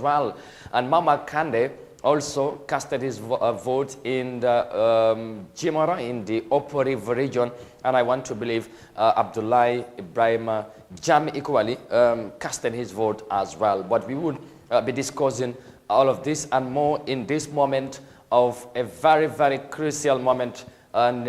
well. And Mama Kande also casted his vote in the Jimara in the Upper River region, and I want to believe Abdullahi Ibrahim Jammeh equally casted his vote as well. But we would be discussing all of this and more in this moment of a very, very crucial moment and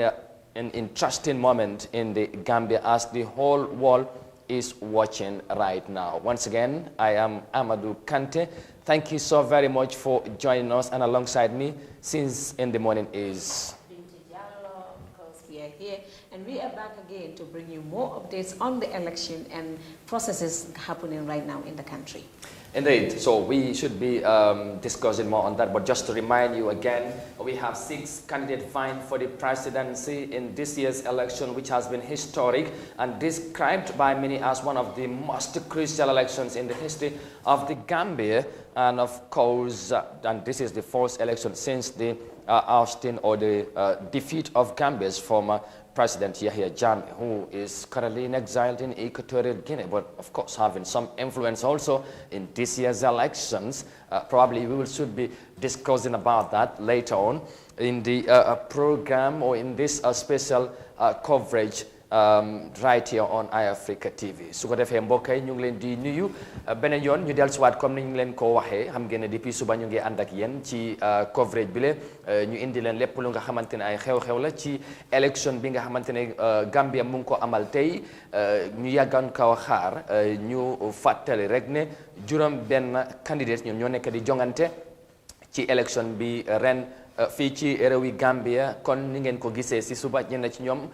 an interesting moment in the Gambia as the whole world is watching right now. Once again, I am Amadou Kante. Thank you so very much for joining us, and alongside me since in the morning is because we are here and we are back again to bring you more updates on the election and processes happening right now in the country. Indeed, so we should be discussing more on that, but just to remind you again, we have 6 candidates vying for the presidency in this year's election, which has been historic and described by many as one of the most crucial elections in the history of the Gambia. And of course, and this is the first election since the ousting or the defeat of Gambia's former President Yahya Jammeh, who is currently in exile in Equatorial Guinea, but of course having some influence also in this year's elections. Probably we should be discussing about that later on in the program or in this special coverage right here on Eyeafrica TV. su ko defee mbokk yi ñu ngi leen di nuyu beneen yoon ñu dellusiwaat comme ni ñu leen ko waxee xam ngeen ne depuis suba ñu ngi ànd ak yéen ci coverage bi ñu indi leen lépp lu nga xamante ne ay xew-xew la ci élection bi nga xamante ne Gambia mu ngi ko amal tey ñu yàggan kaw xaar ñu fàttali rek ne juróom benn candidate ñoom ñoo nekk di jongante ci élection bi ren fii ci réewi Gambia. kon ni ngeen ko gisee si suba ñenn ci ñoom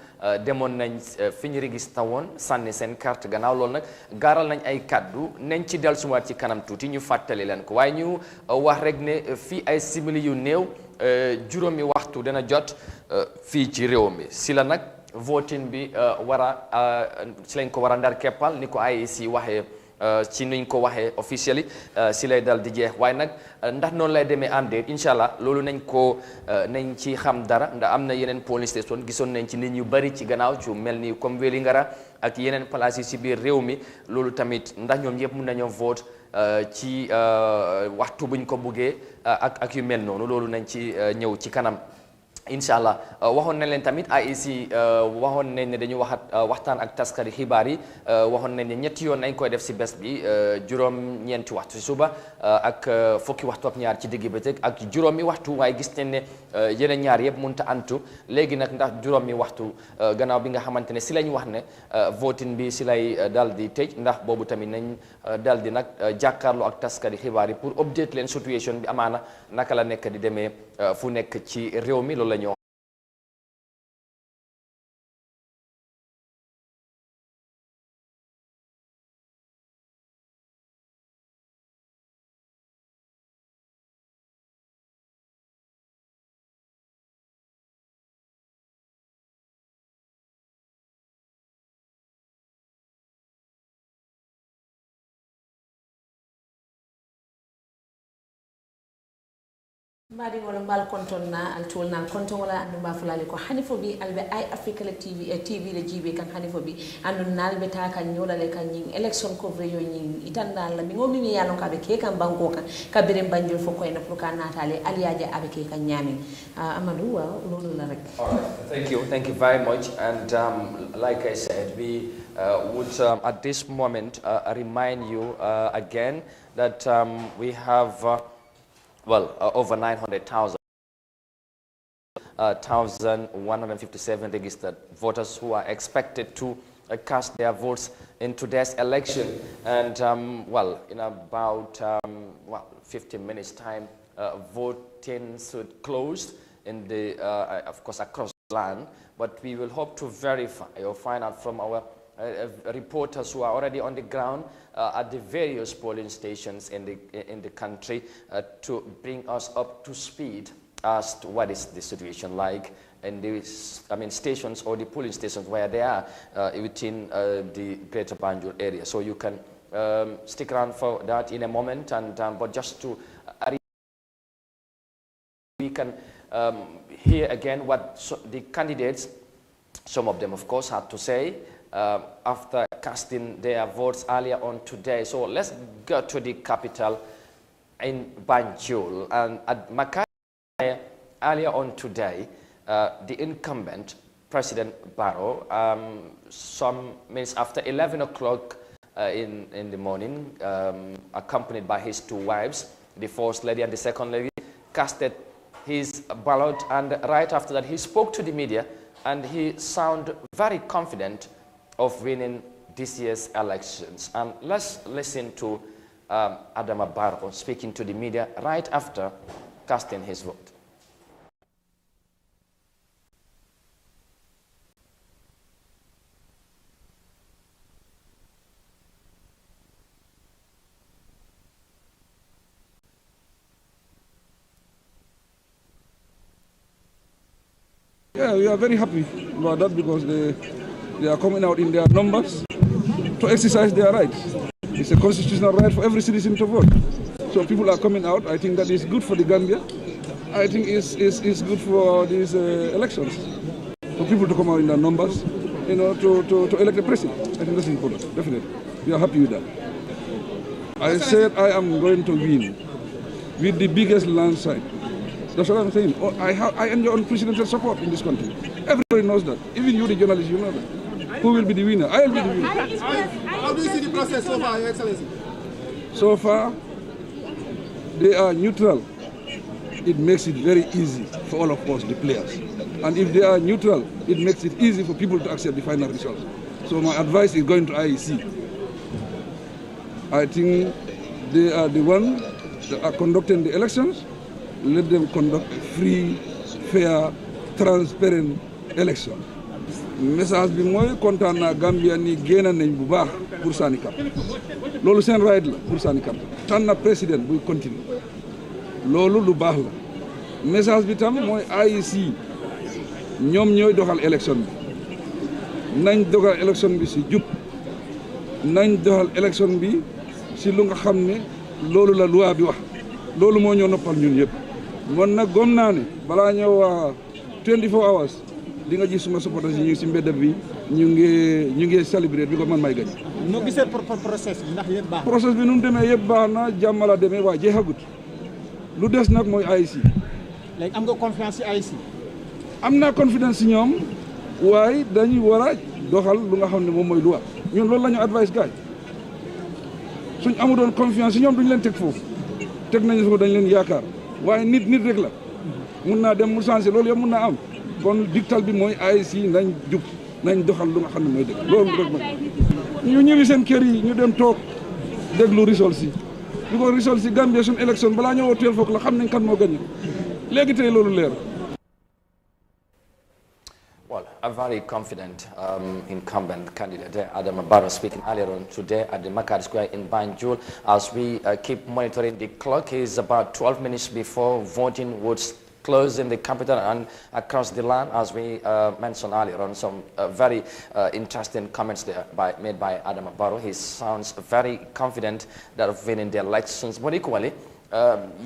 demoon nañ fi ñu registré woon sànni seen carte gannaaw loolu nag gaaral nañ ay kaddu nañ ci dellusiwaat ci kanam tuuti ñu fàttali leen ko waaye ñu wax rek ne fii ay simili yu néew juróomi waxtu dana jot fii ci réew mi si la nag voting bi si lañ ko war a ndar keppal ni ko IEC waxee ci nuñ ko waxee officially si lay dal di jeex waaye nag ndax noonu lay demee am déet incha allah loolu nañ ci xam dara ndax am na yeneen police station gisoon nañ ci nit ñu bari ci gannaaw ci mel ni comme Wellingara ak yeneen place yi si biir réew mi loolu tamit ndax ñoom yëpp mun nañoo vote ci waxtu buñ ko buggee ak yu mel noonu loolu nañ ci ñëw ci kanam incha allah waxoon nañ leen tamit IEC waxoon nañ ne dañu waxtaan ak taskari xibaar yi waxoon nañ ne ñetti yoon nañ koy def si bés bi juróom-ñeenti waxtu si suba ak fukki waxtu ak ñaar ci digg bëccëg ak juróomi waxtu waaye gis nañ ne yeneen ñaar yëpp mënut a antu léegi nag ndax juróomi waxtu gannaaw bi nga xamante ne si lañ wax ne voting bi si lay dal di tëj ndax boobu tamit nañ dal di nag jàkkaarloo ak taskari xibaar yi pour update leen situation bi amaana naka la nekk di demee fu nekk ci réew mi loolu la ñu mbadi wala mbal konton na al tol na konton wala andu ba fulali ko hanifo bi albe Eyeafrica TV le jibe kan hanifo bi andu nalbe ta kan nyola le kan nying election coverage yo nying itanda la mi ngomi mi yalon ka be ke kan banko kan ka bere banjol fo ko en pour kan natale aliaje abe ke kan nyami Amadou wa lolu la rek. All right, thank you very much, and like I said, we would at this moment remind you again that we have over 900,000 1,157 registered voters who are expected to cast their votes in today's election. And in about 15 minutes time, voting should close in the of course across the land, but we will hope to verify or find out from our reporters who are already on the ground at the various polling stations in the country to bring us up to speed as to what is the situation like in the stations or the polling stations where they are within the Greater Banjul area. So you can stick around for that in a moment, and but just to we can hear again what the candidates, some of them of course, had to say after casting their votes earlier on today. So let's go to the capital in Banjul. And at Makai earlier on today, the incumbent, President Barrow, some minutes after 11 o'clock in the morning, accompanied by his two wives, the First Lady and the Second Lady, casted his ballot, and right after that he spoke to the media and he sounded very confident of winning this year's elections. And let's listen to Adama Barrow speaking to the media right after casting his vote. Yeah, we are very happy about that because they are coming out in their numbers to exercise their rights. It's a constitutional right for every citizen to vote. So people are coming out. I think that is good for the Gambia. I think it's good for these elections, for people to come out in their numbers, you know, to elect a president. I think that's important, definitely. We are happy with that. I said I am going to win with the biggest landslide. That's what I'm saying. I enjoy unprecedented support in this country. Everybody knows that. Even you, the journalists, you know that. Who will be the winner? I will be the winner. How do you see the process so far, Your Excellency? So far, they are neutral. It makes it very easy for all of us, the players. And if they are neutral, it makes it easy for people to accept the final results. So my advice is going to IEC. I think they are the ones that are conducting the elections. Let them conduct a free, fair, transparent election. Message bi mooy kontaan naa Gambia ni génn nañ bu baax pour sànni carte loolu seen right la pour sànni carte tànn na président buy continue loolu lu baax la message bi tam mooy IEC ñoom ñooy doxal élection bi nañ doxal élection bi si jub nañ doxal élection bi si lu nga xam ne loolu la loi bi wax loolu moo ñoo noppal ñun yëpp. man nag gom naa ne balaa ñëw 24 hours di nga gis suma supporters yi ñu ngi si mbedd bi ñu ngi célébrer bi ko man may gañ. noo gisee process bi ndax yëpp baax na. process bi nu mu demee yëpp baax na jàmm la demee waa jeexagut lu des nag mooy IEC. léegi am nga confiance ci IEC. am naa confiance ci ñoom waaye dañuy war a doxal lu nga xam ne moom mooy loi ñun loolu la ñu advice gaay suñ amu doon confiance ci ñoom duñu leen teg foofu teg nañu foofu dañ leen yaakaar. waaye nit rek la mun naa dem mu changé loolu yëpp mun naa am kon dictal bi mooy IEC nañ jub nañ doxal lu nga xam ne mooy dëgg loolu rek mooy ñu ñëwi seen kër yi ñu dem toog déglu results yi bi ko results yi Gambia suñu élection balaa ñëwoo 12 foog la xam nañ kan moo gagné léegi tey loolu leer. Well, a very confident incumbent candidate, Adama Barrow, speaking earlier on today at the Makati Square in Banjul. As we keep monitoring the clock, is about 12 minutes before voting would close in the capital and across the land. As we mentioned earlier on, some very interesting comments there made by Adama Barrow. He sounds very confident that of winning the elections, but equally,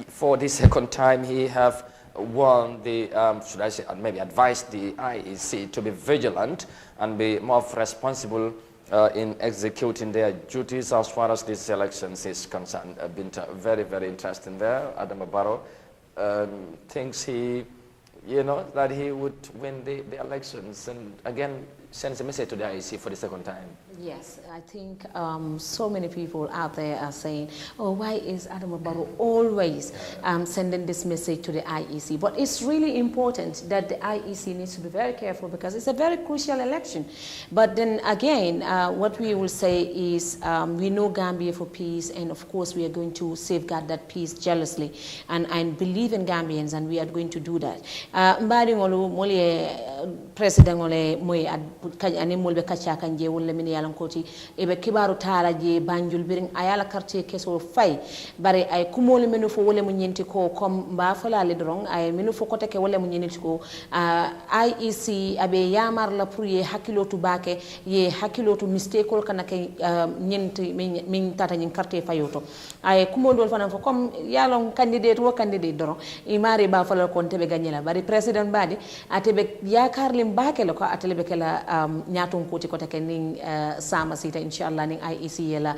for the second time, he have won the, should I say, maybe advised the IEC to be vigilant and be more responsible in executing their duties as far as these elections is concerned. Been very, very interesting there. Adama Barrow thinks he, you know, that he would win the elections, and again sends a message to the IEC for the second time. Yes, I think so many people out there are saying, oh, why is Adama Barrow always sending this message to the IEC? But it's really important that the IEC needs to be very careful because it's a very crucial election. But then again, what we will say is we know Gambia for peace, and of course we are going to safeguard that peace jealously and believe in Gambians, and we are going to do that. President moy ane molbe kacha kanje wolle min yalan koti ebe kibaru tara je Banjul biring ayala quartier keso fay bare ay kumol menu fo wolle mu nyenti ko comme ba fala le drong ay menu fo kote ke wolle mu nyenti ko IEC abe yamar la pour ye hakilotu bake ye hakilotu mistake ko kana ke nyenti min tata nyin quartier fayoto ay kumol dol fana fo comme yalon candidate wo candidate drong imari ba fala ko tebe gagnela bare president badi atebe yakar lim bake la ko atele be kala nyatum kuti kote ke ning sama sita inshallah ning IEC yela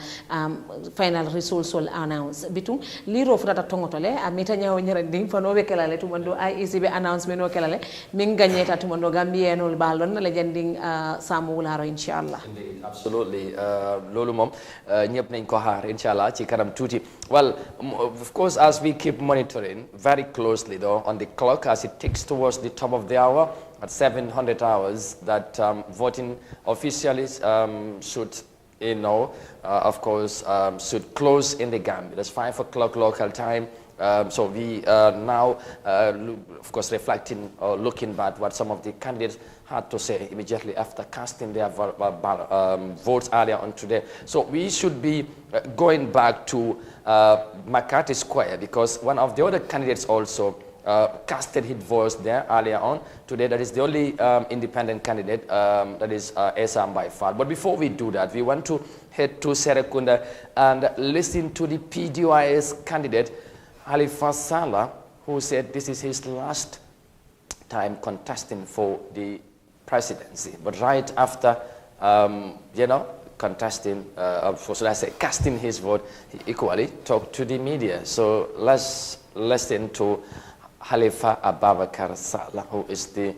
final results will announce bitum liro futata tongotole amita nyawo nyere ding fano be kelale tumando IEC be announcement o kelale min gagneta tumando Gambia no balon na legending samu wularo inshallah. Indeed, absolutely. Lolu mom ñep nañ ko xaar inshallah ci kanam tuuti. Well, of course, as we keep monitoring very closely though on the clock as it ticks towards the top of the hour at 700 hours that voting officially should of course should close in the Gambia. That's 5 o'clock local time. So we now, of course, reflecting or looking back what some of the candidates had to say immediately after casting their votes earlier on today. So we should be going back to McCarthy Square because one of the other candidates also casted his votes there earlier on today. That is the only independent candidate, that is Esam by far. But before we do that, we want to head to Serekunda and listen to the PDOIS candidate, Halifa Sallah, who said this is his last time contesting for the presidency. But right after, contesting, should I say, casting his vote, he equally talked to the media. So let's listen to Halifa Ababakar Sallah, who is the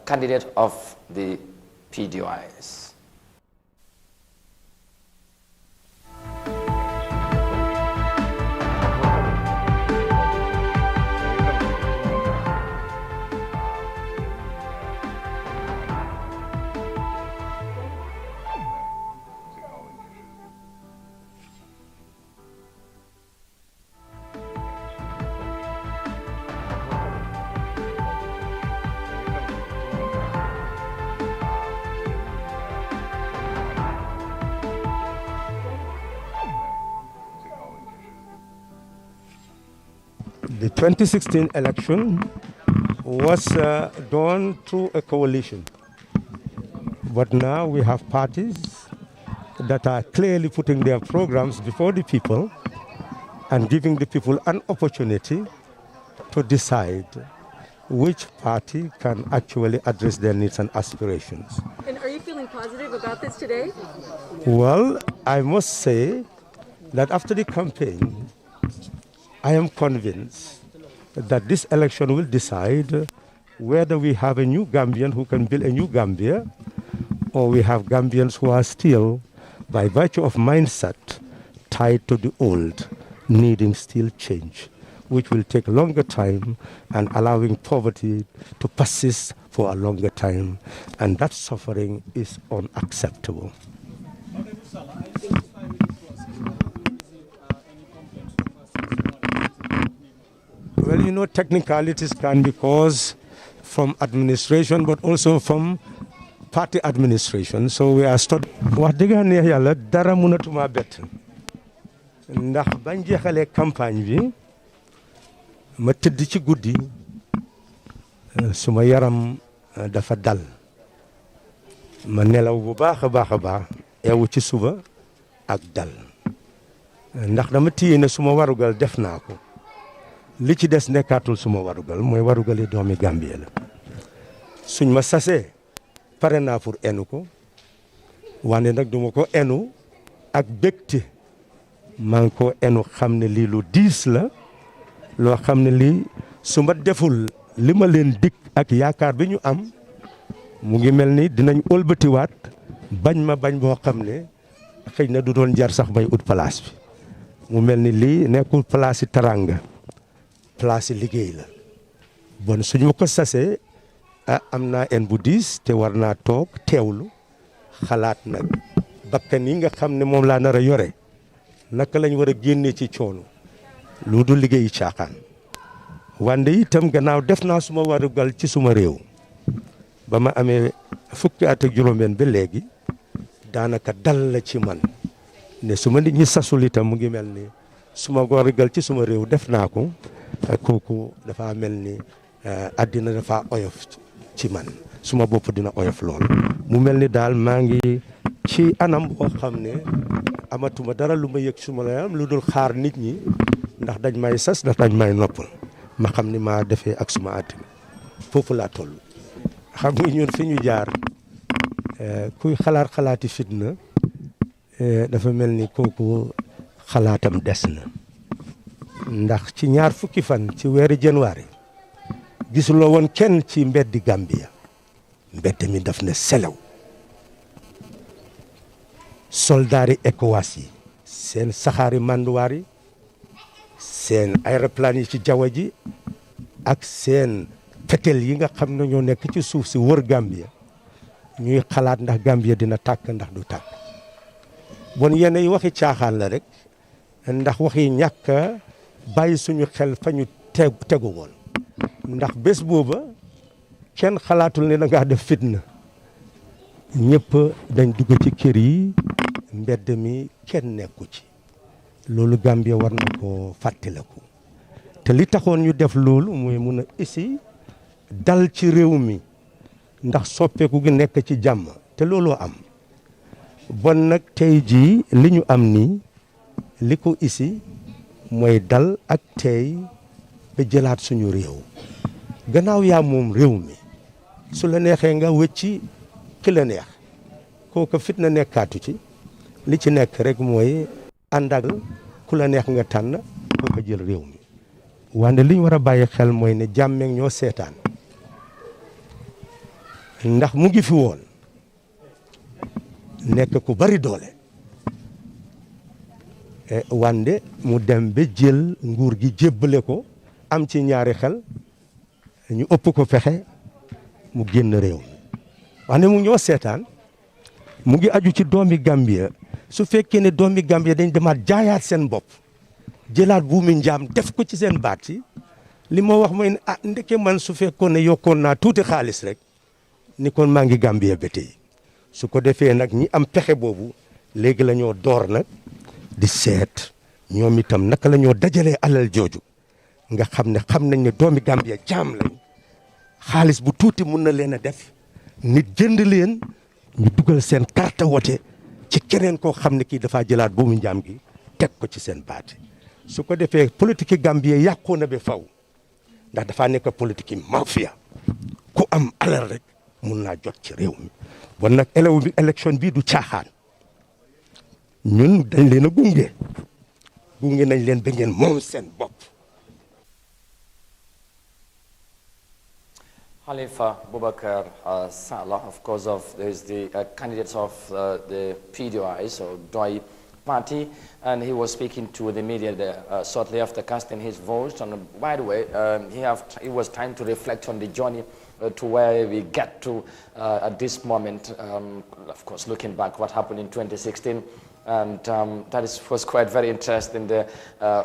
candidate of the PDOIS. The 2016 election was done through a coalition. But now we have parties that are clearly putting their programs before the people and giving the people an opportunity to decide which party can actually address their needs and aspirations. And are you feeling positive about this today? Well, I must say that after the campaign, I am convinced that this election will decide whether we have a new Gambian who can build a new Gambia, or we have Gambians who are still, by virtue of mindset, tied to the old, needing still change, which will take a longer time and allowing poverty to persist for a longer time. And that suffering is unacceptable. Well, technicalities can be caused from administration, but also from party administration. So we are studying. Wax dëgg yàlla dara mënatuma bett ndax bañ jeexalee campagne bi ma tëdd ci guddi suma yaram dafa dal ma nelaw bu baax a baax eewu ci suba ak dal ndax dama téye ne suma warugal def naa ko. li ci des nekkatul suma warugal mooy warugali doomi Gambie la suñ ma sasee pare naa pour enu ko wante nag duma ko enu ak bégte maa ngi ko enu xam ne lii lu diis la loo xam ne lii su ma deful li ma leen dig ak yaakaar bi ñu am mu ngi mel ni dinañ ëlbatiwaat bañ ma bañ boo xam ne xëy na du doon jar sax bay ut place bi mu mel ni lii nekkul place yi taranga place liggéey la bon suñu ko sasee am naa en bu diis te war naa toog teewlu xalaat nag bakkan yi nga xam ne moom laa nar a yore naka lañ war a génnee ci coono lu du liggéeyi caaxaan wande itam gannaaw def naa suma warugal ci suma réew ba ma amee fukki at ak juróom-benn ba léegi daanaka dal la ci man ne su ma nit ñi sasul itam mu ngi mel ni suma warugal ci suma réew def naa ko kooku dafa mel ni àddina dafa oyof ci man suma bopp dina oyof lool mu mel ni daal maa ngi ci anam boo xam ne amatuma dara lu ma yëg suma la am lu dul xaar nit ñi ndax dañ may sas ndax dañ may noppal ma xam ni maa defee ak suma àddina foofu laa toll xam nga ñun fi ñu jaar kuy xalaati fitna dafa mel ni kooku xalaatam des na ndax ci ñaar fukki fan ci weeru janvier gisuloo woon kenn ci mbeddi Gambia mbedd mi daf ne selew soldaari ECOWAS yi seen saxaari manduwaar yi seen aéroplane yi ci jaww ji ak seen fetel yi nga xam ne ñoo nekk ci suuf si wër Gambia ñuy xalaat ndax Gambia dina tàkk ndax du tàkk bon yenn yi waxi caaxaan la rek ndax waxi ñàkk bàyyi suñu xel fa ñu tegu woon ndax bés booba kenn xalaatul ne da ngaa def fitna ñëpp dañ dugg ci kër yi mbedd mi kenn nekku ci loolu Gambia war na ko fàttaliku te li taxoon ñu def loolu mooy mun a isi dal ci réew mi ndax soppeeku gi nekk ci jàmm te looloo am bon nag tey jii li ñu am nii li ko isi mooy dal ak tey ba jëlaat suñu réew gannaaw yaa moom réew mi su la neexee nga wëcci ki la neex kooku fitna nekkaatu ci li ci nekk rek mooy ànd ak ku la neex nga tànn kooku jël réew mi wante li ñu war a bàyyi xel mooy ne Jammeh ñoo seetaan ndax mu ngi fi woon nekk ku bari doole wande mu dem ba jël nguur gi jébbale ko am ci ñaari xel ñu ëpp ko fexe mu génn réew mi wante mu ñoo seetaan mu ngi aju ci doomi Gambia su fekkee ne doomi Gambia dañ demaat jaayaat seen bopp jëlaat buumi njaam def ko ci seen baat yi li ma wax mooy ne ndeke man su fekkoon ne yokkoon naa tuuti xaalis rek ni kon maa ngi Gambia ba tey su ko defee nag ñi am pexe boobu léegi la ñoo door nag di seet ñoom itam naka la ñoo dajalee alal jooju nga xam nañ ne doomi Gambia jaam lañ xaalis bu tuuti mun na leen a def nit jënd leen ñu dugal seen carte wote ci keneen koo xam ne kii dafaa jëlaat buumu njaam gi teg ko ci seen baat su ko defee politique Gambia yàqoo na ba faw ndax dafaa nekk politique mafia ku am alal rek mun naa jot ci réew mi bon nag élection bii du caaxaan ñun dañ leen a gunge nañ leen ba ngeen moom seen bopp. Halifa Boubacar Sallah, of course, is the candidate of the PDOI, so DOI party, and he was speaking to the media there, shortly after casting his vote. And by the way, he was trying to reflect on the journey to where we get to at this moment. Of course, looking back, what happened in 2016. And was quite very interesting there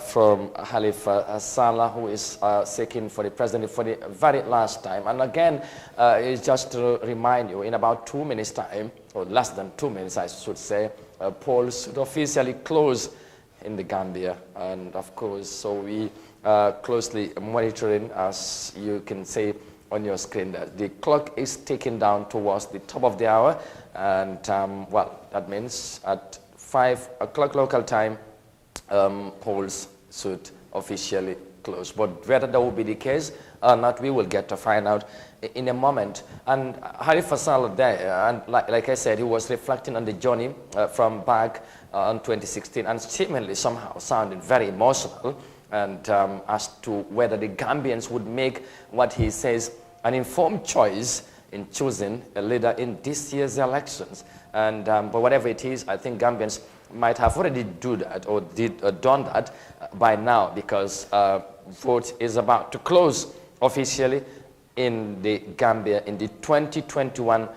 from Halifa Sallah, who is seeking for the president for the very last time. And again, it's just to remind you, in about 2 minutes' time, or less than 2 minutes, I should say, polls should officially close in the Gambia. And of course, so we are closely monitoring, as you can see on your screen there. The clock is ticking down towards the top of the hour. And, well, that means at 5 o'clock local time, polls should officially close. But whether that will be the case or not, we will get to find out in a moment. And Halifa Sallah there, and like I said, he was reflecting on the journey from back in 2016, and seemingly somehow sounded very emotional, and as to whether the Gambians would make what he says an informed choice in choosing a leader in this year's elections. And but whatever it is, I think Gambians might have already do that or done that by now, because vote is about to close officially in the Gambia in the 2021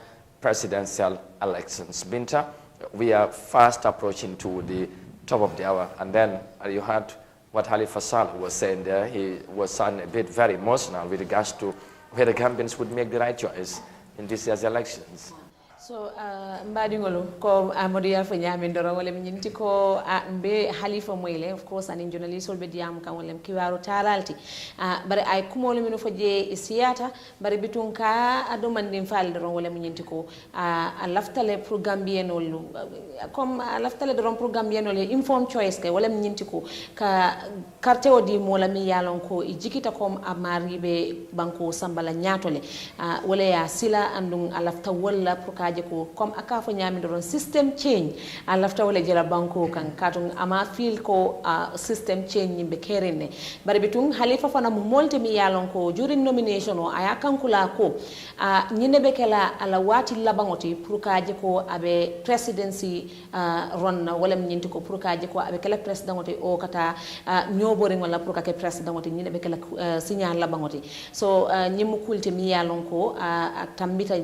presidential elections. Binta, we are fast approaching to the top of the hour, and then you heard what Halifa Sallah was saying there. He was sounding a bit very emotional with regards to whether Gambians would make the right choice in this year's elections. So mbaɗigol ko Amadou Yafo ñamindoro wala mi ñinti ko mbe Halifa moyle, of course anin journalist ol be diyam kan wala kiwaru talalti bare ay kumolo mino foje siyata bare bitun ka ado mandin fal doron wala mi ñinti ko a laftale pour Gambien ol comme a laftale doron pour Gambien ol inform choice ke wala mi ñinti ko ka carte o di mola mi yalon ko i jikita kom amari be banko sambala ñatole wala ya sila andun a lafta wala pour ka kaje ko comme akafo nyami doron system change a lafta wala jela banko kan katung ama feel ko system change nyimbe kerene bare bitung halifa fana mu molte mi yalon ko during nomination o aya kankula ko nyine be kala ala wati labangoti pour kaje ko abe presidency ron wala nyinti ko pour kaje ko abe kala president o kata nyobore wala pour ka president oti nyine be kala signal labangoti so nyimu kulte mi yalon ko tambita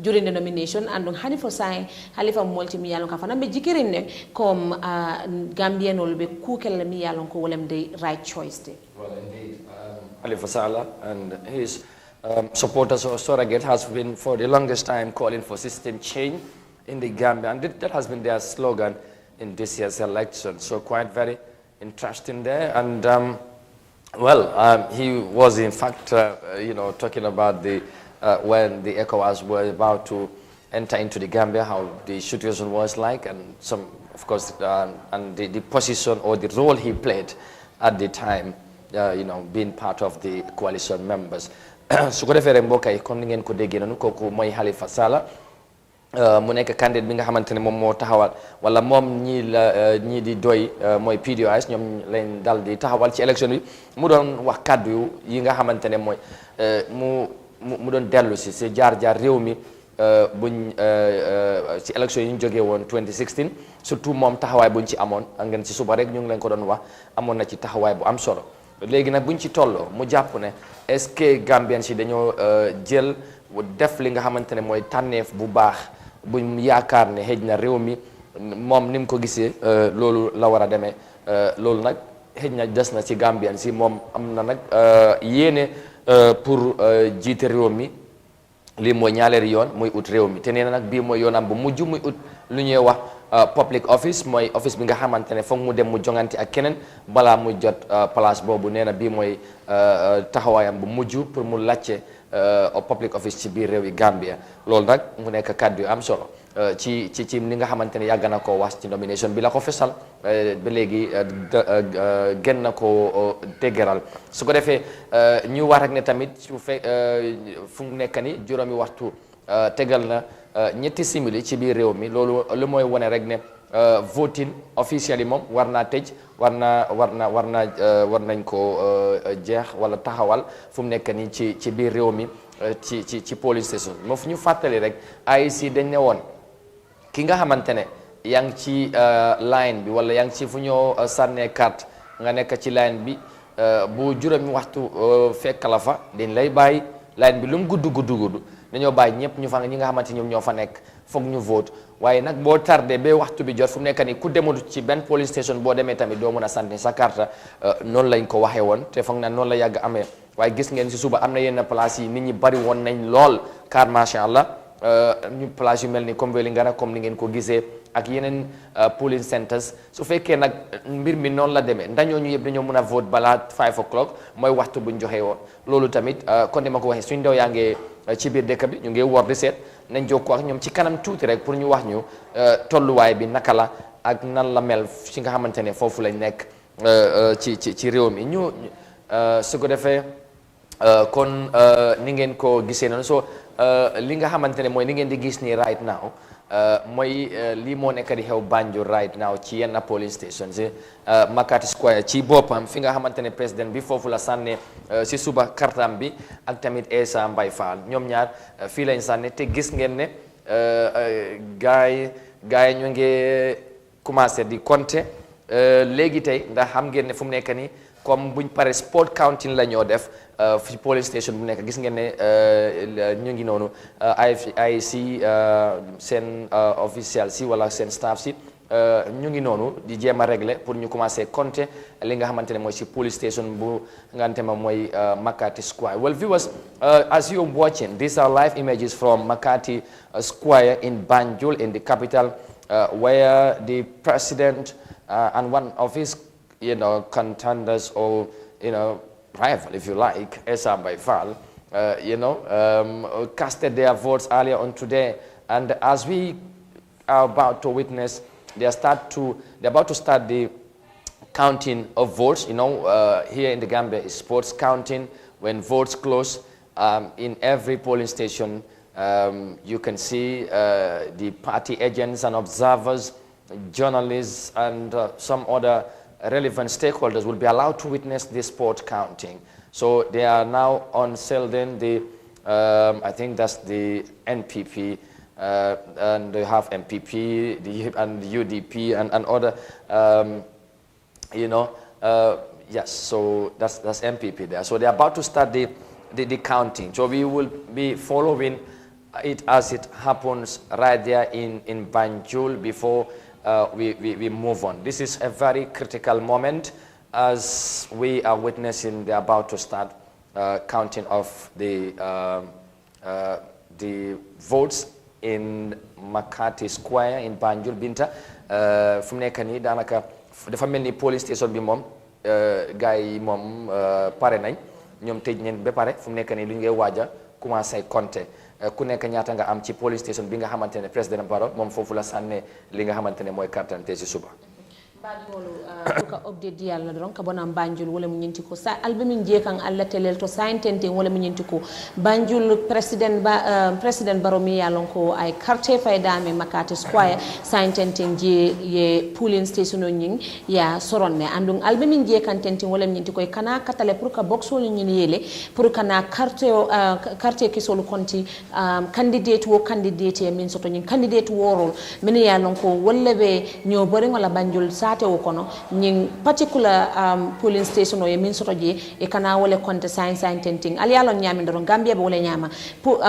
during the nomination and on Halifa sign Halifa multi mi yalon ka fana be jikirine comme Gambian will be kukel mi yalon ko wolem the right choice de. Well indeed Halifa Sallah and his supporters or surrogate has been for the longest time calling for system change in the Gambia, and that has been their slogan in this year's election, so quite very interesting there. And he was in fact talking about the when the ECOWAS were about to enter into the Gambia, how the situation was like, and some, of course, and the position or the role he played at the time, being part of the coalition members. su ko defee rek mbokk yi comme ni ngeen ko déggee noonu kooku mooy Halifa Sallah mu nekk candidat bi nga xamante ne moom moo taxawal wala moom ñii di doy mooy PDOIS ñoom lañ dal di taxawal ci élection bi mu doon wax kàddu yi nga xamante ne mooy mu doon dellu si jaar-jaar réew mi buñ ci élection yi ñu jógee woon 2016 surtout moom taxawaay buñ ci amoon ngeen ci suba rek ñu ngi leen ko doon wax amoon na ci taxawaay bu am solo léegi nag buñ ci tolloo mu jàpp ne est-ce que Gambien si dañoo jël def li nga xamante ne mooy tànneef bu baax buñ yaakaar ne xëj na réew mi moom ni mu ko gisee loolu la war a demee loolu nag xëj na des na ci Gambien si moom am na nag yéene pour jiite réew mi lii mooy ñaaleeri yoon muy ut réew mi te nee na nag bii mooy yoonam bu mujj muy ut lu ñuy wax public office mooy office bi nga xamante ne foog mu dem mu jongante ak keneen balaa muy jot place boobu nee na bii mooy taxawaayam bu mujj pour mu làcce public office ci biir réew yi Gambia loolu nag mu nekk kàddu yu am solo ci li nga xamante ne yàgg na koo wax ci nomination bi la ko fesal ba léegi gën na koo déggeral su ko defee ñu wax rek ne tamit fu mu nekk ni juróomi waxtu tegal na ñetti simili ci biir réew mi loolu lu mooy wane rek ne voting officially moom war naa tëj war nañ ko jeex wala taxawal fu mu nekk nii ci biir réew mi ci polling station moo fu ñu fàttali rek IEC dañ ne woon ki nga xamante ne yaa ngi ci line bi wala yaa ngi ci fu ñoo sànnee carte nga nekk ci line bi bu juróomi waxtu fekk la fa dañ lay bàyyi line bi lu mu gudd dañoo bàyyi ñëpp ñu fa ñi nga xamante ñoom ñoo fa nekk foog ñu vote waaye nag boo tardé ba waxtu bi jot fu mu nekk nii ku demul ci benn police station boo demee tamit doo mën a sànni sa carte noonu lañ ko waxee woon te foog naa noonu la yàgg amee waaye gis ngeen si suba am na yenn place yi nit ñi bari woon nañ lool car macha allah ñu place yu mel ni comme Wellingara comme ni ngeen ko gisee ak yeneen polling centers su fekkee nag mbir mi noonu la demee ndañoo ñu yëpp dañoo mën a vote balaa 5 o'clock mooy waxtu buñ joxee woon loolu tamit kon ni ma ko waxee suñ ndaw yaa ngi ci biir dëkk bi ñu ngi war di seet nañ jokkoo ak ñoom ci kanam tuuti rek pour ñu wax ñu tolluwaay bi naka la ak nan la mel ci nga xamante ne foofu lañ nekk ci réew mi ñu su ko defee kon ni ngeen ko gisee noonu so li nga xamante ne mooy ni ngeen di gis nii right now mooy lii moo nekk di xew Banjul right now ci yenn polling stations Makati Square ci boppam fi nga xamante ne président bi foofu la sànne si suba kartam bi ak tamit Essa Mbye Fall ñoom ñaar fii lañ sànne te gis ngeen ne gaay ñu ngi commencé di compter léegi tey ndax xam ngeen ne fu mu nekk nii comme buñ pare sport counting la ñoo def fi police station bu nekk gis ngeen ne ñu ngi noonu IEC seen official si wala seen staff si ñu ngi noonu di jéem a régler pour ñu commencer compter li nga xamante ne mooy si police station bu nga xamante ne mooy Makati Square. Well viewers, as you're watching, these are live images from Makati Square in Banjul in the capital, where the president and one of his contenders or rival, if you like, Essa Mbye Fall, casted their votes earlier on today, and as we are about to witness, they're about to start the counting of votes. Here in the Gambia is sports counting when votes close in every polling station. You can see the party agents and observers, journalists, and some other relevant stakeholders will be allowed to witness this sport counting. So they are now on sale. Then the I think that's the NPP, and they have MPP, and UDP, and other, yes. So that's MPP there. So they're about to start the counting. So we will be following it as it happens right there in Banjul before we move on. This is a very critical moment as we are witnessing they're about to start counting of the votes in Makati Square in Banjul. Binta fu mu nekk nii daanaka dafa mel ni police station bi moom gars yi moom pare nañ ñoom tëj neen ba pare fu mu nekk nii lu ñu ngay waaj a commencé compter ku nekk ñaata nga am ci police station bi nga xamante ne président Barrow moom foofu la sànnee li nga xamante ne mooy carte d'identité si suba. Baɗigolu ka update di Allah don ka bonam Banjul wala mu ñinti ko sa albumin je kan Allah telel to saintente wala mu ñinti ko Banjul president Barrow mi yalon ko ay carte faydame Makati Square saintente je ye polling station ñing ya soronne andung albumin je kan tente wala mu ñinti ko kana katale pour ka box wala ñin yele pour kana carte ki solu konti candidate wo candidate min soto ñin candidate worol min yalon ko wala be ño bore wala Banjul ate wo kono ñing particular polling station o ye min soto je e kana wala konte sign tenting ali yalon nyami ndoro Gambia be wala nyama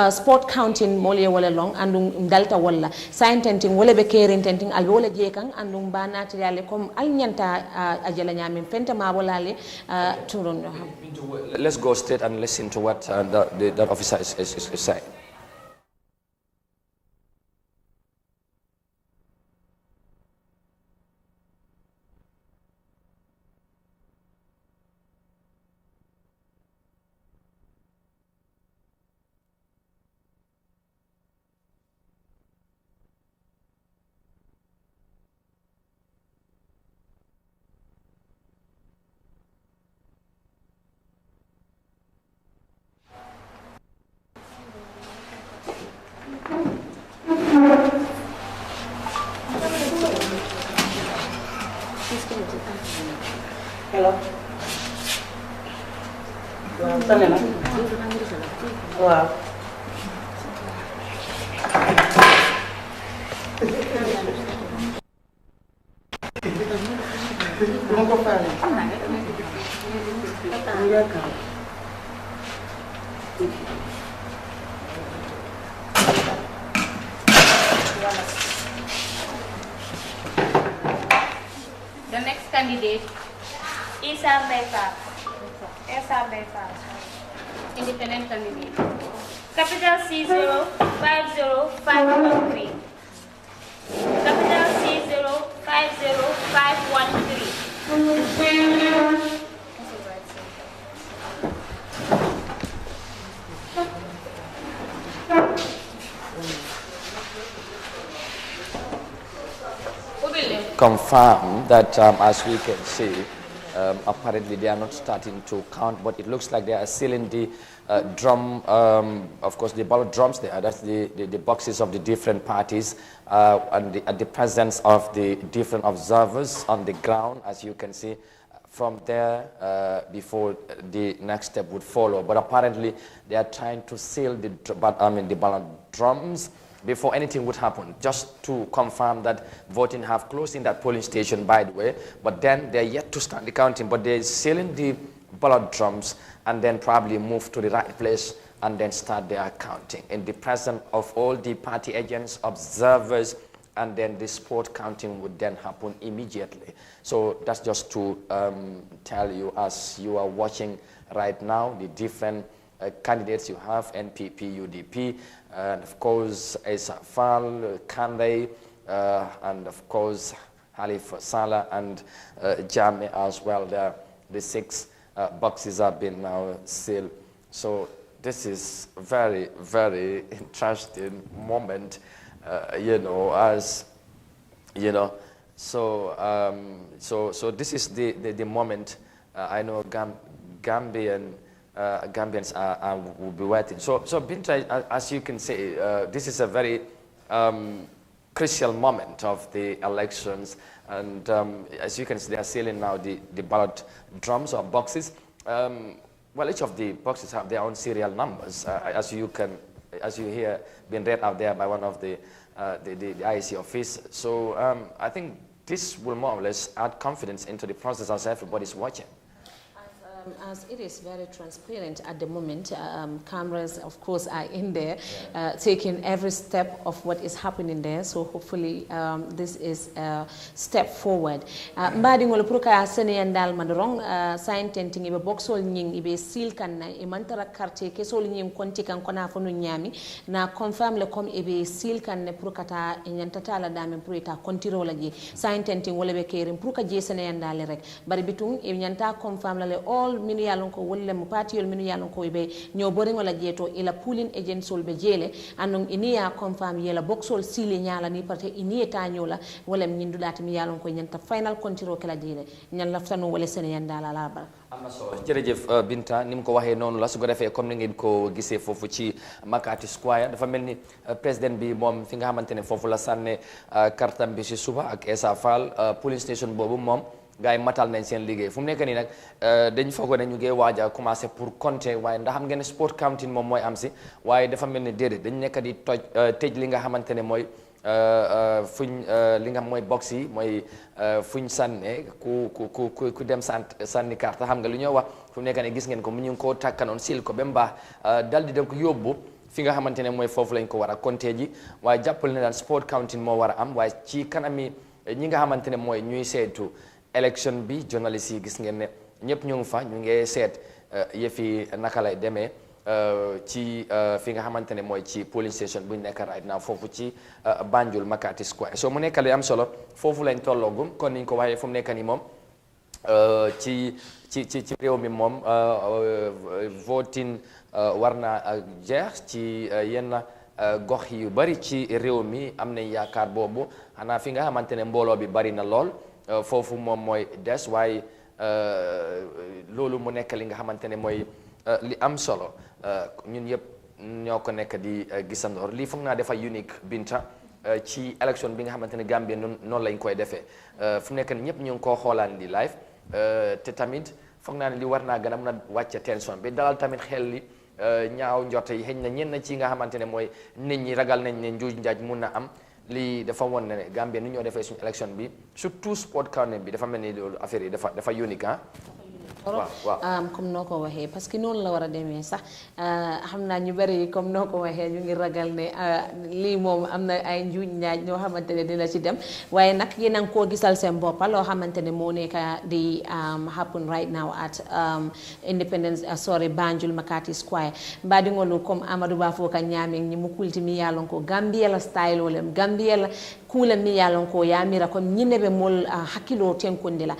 sport counting mole wala long andum dalta wala sign tenting wala be kerin tenting albe wala je kan andum banati yale comme al nyanta ajala nyami penta ma wala le turon Let's go straight and listen to what that officer is saying. Hello. Wow. The next candidate is independent candidate. Capital C050513. Capital C050513. Confirm that as we can see, apparently they are not starting to count, but it looks like they are still in the drum, of course the ballot drums there, that's the boxes of the different parties, and at the presence of the different observers on the ground, as you can see from there, before the next step would follow. But apparently they are trying to seal the ballot drums before anything would happen, just to confirm that voting have closed in that polling station, by the way. But then they're yet to start the counting, but they're sealing the ballot drums and then probably move to the right place and then start their counting in the presence of all the party agents, observers, and then the sport counting would then happen immediately. So that's just to tell you, as you are watching right now, the different candidates you have, NPP, UDP, and of course Esafal, Kandai, and of course Halifa Salah and Jammeh as well. The 6 boxes have been now sealed. So this is very, very interesting moment, you know, as you know. So so this is the moment. I know Gambian Gambians will be waiting. So Binta, as you can see, this is a very crucial moment of the elections, and as you can see, they are sealing now the ballot drums or boxes. Well, each of the boxes have their own serial numbers, as you hear being read out there by one of the IEC office. So I think this will more or less add confidence into the process as everybody's watching. As it is very transparent at the moment, cameras, of course, are in there, taking every step of what is happening there. So hopefully, this is a step forward. Mbadi ngolo pruka sene yandal madorong sign tenting ibe boxol nying ibe seal kan na imantara carte kesol nying konti kan kona fonu nyami na confirm le comme ibe seal kan ne prukata nyantata la dame pruita kontiro la ji sign tenting wala be kerim pruka je sene yandal rek bari bitung e nyanta confirm la le all minu yalon ko wolle mo patiyol minu yalon ko be nyobore ngola jeto ila pooling agent sol be jele anon iniya confirm yela boxol sili nyala ni parte iniya ta nyola wala nyindu dati mi yalon ko nyanta final kontiro kala jele nyan laftano wala sene yandala la bar am na solo jërëjëf Binta ni mu ko waxee noonu la su ko defee comme ni ngeen ko gisee foofu ci Makati Square dafa mel ni président bi moom fi nga xamante ne foofu la sànne kartam bi si suba ak Essa Fall polling station boobu moom gars yi matal nañ seen liggéey fu mu nekk nii nag dañ foogoo ne ñu ngi waaj a commencé pour compter waaye ndax xam ngeen ne sport counting moom mooy am si waaye dafa mel ni déedéet dañ nekk di tëj li nga xamante ne mooy fuñ li nga xam mooy box yi mooy fuñ sànne ku dem sànni carte xam nga lu ñoo wax fu mu nekk nii gis ngeen ko mu ñu ngi koo tàkkanoon sil ko ba mu baax dal di dem ko yóbbu fi nga xamante ne mooy foofu lañ ko war a compter ji waaye jàppal ne daal sport counting moo war a am waaye ci kanami ñi nga xamante ne mooy ñuy seetu élection bi journaliste yi gis ngeen ne ñëpp ñu ngi fa ñu ngi seet yëfi naka lay demee ci fi nga xamante ne mooy ci polling station bu ñu nekk right now foofu ci Banjul Makati Square so mu nekk li am solo foofu lañ tolloogum kon niñ ko waxee fu mu nekk nii moom ci réew mi moom voting war na jeex ci yenn gox yu bari ci réew mi am nañ yaakaar boobu xanaa fi nga xamante ne mbooloo bi bari na lool foofu moom mooy des waaye loolu mu nekk li nga xamante ne mooy li am solo ñun yëpp ñoo ko nekk di gisandoor lii foog naa dafa unique Binta ci élection bi nga xamante ne Gambie noonu lañ koy defee fu mu nekk ni ñëpp ñu ngi koo xoolaan di live te tamit foog naa ne li war naa gën a mën a wàcce tension bi dalal tamit xel li ñaaw njorte yi xëy na ñenn ci nga xamante ne mooy nit ñi ragal nañ ne njuuj njaaj mun na am lii dafa won ne Gambie ni ñoo defee suñu élection bi surtout sport counting bi dafa mel ni loolu affaire yi dafa unique comme noo ko waxee parce que noonu la war a demee sax xam naa ñu bari comme noo ko waxee ñu ngi ragal ne lii moom am na ay njuuj njaaj ñoo xamante ne dina ci dem waaye nag yéen a ngi koo gisal seen boppa loo xamante ne moo nekk di happen right now at Banjul Makati Square mbaɗigolu comme Amadou Ba fo ka ñaamen ñi mu kulti mi yalon ko Gambia la style olem Gambia la kula mi yalon ko yamira comme ñine be mol hakkilo tenkonde la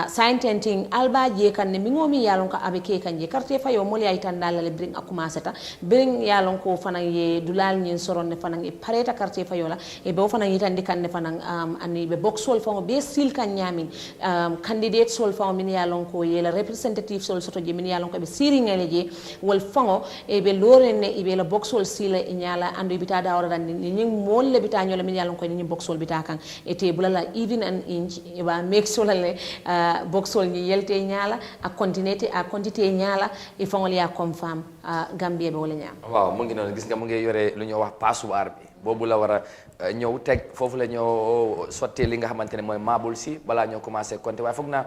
saintenting alba je kan ne mi ngomi yalon ko abe ke kanje carte fayo mol yay tan dalale bring akuma seta bring yalon ko fanan ye dulal ñin soron ne fanan e pareta carte fayo la e be fanan yitande kan ne fanan ani be boxol fango be sil kan ñamin candidate sol fango min yalon ko ye la representative sol soto je min yalon ko be siri ngale je wol fango e be lorene e be la boxol sila e ñala andu bita dawra ni ñing mol le bita ñola min yalon ko ni boxol bita kan e te bulala even an inch e ba make solale boxol ni yelte ñala a continuité a quantité ñala e fangol ya confirm Gambie be wala ñam waaw mu ngi non gis nga mu ngi yore lu ñu wax passoir bi bobu la wara ñew tek fofu la ñoo sotti li nga xamantene moy mabul si bala ñoo commencer compter way fogg na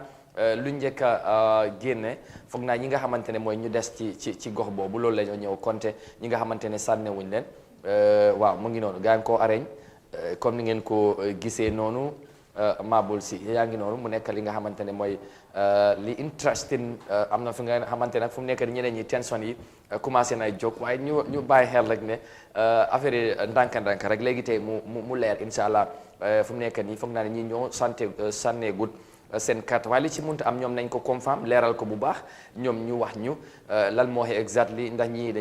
lu njëkk a génne foog naa ñi nga xamante ne mooy ñu des ci gox boobu loolu la ñoo ñëw compter ñi nga xamante ne sànne wuñ leen waaw mu ngi noonu gaa ngi koo areñ comme ni ngeen ko gisee noonu mabul si yaa ngi noonu mu nekk li nga xamante ne mooy li interesting am na fi nga xamante nag fu mu nekk ñeneen ñi tension yi commencé nay jóg waaye ñu bàyyi xel rek ne affaire yi ndànk-ndànk rek léegi tey mu leer incha allah fu mu nekk nii foog naa ne ñi ñoo sànnee gut seen carte waaye li ci mënta am ñoom nañ ko confirm leeral ko bu baax ñoom ñu wax ñu lan moo xew exactly ndax ñii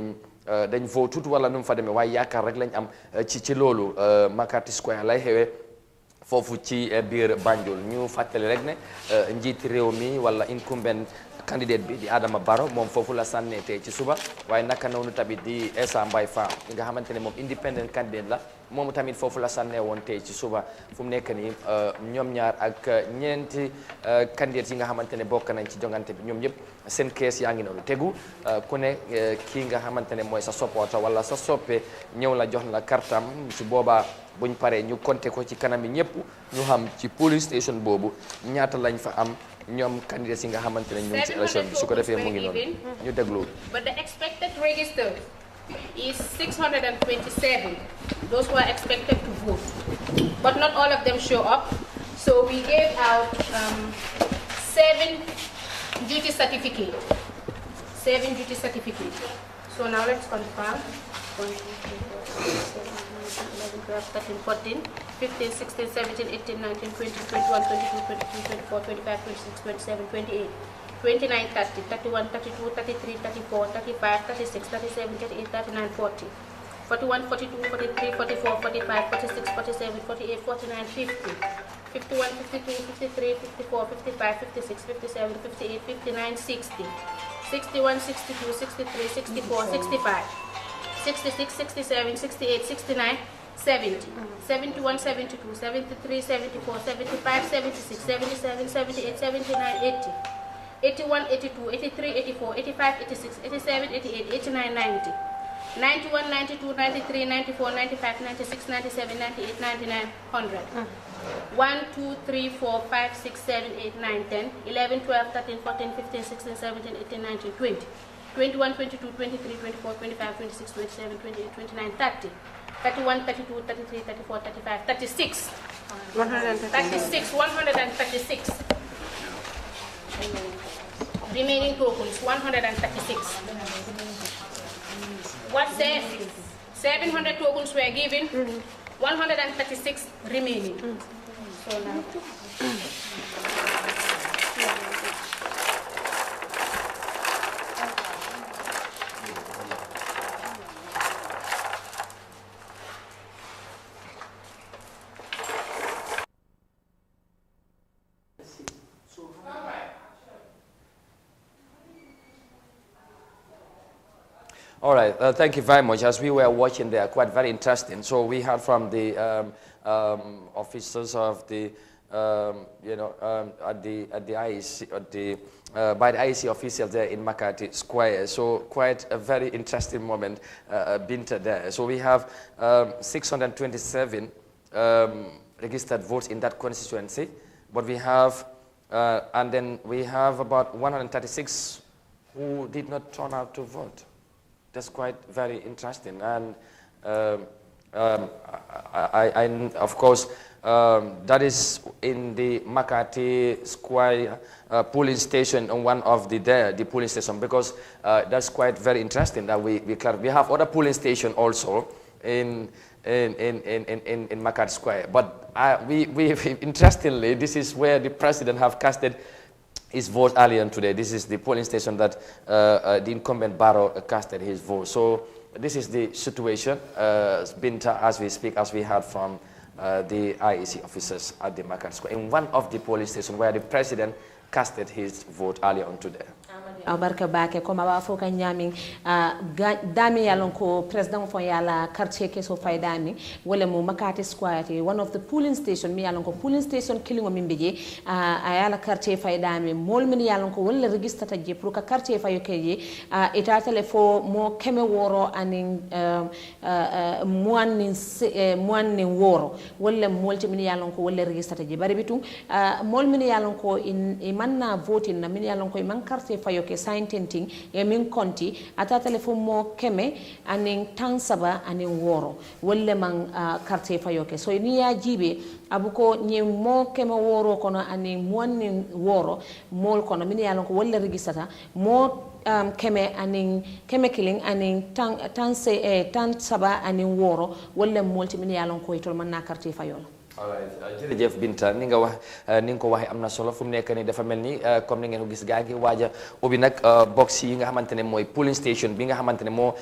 dañ vote tout wala nu mu fa demee waaye yaakaar rek lañ am ci loolu Makati Square lay xewee foofu ci biir Banjul ñu fàttali rek ne njiiti réew mi wala incumbent candidate bi di Adama Barrow moom foofu la sànnee tey ci suba waaye naka noonu tamit di Essa Mbaye Fa nga xamante ne moom independent candidate la moom tamit foofu la sànnee woon tey ci suba fu mu nekk nii ñoom ñaar ak ñeenti candidates yi nga xamante ne bokk nañ ci jongante bi ñoom ñëpp seen kees yaa ngi noonu tegu ku ne kii nga xamante ne mooy sa supporter wala sa soppe ñëw la jox la kartam su boobaa buñ paree ñu compter ko ci kanam yi ñëpp ñu xam ci police station boobu ñaata lañ fa am ñoom candidates yi nga xamante ne ñu ngi ci élection bi su ko defee mu ngi noonu ñu déglu. But the expected register is 627. Those who are expected to vote, but not all of them show up. So we gave out 7 duty certificates. 7 duty certificates. So now let's confirm. 1, 2, 3, 4, 5, 6, 7, 8, 9, 10, 11, 12, 13, 14, 15, 16, 17, 18, 19, 20, 21, 22, 23, 24, 25, 26, 27, 28, 29, 30, 31, 32, 33, 34, 35, 36, 37, 38, 39, 40, 41, 42, 43, 44, 45, 46, 47, 48, 49, 50, 51, 52, 53, 54, 55, 56, 57, 58, 59, 60, 61, 62, 63, 64, 65, 66, 67, 68, 69, 70, 71, 72, 73, 74, 75, 76, 77, 78, 79, 80, 81, 82, 83, 84, 85, 86, 87, 88, 89, 90, 91, 92, 93, 94, 95, 96, 97, 98, 99, 100. 1, 2, 3, 4, 5, 6, 7, 8, 9, 10, 11, 12, 13, 14, 15, 16, 17, 18, 19, 20, 21, 22, 23, 24, 25, 26, 27, 28, 29, 30, 31, 32, 33, 34, 35, 36, 136, 136. Remaining tokens, 136. What says 700 tokens were given, 136 remaining. So now. All right, thank you very much. As we were watching, they are quite very interesting. So we heard from the officers of the, at the IEC, by the IEC officials there in Makati Square. So quite a very interesting moment, Binta there. So we have 627 registered votes in that constituency, but we have, and then we have about 136 who did not turn out to vote. That's quite very interesting, and of course that is in the Makati Square polling station, on one of the polling station, because that's quite very interesting that we have other polling station also in Makati Square, but we interestingly, this is where the president have casted his vote earlier today. This is the polling station that the incumbent Barrow casted his vote. So this is the situation, Binta, as we speak, as we heard from the IEC officers at the Makati Square, in one of the polling stations where the president casted his vote earlier on today. Abarka bake ko mawa fo kan nyami dami yalon ko president fo yala quartier ke so fay dami wala mo Makati Square, one of the polling station mi yalon ko polling station kilingo min beje ayala quartier fay dami mol min yalon ko wala register ta je pour ka quartier fay keje eta tele fo mo keme woro anin moannin woro wala molti min yalon ko wala register ta je bari bitu mol min yalon ko manna voting na min yalon ko man quartier fay ke sign tenting e min konti ata telefon mo keme anin tansaba anin woro wolle man carte fayoke so ni ya jibe abuko ni mo keme woro kono anin monni woro mol kono min yalon ko wolle registrata mo keme anin keme killing anin tan saba anin woro wolle molti min yalon ko itol man na carte fayolo jërëjëf Binta ni nga wax ni nga ko waxee am na solo fu mu nekk nii dafa mel ni comme ni ngeen ko gis gaa ngi waaj a ubbi nag box yi nga xamante ne mooy polling station bi nga xamante ne moo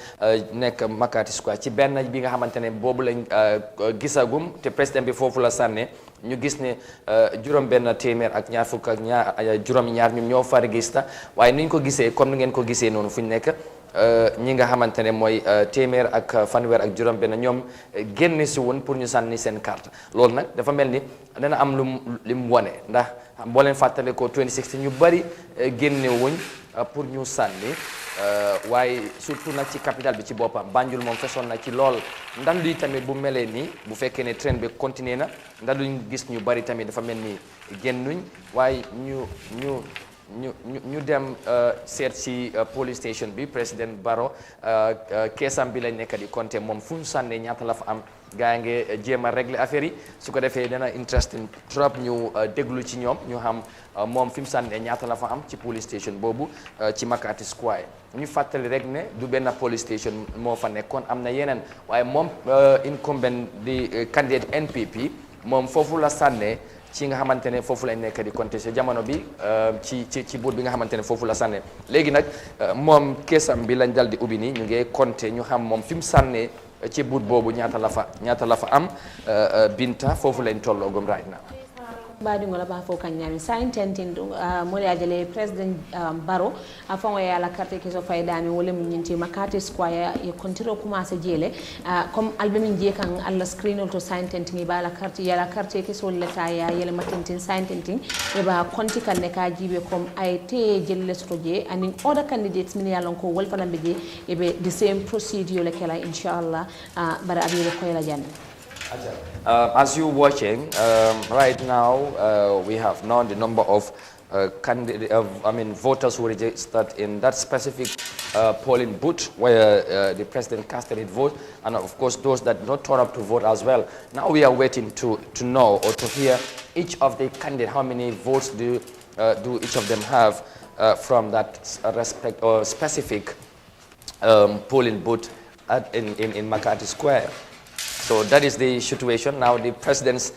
nekk Makati Square ci benn bi nga xamante ne boobu lañ gisagum te président bi foofu la sànne ñu gis ne juróom benn téeméer ak ñaar fukk ak juróom ñaar ñoom ñoo fa registré waaye ni ñu ko gisee comme ni ngeen ko gisee noonu fu ñu nekk ñi nga xamante ne mooy téeméer ak fanweer ak juróom benn ñoom génne si woon pour ñu sànni seen carte loolu nag dafa mel ni dana am lu mu wane ndax boo leen fàttale ko 2016 ñu bëri génne wuñ pour ñu sànni waaye surtout nag ci capital bi ci boppam Banjul moom fesoon na ci lool ndax luy tamit bu melee nii bu fekkee ne train bi continuer na ndax luñ gis ñu bëri tamit dafa mel ni génnuñ waaye ñu dem seet si police station bi président Barrow keesam bi lañ nekk di compter moom fu ñu sànnee ñaata la fa am gaa ngi jéem a régler affaire yi su ko defee dana interesting trop ñu déglu ci ñoom ñu xam moom fi mu sànnee ñaata la fa am ci police station boobu ci Makati Square ñu fàttali rek ne du benn police station moo fa nekkoon am na yeneen waaye moom incumbent di candidate NPP moom foofu la sànnee ci nga xamante ne foofu lañ nekk di contesté jamono bi ci buut bi nga xamante ne foofu la sànnee léegi nag moom keesam bi lañ dal di ubbi nii ñu ngi compté ñu xam moom fi mu sànnee ci buut boobu ñaata la fa am Binta foofu lañ tolloogum right now baɗigola ba fof kan ñami sa intentin ɗum mole ajale président Barrow afan ya la carte ke so faydami wala min ñinti Makati Square e kontiro commencé jeele comme albe min je kan alla screenol to sa intentin ba la carte ya la carte ke so leta ya yele matintin sa intentin e ba konti kan ne ka jibe comme ay te jelle sto je anin other candidates min yalon ko wol fanambe je e be the same procedure le kala inshallah bara abibe ko yela janne. As you're watching, right now we have known the number of voters who registered in that specific polling booth where the president casted his vote, and of course those that did not turn up to vote as well. Now we are waiting to know or to hear each of the candidates, how many votes do each of them have from that specific polling booth in Makati Square. So that is the situation. Now the president's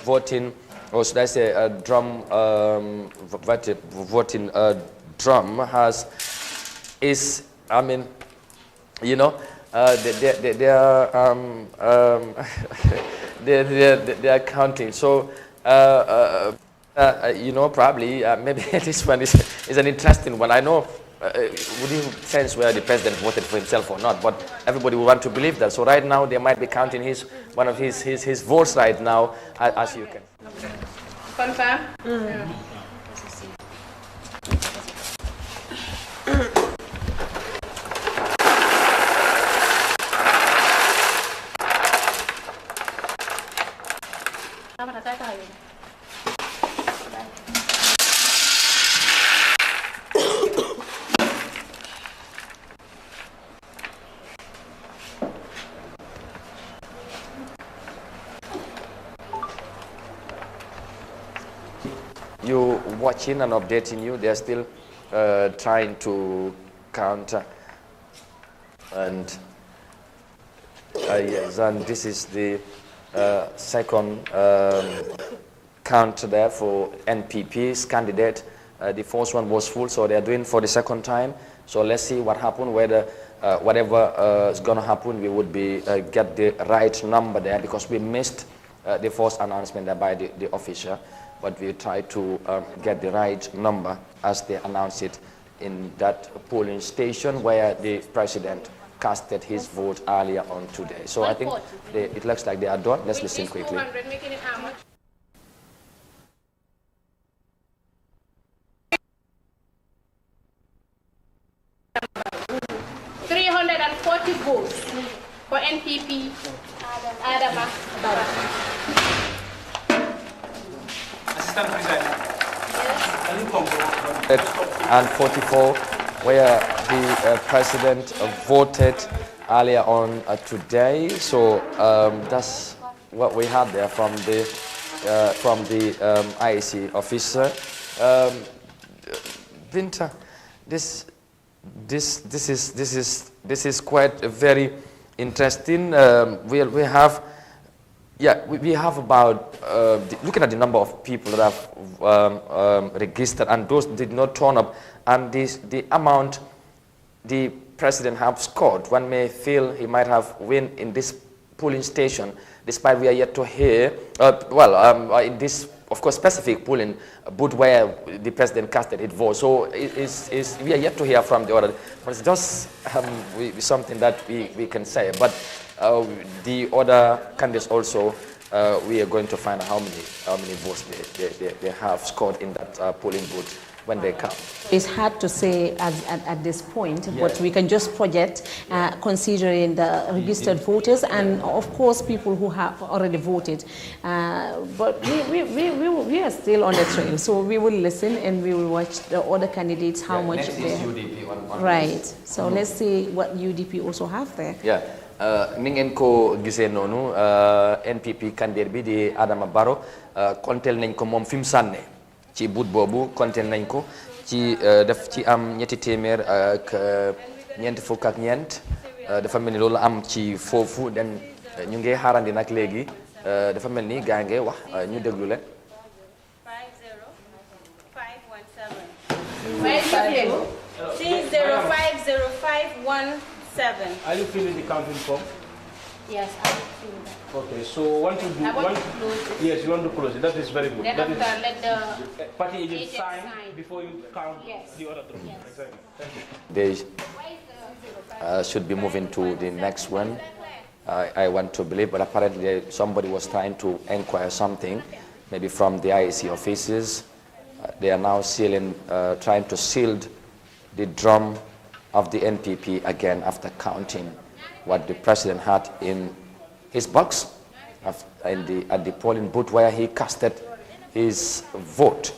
voting, or should I say voting drum they're counting. So probably maybe this one is an interesting one. I know. Wouldn't sense whether the president voted for himself or not, but everybody would want to believe that. So right now they might be counting one of his votes right now, as you can. Confirm? You watching and updating you, they're still trying to count, and yes, and this is the second count there for NPP's candidate. The first one was full, so they're doing for the second time. So let's see what happens, whether whatever is going to happen, we would be get the right number there, because we missed the first announcement there by the official. But we try to get the right number as they announce it in that polling station where the president casted his vote earlier on today. So I think it looks like they are done. Let's listen quickly. 200, making it how much? 340 votes for NPP. Adama Barrow. And 44, where the president voted earlier on today. So that's what we had there from the IEC officer. Binta, this is quite very interesting. We have Yeah, we have about, looking at the number of people that have registered and those did not turn up, and the amount the president have scored, one may feel he might have win in this polling station, despite we are yet to hear, in this, of course, specific polling booth where the president casted his vote. So we are yet to hear from the other, but it's just something that we can say. But the other candidates also, we are going to find out how many votes they have scored in that polling booth when they come. It's hard to say at this point, but we can just project considering the registered voters and of course people who have already voted. But we are still on the trail, so we will listen and we will watch the other candidates how much next they is have. UDP on Right. So let's see what UDP also have there. Yeah. Ni ngeen ko gisee noonu NPP candidat bi di Adama Barrow kontel nañ ko moom fi mu sànne ci bout boobu kontel nañ ko ci daf ci am ñetti téeméer ak ñeent fukk ak ñeent dafa mel ni loolu am ci foofu den ñu ngi xaarandi nag léegi dafa mel ni gaa ngi wax ñu déglu leen. 5050517. Are you filling the counting form? Yes, I will fill that. Okay, so once you do, I want to close it. yes, you want to close it. That is very good. Then That after, is let the party agent agent sign sign. before you count Yes. the other three. Yes. Exactly. Thank you. They should be moving to the next one. I want to believe, but apparently somebody was trying to inquire something, maybe from the IEC offices. They are now trying to seal the drum of the NPP again after counting what the president had in his box at the polling booth where he casted his vote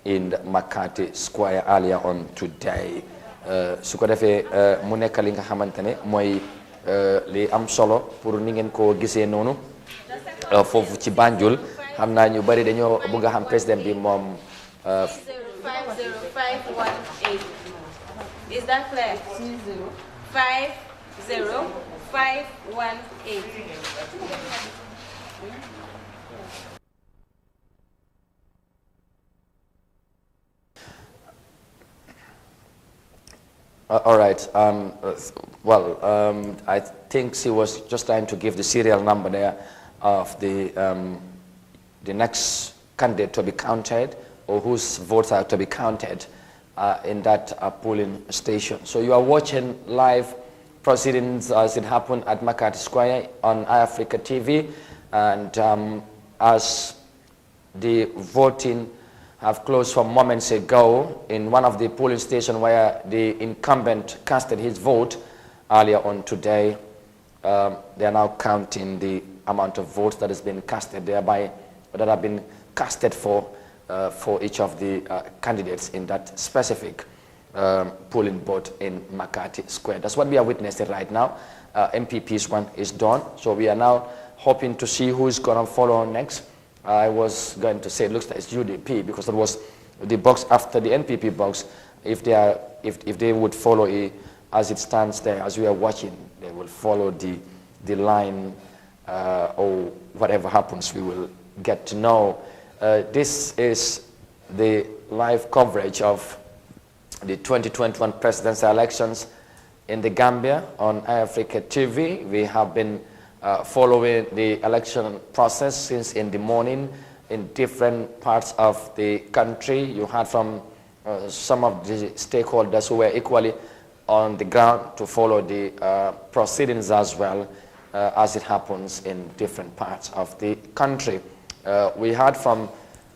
in McCarthy Square earlier on today. Su ko defee mu nekk li nga xamante ne mooy li am solo pour ni ngeen ko gisee noonu foofu ci Banjul xam naa ñu bari dañoo bëgg a xam président bi moom 50518. Is that clear? 50518. All right. I think she was just trying to give the serial number there of the next candidate to be counted or whose votes are to be counted in that polling station. So you are watching live proceedings as it happened at McCarthy Square on Eyeafrica TV, and as the voting have closed from moments ago in one of the polling stations where the incumbent casted his vote earlier on today. They are now counting the amount of votes that has been casted thereby, that have been casted for each of the candidates in that specific polling booth in McCarthy Square. That's what we are witnessing right now. MPP's one is done, so we are now hoping to see who is going to follow next. I was going to say it looks like it's UDP because that was the box after the NPP box. If they would follow it as it stands there, as we are watching, they will follow the line or whatever happens, we will get to know. This is the live coverage of the 2021 presidential elections in the Gambia on Eyeafrica TV. We have been following the election process since in the morning in different parts of the country. You heard from some of the stakeholders who were equally on the ground to follow the proceedings as well as it happens in different parts of the country. We heard from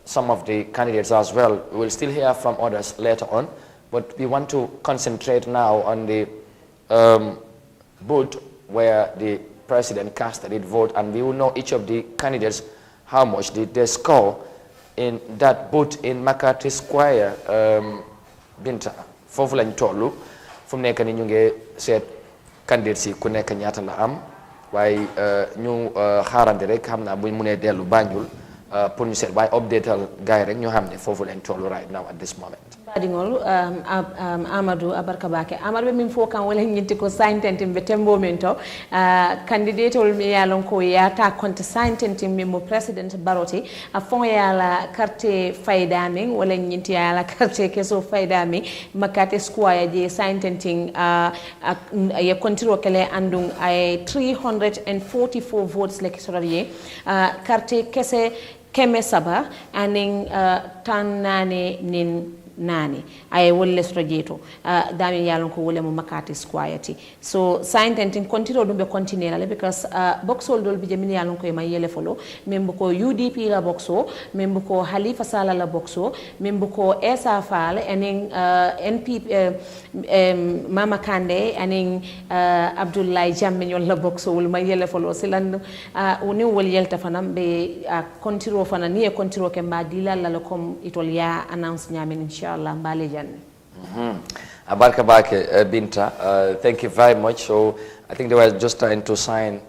some of the candidates as well. We will still hear from others later on, but we want to concentrate now on the booth where the president casted his vote, and we will know each of the candidates how much did they score in that booth in McCarthy Square. Binta foofu lañ tollu fu mu nekk ni ñu ngi seet candidates yi ku nekk ñaata la am waaye ñu xaarandi rek xam naa buñ mënee dellu Banjul pour ñu seet waaye updateal gars yi rek ñu xam ne foofu lañ tollu right now at this moment. Badingol Amadou Abarkabake Amadou min fo kan wala nyinti ko saintentim be tembo mento candidate ol mi yalon ko yata konte saintentim mi mo president Baroti a fon yala carte fayda min wala nyinti yala carte keso fayda mi makate square je saintenting ya kontiro kele andung ay 344 votes like sorariye carte kese keme saba aning tan nane nin nani ay wolle strojeto dami yalon ko wolle mo makati squayati so saintentin continue dum be continue la because boxol dol bi jamini yalon ko e may yele folo membo ko UDP la boxo membo ko Halifa Sallah la boxo membo ko Essa Fall ening NP Mama Kande ening Abdoulaye Jammeh ñol la boxo wol may yele folo silan woni wol yelta fanam be continue fana ni e continue ke mba dilal la comme itol ya announce nyamen inshallah mbale janne Abarka Bake Binta, thank you very much. So I think they were just trying to sign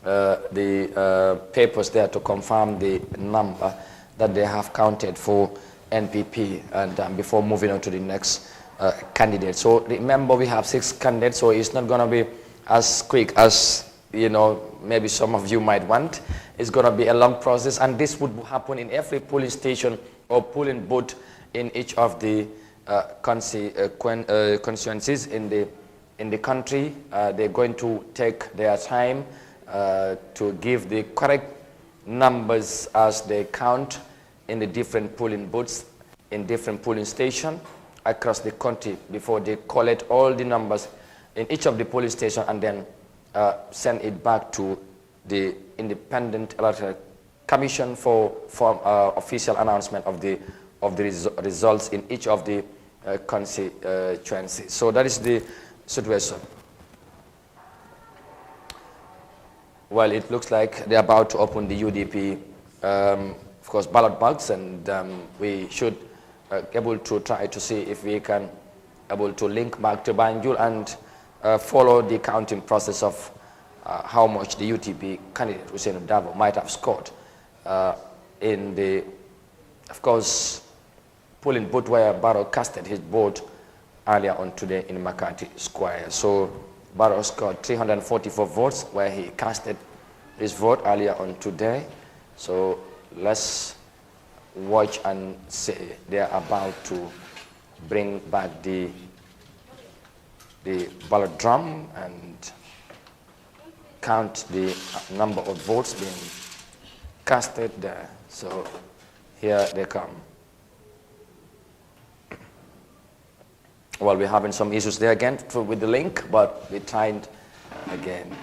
the papers there to confirm the number that they have counted for NPP and before moving on to the next candidate. So remember we have 6 candidates, so it's not going to be as quick as maybe some of you might want. It's going to be a long process, and this would happen in every polling station or polling booth in each of the constituencies in the country. They're going to take their time to give the correct numbers as they count in the different polling booths in different polling stations across the country before they collect all the numbers in each of the polling stations and then send it back to the Independent Electoral Commission for official announcement of the results in each of the constituencies. So that is the situation. Well, it looks like they're about to open the UDP, of course, ballot box, and we should able to try to see if we can able to link back to Banjul and follow the counting process of how much the UTP candidate Hussein Dabo might have scored in the, of course, polling booth where Barrow casted his vote earlier on today in Makati Square. So Barrow scored 344 votes where he casted his vote earlier on today. So let's watch and see. They are about to bring back the ballot drum and count the number of votes being casted there. So here they come. Well, we're having some issues there again with the link, but we tried again.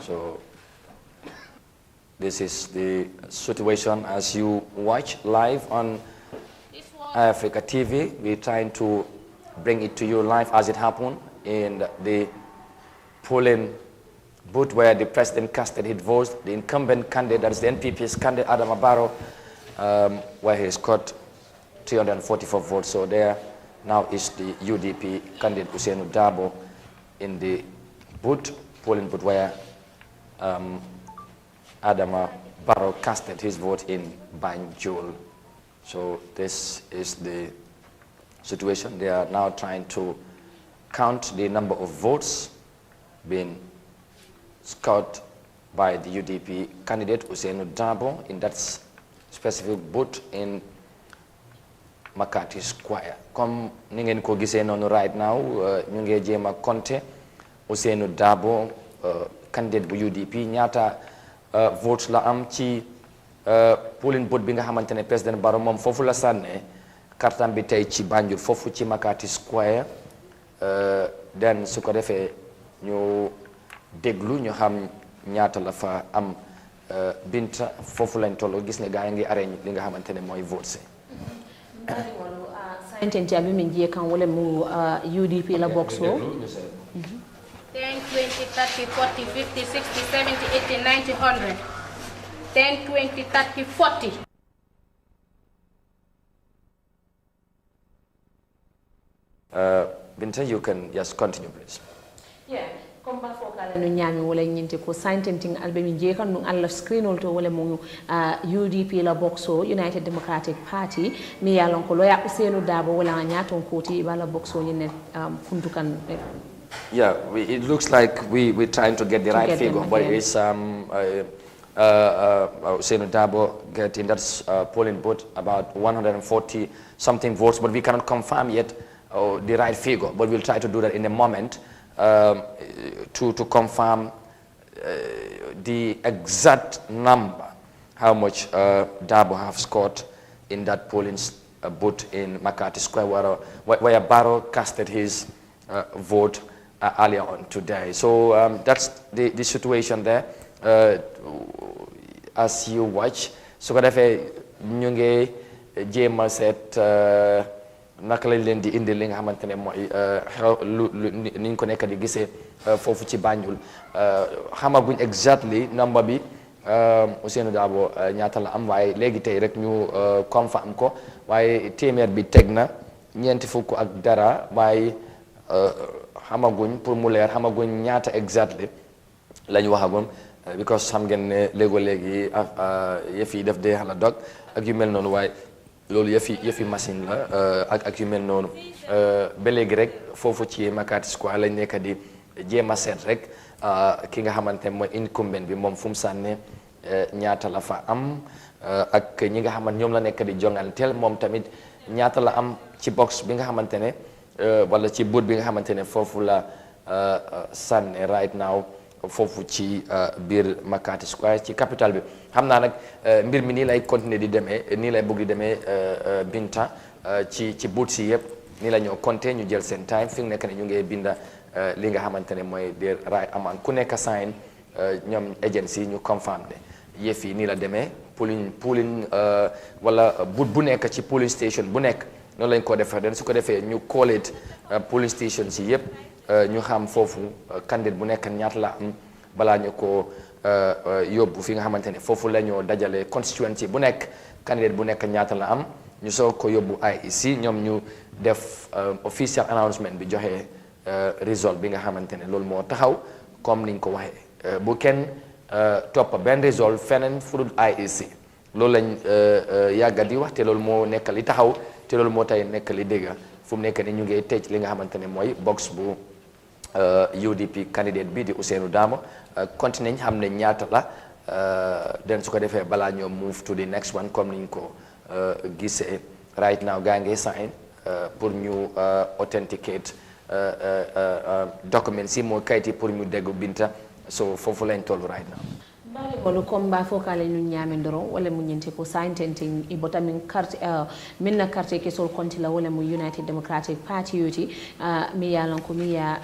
So this is the situation as you watch live on Eyeafrica TV. We're trying to bring it to you live as it happened in the polling booth where the president casted his vote. The incumbent candidate, that is the NPP's candidate, Adama Barrow, where he scored 344 votes. So there now is the UDP candidate Hussein Dabo in the booth, polling booth where Adama Barrow casted his vote in Banjul. So this is the situation. They are now trying to count the number of votes being scored by the UDP candidate Hussein Dabo in that specific booth in Makati Square. Comme ni ngeen ko gisee noonu right now ñu ngi jéem a compter Hussein Dabo candidate bu UDP ñaata votes la am ci polling booth bi nga xamante ne président Barrow moom foofu la sànnee kartam bi tey ci Banjul foofu ci Makati Square den su ko defee ñu déglu ñu xam ñaata la fa am Binta foofu lañ tolloo gis ne gaa yi ngi arrêté li nga xamante ne mooy votes saintenti abi min jiye kan wala mu UDP la box o 10, 20, 30, 40, 50, 60, 70, 80, 90, 100. 10, 20, 30, 40. Binta, you can just continue, please. Yeah, come back for no nyami wala nyinte ko scientific albe mi je kan no alla screen to wala mo UDP la boxo United Democratic Party mi yalon ko loya Ousainou Darboe wala nyaton koti bala boxo nyine kuntukan. Yeah, it looks like we're trying to get the right figure, but it's Ousainou Darboe getting that polling booth about 140 something votes, but we cannot confirm yet the right figure, but we'll try to do that in a moment to confirm the exact number, how much Darboe have scored in that polling booth in McCarthy Square, where Barrow casted his vote earlier on today. So that's the situation there. As you watch, so ko defé ñu ngi jéema set naka lañ leen di indi li nga xamantene mooy ni ñu ko nekk di gisee foofu ci Banjul xamaguñ exactly number bi Ousainou Darboe ñaata la am waaye léegi tey rek ñu confirm ko waaye téeméer bi teg na ñeenti fukk ak dara waaye xamaguñ pour mu leer xamaguñ ñaata exactly lañ waxagoon because xam ngeen ne léegi yëf yi def dee xala dog ak yu mel noonu waaye loolu yëfi machine la ak yu mel noonu ba léegi rek foofu ci McCarthy Square lañ nekk di jéem a seet rek ki nga xamante mooy incumbent bi moom fu mu sànne ñaata la fa am ak ñi nga xamante ñoom la nekk di jonganteel moom tamit ñaata la am ci box bi nga xamante ne wala ci boot bi nga xamante ne foofu la sànne right now foofu ci biir McCarthy Square ci capital bi xam naa nag mbir mi nii lay continuer di demee nii lay bëgg di demee Binta ci boot si yëpp nii la ñoo compter ñu jël seen time fi mu nekk ne ñu ngi binda li nga xamante ne mooy the right amount ku nekk sign ñoom agency ñu confirm ne yëf yi nii la demee polling wala boot bu nekk ci polling station bu nekk noonu lañ ko defee den su ko defee ñu call it polling station si yëpp ñu xam foofu candidate bu nekk ñaata la am balaa ñu ko yóbbu fi nga xamante ne foofu la ñoo dajale constituency bu nekk candidate bu nekk ñaata la am ñu soog ko yóbbu IEC ñoom ñu def official announcement bi joxe result bi nga xamante ne loolu moo taxaw comme niñ ko waxee bu kenn topp benn result feneen fu dul IEC loolu lañ yàgga di wax te loolu moo nekk li taxaw te loolu moo tay nekk li dégg fu mu nekk ni ñu ngi tëj li nga xamante ne mooy box bu UDP candidate bi di Ousainou Darboe continue xam ne ñaata la den su ko defee balaa ñoo move to the next one comme niñ ko gisee right now gaa ngi sign pour ñu authenticate documents yi moo kayit yi pour ñu déggu Binta so foofu lañ toll right now. Bale bolu komba fokale ñu ñame ndoro wala mu ñenti ko saintenti ibota min carte minna carte ke sol konti la wala mu United Democratic Party yuti mi yalan ko mi ya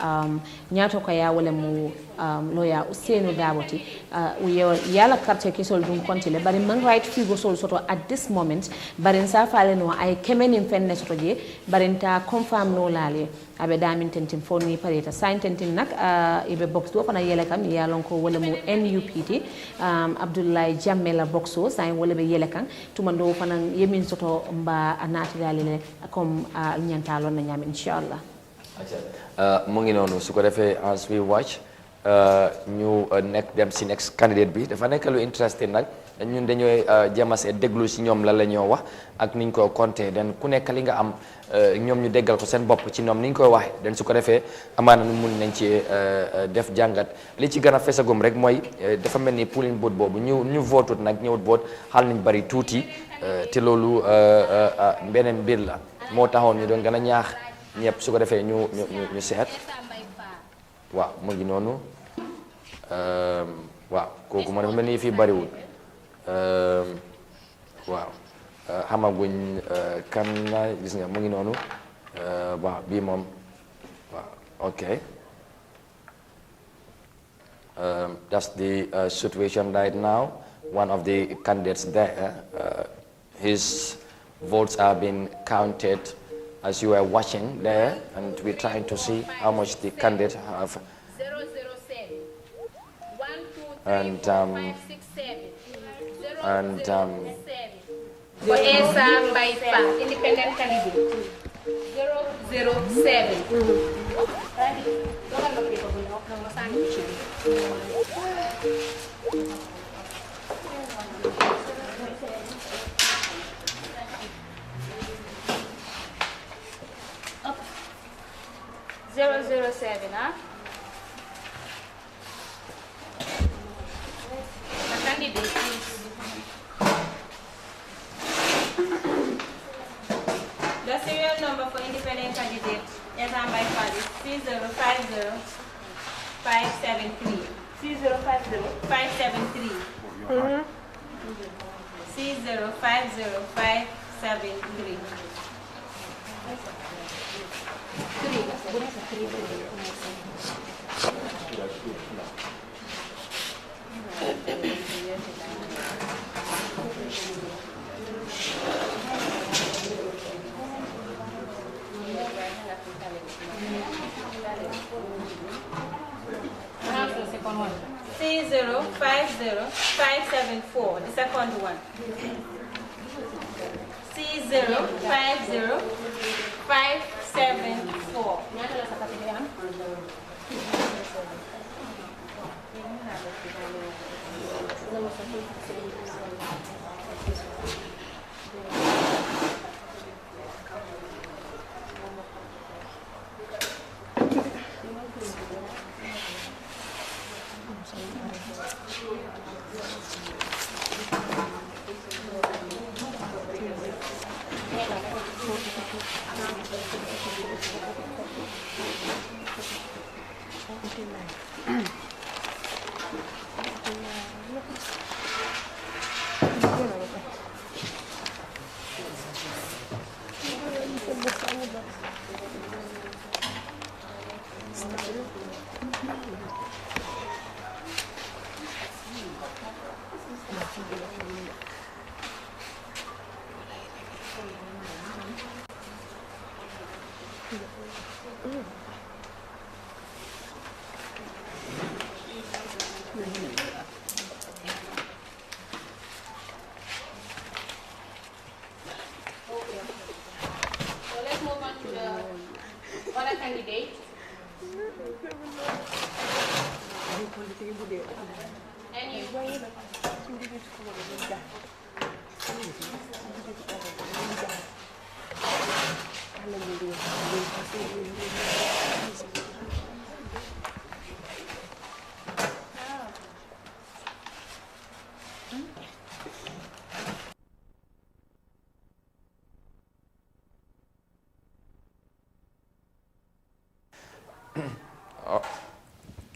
ñaato ko ya wala mu loya Ousainou Darboe ti yala carte ke sol dum konti le bari man right figo sol soto at this moment bari sa fale no ay kemenin fenne soto je bari ta confirm no lale abe damin tentin fonni pareta saintentin nak ibe box do fana yele kam yalon ko wala mu NUPT Abdoulaye Jammeh la boxo sain wala be yele kan tumando fana yemin soto mba anati dalile comme ñantalo na ñam inshallah mu ngi nonu su ko defé as we watch ñu nek dem ci next candidate bi dafa nek lu interesting nak ñun dañoy jémasé déglu ci ñom la lañu wax ak niñ ko compter den ku nek li nga am ñom ñu déggal ko seen bop ci ñom niñ koy waxe den su ko defé amana nu mun nañ ci def jangat li ci gëna fessagum rek moy dafa melni polling boot bobu ñu vote nak ñewut vote xal nañ bari touti té lolu benen bir la mo taxone ñu doon gëna ñaax ñepp su ko defé ñu sét waaw mu ngi nonu waaw koku mo dafa melni fi bari wul waaw xamaguñ kan la gis nga mu ngi noonu waaw bii moom waaw okay that's the situation right now. One of the candidates there, his votes are being counted as you are watching there, and we're trying to see how much the candidates have. 007 1 2 3 And 4 5 6 7 and for Esa Mbaipa, independent candidate. 007. Up. 007, huh? The candidate is the serial number for independent candidate as on by file is 3050573. 3050573. 3050573. The second one. 3050574. The second one. 3050574. Candidate. And you.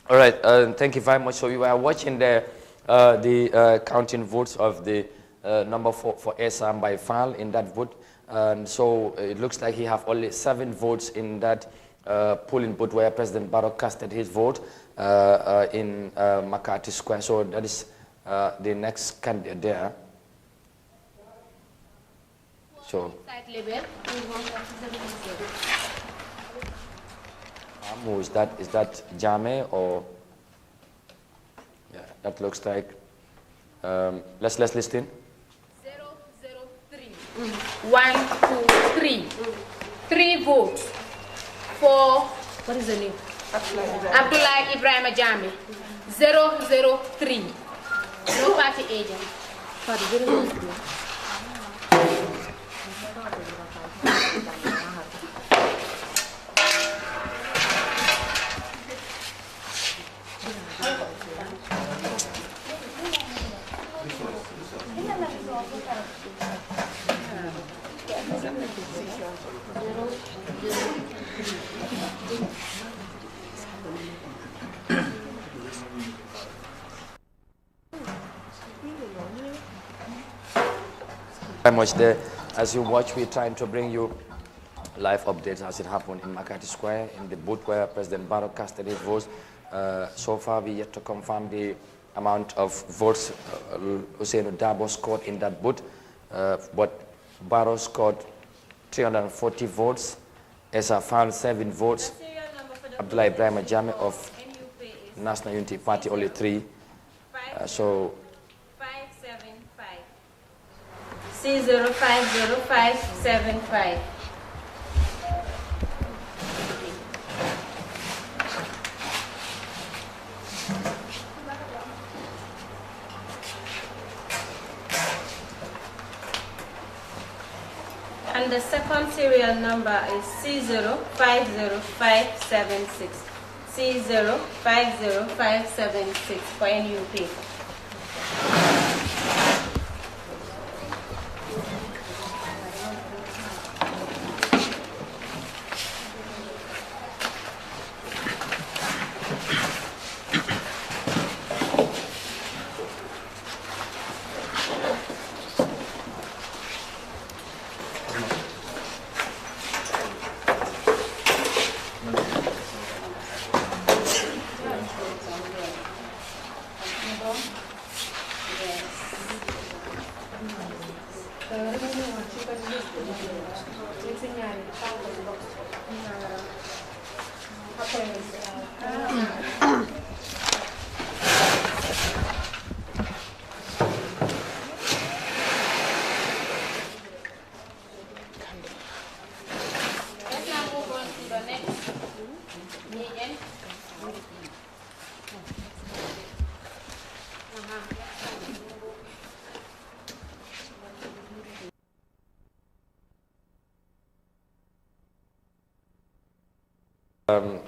All right, thank you very much. So we were watching the counting votes of the number for Esam by file in that vote. And so it looks like he have only 7 votes in that polling booth where President Barrow casted his vote in McCarthy Square. So that is the next candidate there. So. Who is that? Is that Jammeh or? Yeah, that looks like. Let's listen. 003. 1, 2, 3. 3 votes for what is the name? Abdullah Ibrahim Jammeh. 003. No party agent. Very much there. As you watch, we're trying to bring you live updates as it happened in McCarthy Square, in the booth where President Barrow casted his votes. So far, we yet to confirm the amount of votes Hussein Dabo scored in that booth, but Barrow scored 340 votes, Esa found 7 votes, Abdullah Ibrahim Jammeh of National Unity Party only 3. So 575. 5050575. the second serial number is C050576. C050576 for NUP.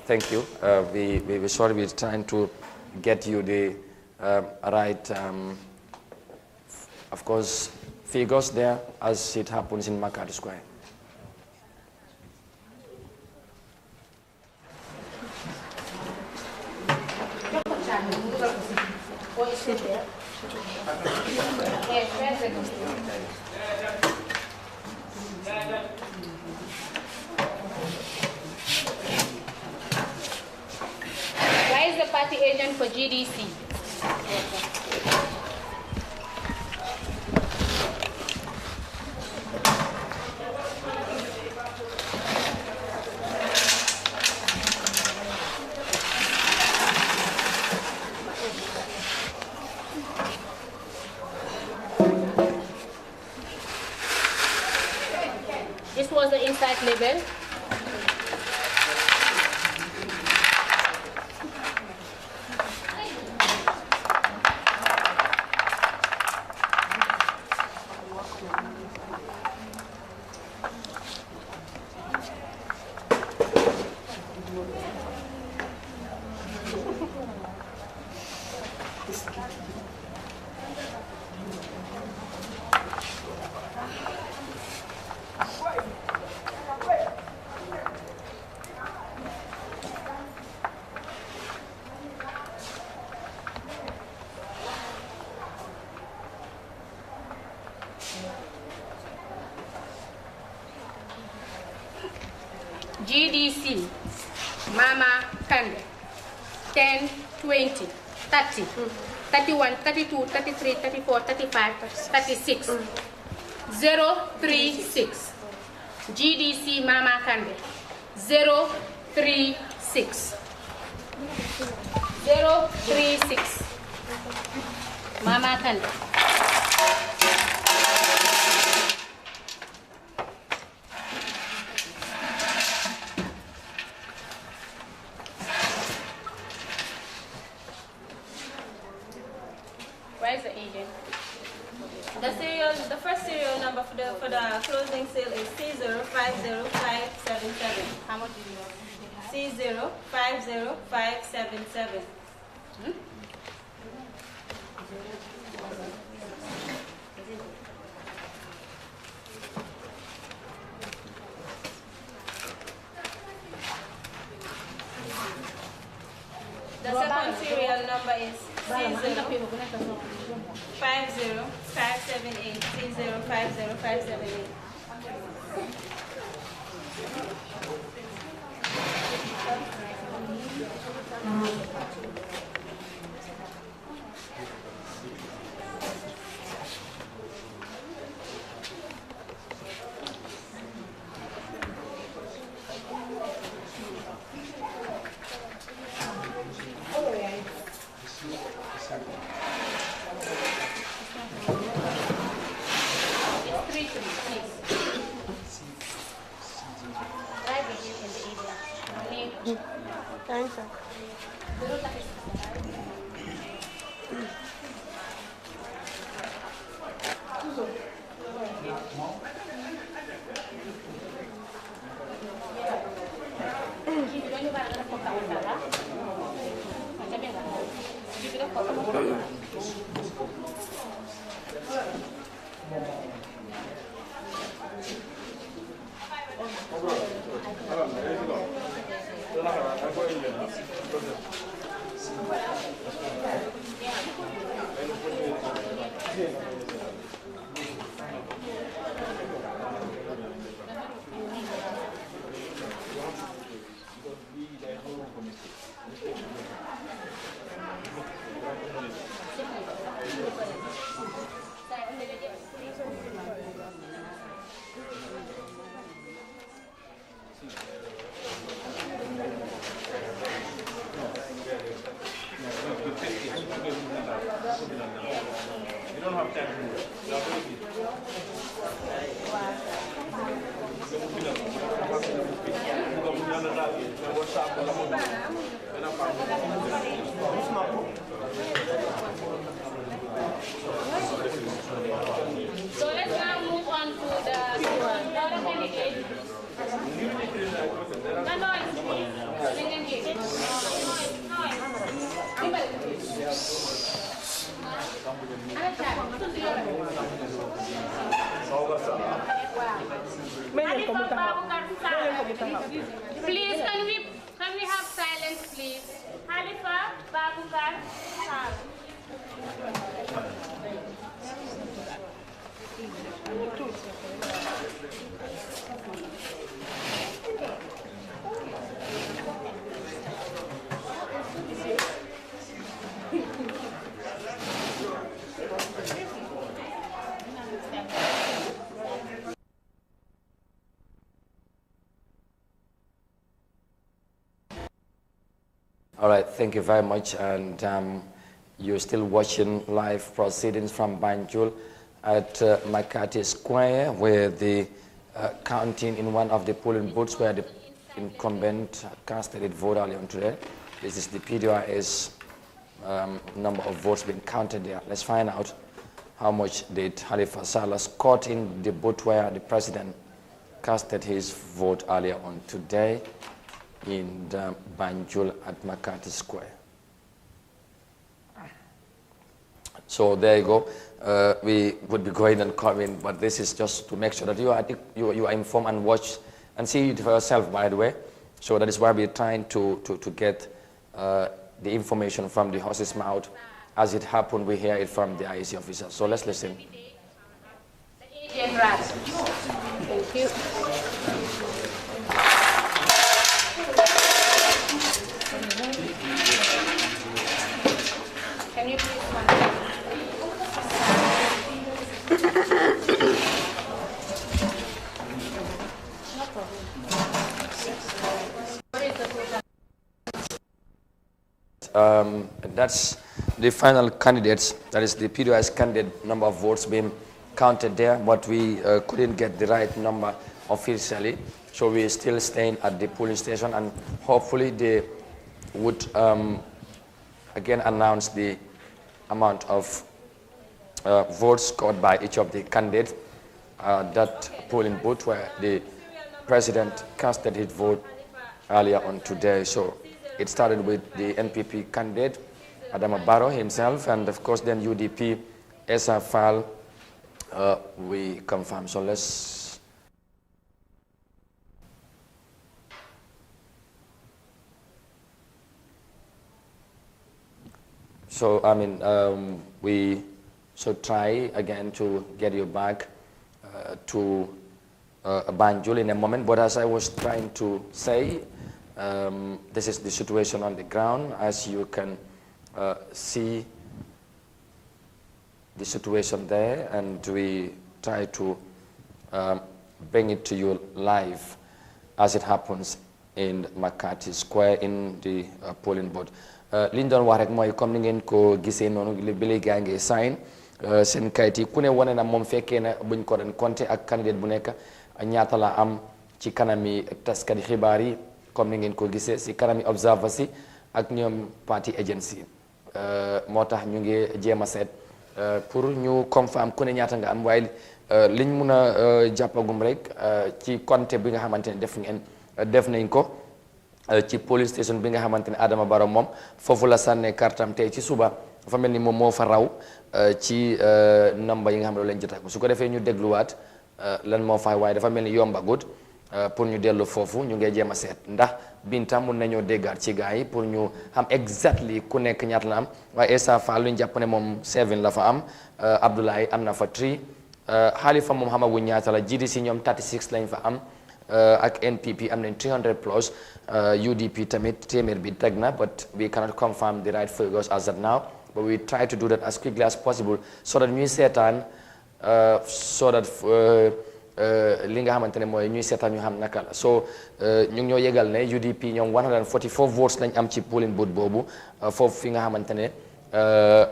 Thank you. We're sorry, we're trying to get you the right, of course, figures there as it happens in Makati Square. Where is the party agent for GDC? This was the inside label. GDC, Mama Kande, 10, 20, 30, 31, 32, 33, 34, 35, 36, 036. GDC, Mama Kande, 036. 036. Mama Kande. Where's the agent? The first serial number for the closing sale is C050577. How much do you want? C050577. The second serial number is C050578. C050578. Thanks, sir. So let's now move on to the other candidate. The noise, please. Please, can we have silence, please? Halifa Babukar Sal. All right, thank you very much. And you're still watching live proceedings from Banjul at Makati Square, where the counting in one of the polling booths where the incumbent casted its vote earlier on today. This is the PDIS number of votes being counted there. Let's find out how much did Halifa Saleh scored in the booth where the president casted his vote earlier on today in Banjul at Makati Square. So there you go. We would be going and coming, but this is just to make sure that you are informed and watch and see it for yourself, by the way. So that is why we're trying to get the information from the horse's mouth. As it happened, we hear it from the IEC officer. So let's listen. Thank you. Can you please that's the final candidates. That is the PDIS candidate number of votes being counted there, but we couldn't get the right number officially. So we're still staying at the polling station, and hopefully they would again announce the amount of votes scored by each of the candidates. That polling booth where the president casted his vote earlier on today. So it started with the NPP candidate, Adama Barrow himself, and of course then UDP, Esa Fall, we confirm. So let's... So, I mean, we should try again to get you back to Banjul in a moment. But as I was trying to say, this is the situation on the ground. As you can see the situation there, and we try to bring it to you live as it happens in Makati Square in the polling booth. li ñu doon wax rek mooy comme ni ngeen ko gisee noonu bi léegi gaa ngi sign seen kayit yi ku ne wane na moom fekkee na buñ ko doon compter ak candidate bu nekk ñaata la am ci kanami taskati xibaar yi comme ni ngeen ko gisee si kanami observers yi ak ñoom party agency moo tax ñu ngi jéem a seet pour ñu confirm ku ne ñaata nga am waaye liñ mun a jàppagum rek ci compter bi nga xamante ne def nañ ko ci police station bi nga xamante ne Adama Barrow moom foofu la sànnee kartam tey ci suba dafa mel ni moom moo fa raw ci nomba yi nga xam ne leen jotaat ko su ko defee ñu dégluwaat lan moo fay waaye dafa mel ni yombagut pour ñu dellu foofu ñu ngi jéem a seet ndax Binta mun nañoo déggaat ci gars yi pour ñu xam exactly ku nekk ñaata la am waaye Essa Fall lu ñu jàpp ne moom 7 la fa am Abdoulaye am na fa 3 Halifa moom xamaguñ ñaata la GDC ñoom 36 lañ fa am ak NPP am nañ 300 plus UDP tamit téeméer bi teg na but we cannot confirm the right figures as of now but we try to do that as quickly as possible so that ñuy seetaan so that li nga xamante ne mooy ñuy seetaan ñu xam naka la so ñu ngi ñoo yegal ne UDP ñoom 144 votes lañ am ci polling booth boobu foofu fi nga xamante ne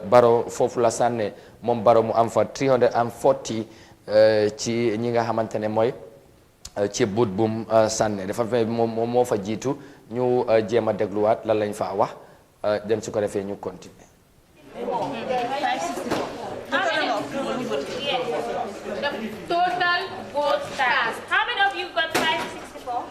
Barrow foofu la sànne moom Barrow mu am fa 340 ci ñi nga xamante ne mooy ci but bum sànne dafa fekk moom moo fa jiitu ñu jéem a dégluwaat lan lañ faa wax dem su ko defee ñu continuer. The total vote cast. How many of you got 564?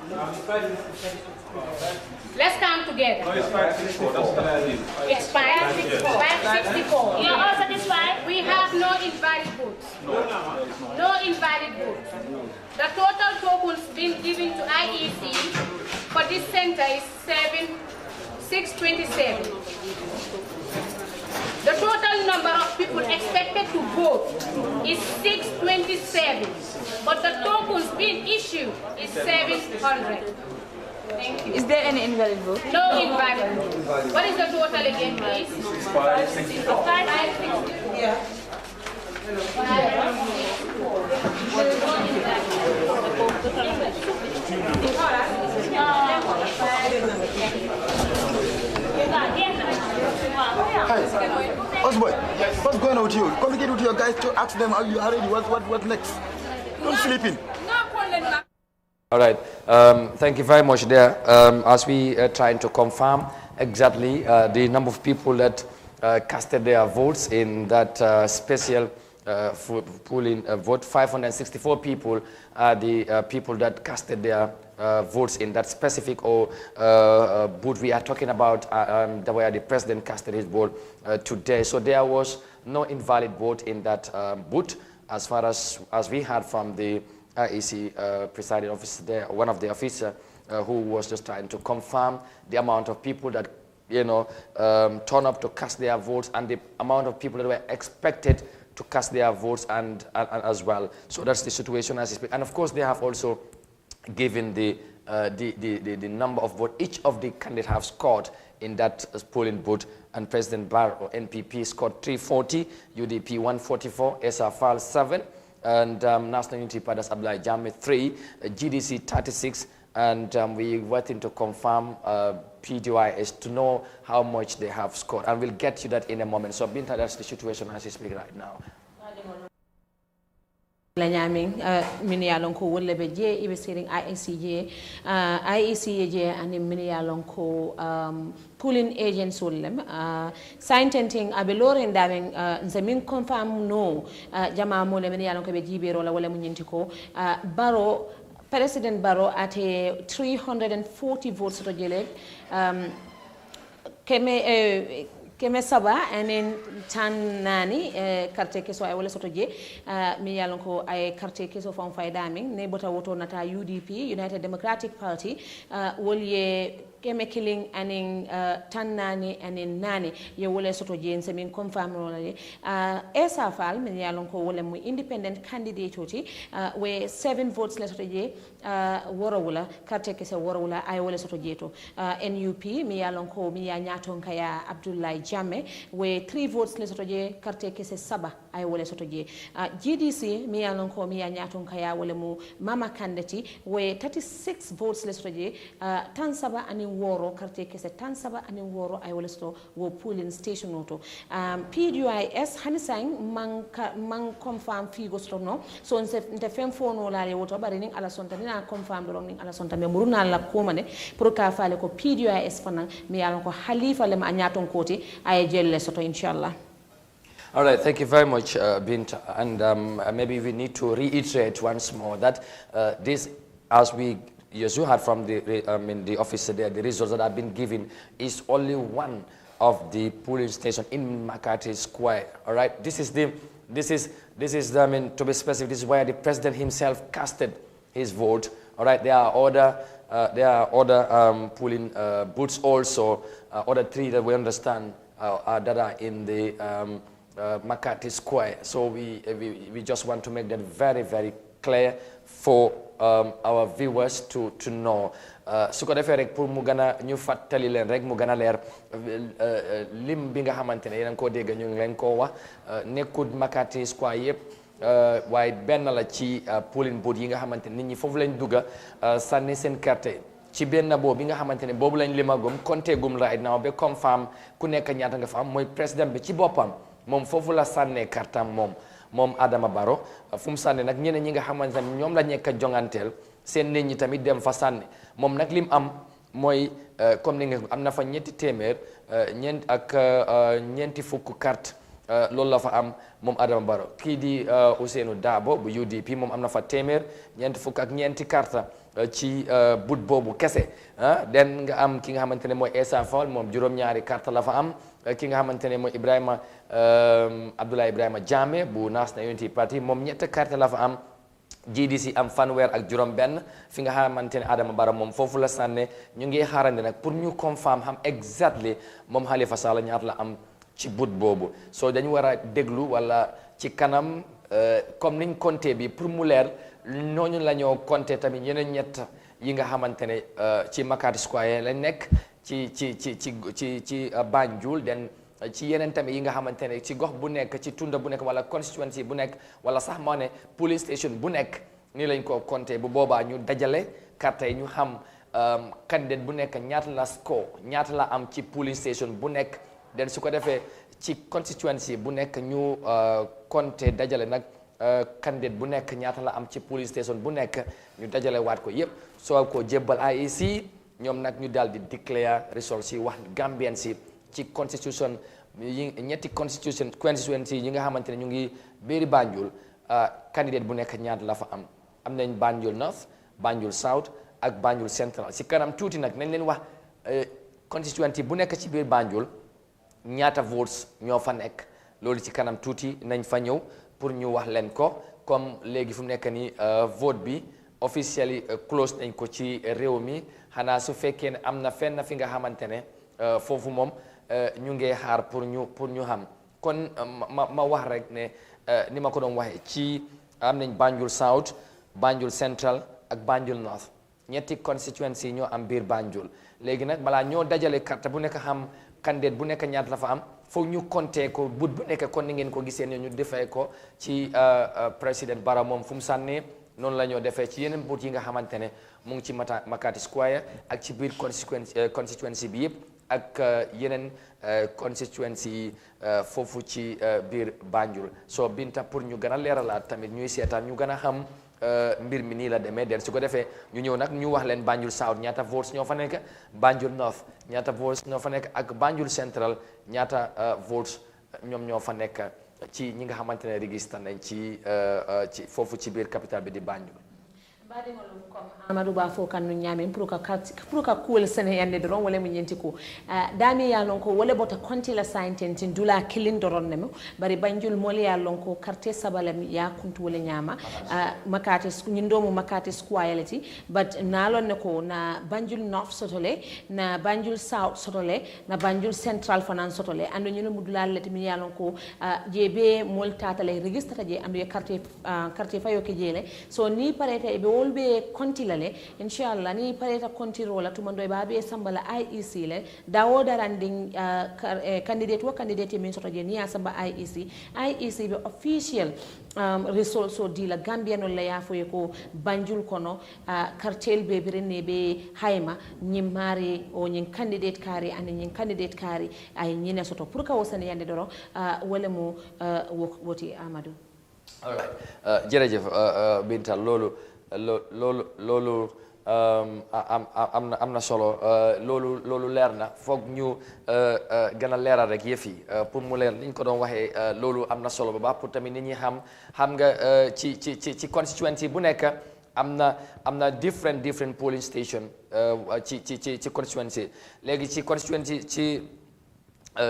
Let's count together. No, it's 564. That's what I did. It's 564. 564. You're all satisfied? We have no invalid votes. No invalid votes. The total tokens being given to IEC for this center is 627. The total number of people expected to vote is 627, but the tokens being issued is 700. Thank you. Is there any invalid vote? No invalid vote. What is the total again, please? 564. 564. Yeah. Hi, Osboy, what's going on with you? Communicate with your guys to ask them how you are ready. What next? Don't sleep in. All right. Thank you very much there. As we are trying to confirm exactly the number of people that casted their votes in that special polling vote, 564 people are the people that casted their votes in that specific booth we are talking about, where the president casted his vote today. So there was no invalid vote in that booth, as far as we heard from the IEC presiding officer there, one of the officers who was just trying to confirm the amount of people that turn up to cast their votes and the amount of people that were expected to cast their votes and as well. So that's the situation as you speak. And of course, they have also given the number of votes each of the candidates have scored in that polling booth. And President Barrow, NPP, scored 340, UDP 144, Essa Fall 7, and National Unity Party's Yahya Jammeh 3, GDC 36, and we're waiting to confirm PDYS to know how much they have scored. And we'll get you that in a moment. So Binta, that's the situation as you speak right now. la ñamin min ya lon ko wolle be je ibe sering IEC je ani min ya lon ko pooling agents wollem saintenting abe loren damen zamin confirm no jama mo le min ya lon ko be jibero la wala mu nyinti ko Barrow President Barrow at 340 votes to jele keme saba enen tan nani carte keso ay wala soto je mi yalon ko ay carte keso fon faydami ne bota woto nata UDP United Democratic Party wolye keme killing anin tan nani anin nani ye wala soto je semin confirm rolale Essa Fall mi yalon ko wala mu independent candidate oti we 7 votes le soto je worowula carte keso worowula ay wala soto je to NUP mi yalon ko mi ya nyaton kaya Abdoulaye Jammeh we 3 votes le soto je carte kese saba ay wala soto je GDC mi yalon ko mi ya nyaton kaya wala mu Mama Kandati we 36 votes le soto je tan saba ani woro carte kese tan saba ani woro ay wala soto wo polling station auto PDYS hanisang man confirm figo soto no so nte fem fono la le woto bari ning ala sonta dina confirm do ning ala sonta me muruna la ko mane pour ka fale ko PDYS fanan mi yalon ko Halifa le ma nyaton koti ay jelle soto inshallah. All right, thank you very much, Binta. And maybe we need to reiterate once more that this, as we yes, you heard from the officer there, the results that have been given is only one of the polling station in McCarthy Square. All right, this is to be specific, this is where the president himself casted his vote. All right, there are other polling booths also, other 3 that we understand that are in the McCarthy Square. So we just want to make that very, very clear for our viewers to know. Su ko defee rek pour mu gën a ñu fàttali leen rek mu gën a leer lim bi nga xamante ne yéen koo dégg ñu ngi leen koo wax nekkul McCarthy Square yëpp waaye benn la ci polling booth yi nga xamante ne nit ñi foofu lañ dugga sànni seen carte ci benn boobu bi nga xamante ne boobu lañ limagum compté gum right now ba confirm ku nekk ñaata nga fa am mooy président bi ci boppam moom foofu la sànnee kartam moom Adama Barrow fu mu sànni nag ñeneen ñi nga xamante ne ñoom la nekk a jonganteel seen nit ñi tamit dem fa sànni moom nag lim am mooy comme ni nga am na fa ñeenti téeméer ñeenti fukk carte loolu la fa am moom Adama Barrow kii di Ousseynou Dabo bu UDP moom am na fa téeméer ñeenti fukk ak ñeenti carte ci but boobu kese den nga am ki nga xamante ne mooy Essa Fall moom juróom-ñaari carte la fa am ki nga xamante ne mooy Abdoulaye Ibrahima Jammeh bu National Unity Party moom ñetti carte la fa am GDC am fanweer ak juróom-benn fi nga xamante ne Adama Barrow moom foofu la sànne ñu ngi xaarandi nag pour ñu confirm xam exactly moom Halifa Sallah ñaata la am ci but boobu so dañu war a déglu wala ci kanam comme niñ compté bi pour mu leer noonu la ñoo compté tamit yeneen ñett yi nga xamante ne ci McCarthy Square lañ nekk ci Banjul den ci yeneen tamit yi nga xamante ne ci gox bu nekk ci tunda bu nekk wala constituency bu nekk wala sax moo ne police station bu nekk nii lañ ko compté bu boobaa ñu dajale carte yi ñu xam candidate bu nekk ñaata la score ñaata la am ci police station bu nekk den su ko defee ci constituency bu nekk ñu compté dajale nag candidate bu nekk ñaata la am ci police station bu nekk ñu dajale waat ko yépp soo ko jébbal IEC ñoom nag ñu daal di declare results yi wax Gambian si ci constitution yi ñetti constituency yi nga xamante ne ñu ngi biir Banjul candidate bu nekk ñaata la fa am nañ Banjul North Banjul South ak Banjul Central si kanam tuuti nag nañ leen wax constituency bu nekk ci biir Banjul ñaata votes ñoo fa nekk loolu ci kanam tuuti nañ fa ñëw pour ñu wax leen ko comme léegi fu mu nekk nii vote bi officially close nañ ko ci réew mi xanaa su fekkee ne am na fenn fi nga xamante ne foofu moom ñu ngi xaar pour ñu xam kon ma wax rek ne ni ma ko doon waxee ci am nañ Banjul South Banjul Central ak Banjul North ñetti constituency ñoo am biir Banjul léegi nag balaa ñoo dajale carte bu nekk xam candidate bu nekk ñaata la fa am foog ñu compter ko but bu nekk kon ni ngeen ko gisee ne ñu defee ko ci président Barrow moom fu mu sànnee noonu la ñoo defee ci yeneen but yi nga xamante ne mu ngi ci McCarthy Square ak ci biir constituency bi yëpp ak yeneen constituency foofu ci biir Banjul so Binta pour ñu gën a leeralaat tamit ñuy seetaan ñu gën a xam mbir mi nii la demee den su ko defee ñu ñëw nag ñu wax leen Banjul South ñaata votes ñoo fa nekk Banjul North ñaata votes ñoo fa nekk ak Banjul Central ñaata votes ñoom ñoo fa nekk ci ñi nga xamante ne registré nañ ci foofu ci biir capital bi di Banjul. Amadou Ba fo kan nyame pour ka cool sene yande doron wala mu nyenti ko dami ya lon ko wala bota konti la scientist dula kilin doron nemu bari Banjul mole ya lon ko carte sabalam ya kuntu wala nyama makati nyindomu makati squality but na lon ne ko na Banjul North sotole na Banjul South sotole na Banjul Central fanan sotole ando nyino mudula lati mi ya lon ko jebe mol tatale registre je ando ya carte fayo ke jele so ni parete be wolbe konti lale inshallah ni pareta konti rola tumando babe sambala IEC le dawo daranding candidate min soto je ni asamba IEC be official result so di la Gambia no la ya foye ko Banjul kono cartel be birene be hayma nyimari o nyin candidate kari and nyin candidate kari ay nyine soto pour ka wosane yande doro wala mo woti Amadou. All right jërëjëf Binta loolu am na solo loolu leer na foog ñu gën a leeral rek yëf yi pour mu leer li ñu ko doon waxee loolu am na solo ba baax pour tamit nit ñi xam nga ci constituency bu nekk amna different polling station ci constituency léegi ci constituency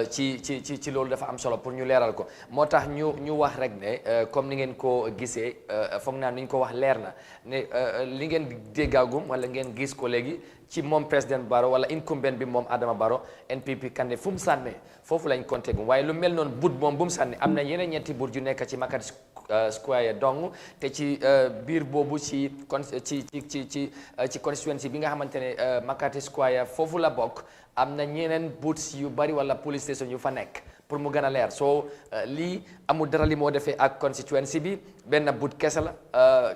ci loolu dafa am solo pour ñu leeral ko moo tax ñu wax rek ne comme ni ngeen ko gisee foog naa ni ñu ko wax leer na ne li ngeen déggagum wala ngeen gis ko léegi ci moom président Barrow wala incumbent bi moom Adama Barrow NPP kande fu mu sànne foofu lañ compté gum waaye lu mel noonu but moom bu mu sànne am na yeneen ñetti but yu nekk ci Makati Square dong te ci biir boobu ci constituency bi nga xamante ne Makati Square foofu la bokk am na ñeneen boots yu bari wala police station yu fa nekk pour mu gën a leer soo lii amul dara li moo defee ak constituency bi benn boot kese la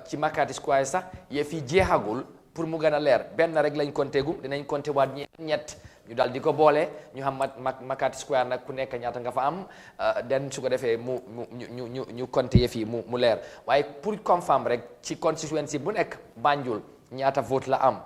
ci Makati Square sax yëf yi jeexagul pour mu gën a leer benn rek lañ compté gum dinañ compté waat ñett ñu daal di ko boole ñu xam Makati Square nag ku nekk ñaata nga fa am den su ko defee ñu compté yëf yi mu leer waaye pour confirm rek ci constituency bu nekk Banjul ñaata vote la am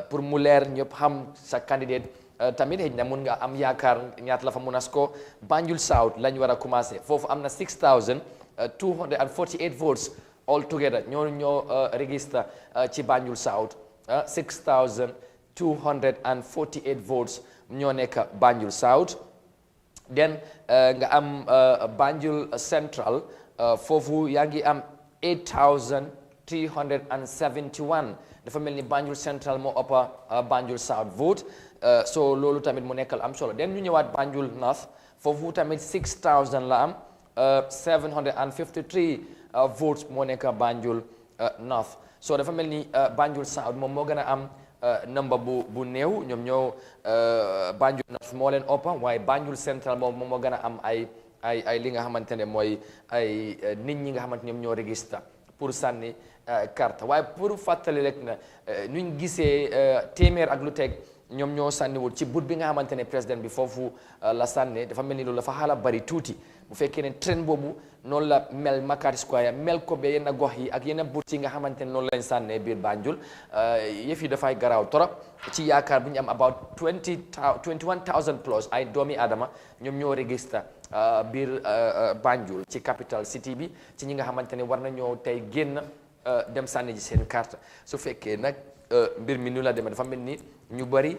pour mu leer ñëpp xam sa candidate tamit xëy na mun nga am yaakaar ñaata la fa mun a score Banjul South lañ war a commencé foofu am na 6,248 votes all together ñoo register ci Banjul South 6,248 votes ñoo nekk Banjul South then nga am Banjul Central foofu yaa ngi am 8,371 dafa mel ni Banjul Central moo ëpp Banjul South vote so loolu tamit mu nekkal am solo den ñu ñëwaat Banjul North foofu tamit 6,000 la am 753 votes moo nekk Banjul North so dafa mel ni Banjul South moom moo gën a am number bu néew ñoom ñoo Banjul North moo leen ëpp waaye Banjul Central moom moo gën a am ay li nga xamante ne mooy ay nit ñi nga xamante ñoom ñoo register pour sànni carte waaye pour fàttali rek na nuñ gisee téeméer ak lu teg ñoom ñoo sànniwul ci but bi nga xamante ne président bi foofu la sànne dafa mel ni loolu dafa xala bari tuuti bu fekkee ne train boobu noonu la mel Makati Square mel ko ba yenn gox yi ak yenn but yi nga xamante ne noonu lañ sànnee biir Banjul yëf yi dafay garaaw torop ci yaakaar bu ñu am about 21,000 plus ay doomi Adama ñoom ñoo register biir Banjul ci capital city bi ci ñi nga xamante ne war nañoo tey génn dem sànni ji seen carte su fekkee nag mbir mi nu la demee dafa mel ni ñu bari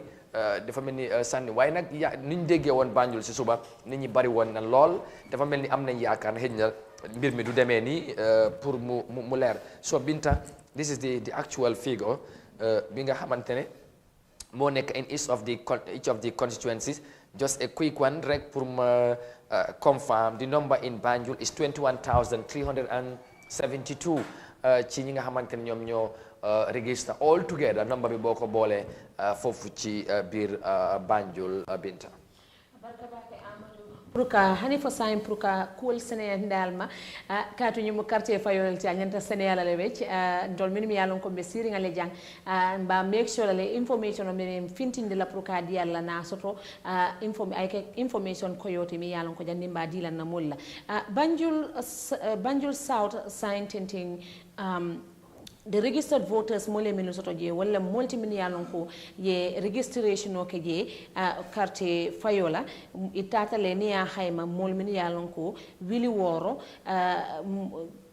dafa mel ni sànni waaye nag ni ñu déggee woon Banjul si suba nit ñi bari woon na lool dafa mel ni am nañ yaakaar ne xëy na mbir mi du demee nii pour mu leer so Binta this is the actual figure bi nga xamante ne moo nekk in each of the constituencies just a quick one rek pour ma confirm the number in Banjul is 21,372 ci ñi nga xamante ne ñoom ñoo register all together number bi boo ko boolee foofu ci biir Banjul Binta pour ka hani fo sayin pour ka kuol Sénégal ndalma katu ñu mu quartier fayol ci ñanta Sénégal la wecc dol min mi yalon ko be siri ngale jang ba make sure le information o men fintinde la pour ka di yalla na soto information ko yoti mi yalon ko jandi mba dilan na mulla Banjul South sign tinting the registered voters mole minu soto je wala multi million ko ye registration o ke je carte fayola itata le niya hayma mol min yalon ko wili woro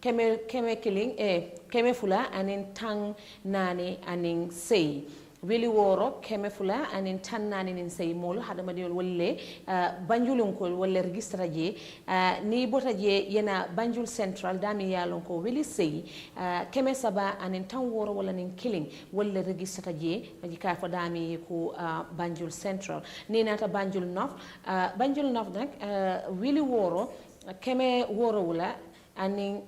keme killing keme fula anin tang nani anin sey wili woro keme fula anin tan nani nin sey mol hadama diol wolle Banjulun ko wolle registra je ni bota je yena Banjul Central dami yalon ko wili sey keme saba anin tan woro wala nin killing wolle registra je ka fo dami ko Banjul Central ni nata Banjul North nak wili woro keme woro wala anin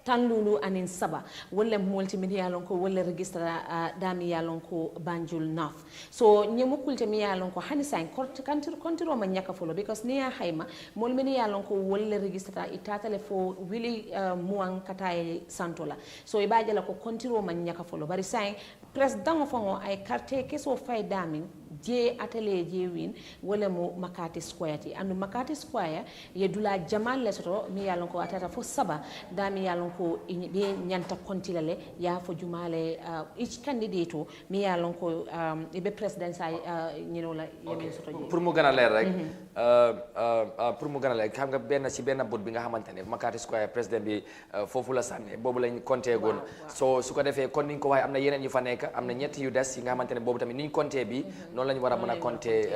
tan lulu anin saba wala multimedia yalon ko wala registra dami yalon ko Banjul North so nyemu kulte mi yalon ko hani sign kontiro ma nyaka folo because niya hayma mulmini yalon ko wala registra itata le fo wili muan kataye santola so ibaje la ko kontiro ma nyaka folo bari sign president fongo ay carte keso fay damin je atelier je win wala mo Makati Square ti andu Makati Square ye dula jamal le soto mi yalon ko atata fo saba dami yalon ko be nyanta kontilale ya fo jumale each candidate mi yalon ko be president say la yemen soto je pour mu gëna leer rek pour mu gën a leer xam nga benn ci benn bout bi nga xamante ne Makati Square président bi foofu la sànni boobu lañ compté goon so su ko defee kon ni ñu ko waxee am na yeneen yu fa nekk am na ñett yu des yi nga xamante ne boobu tamit ni ñu compté bi noonu la ñu war a mën a compté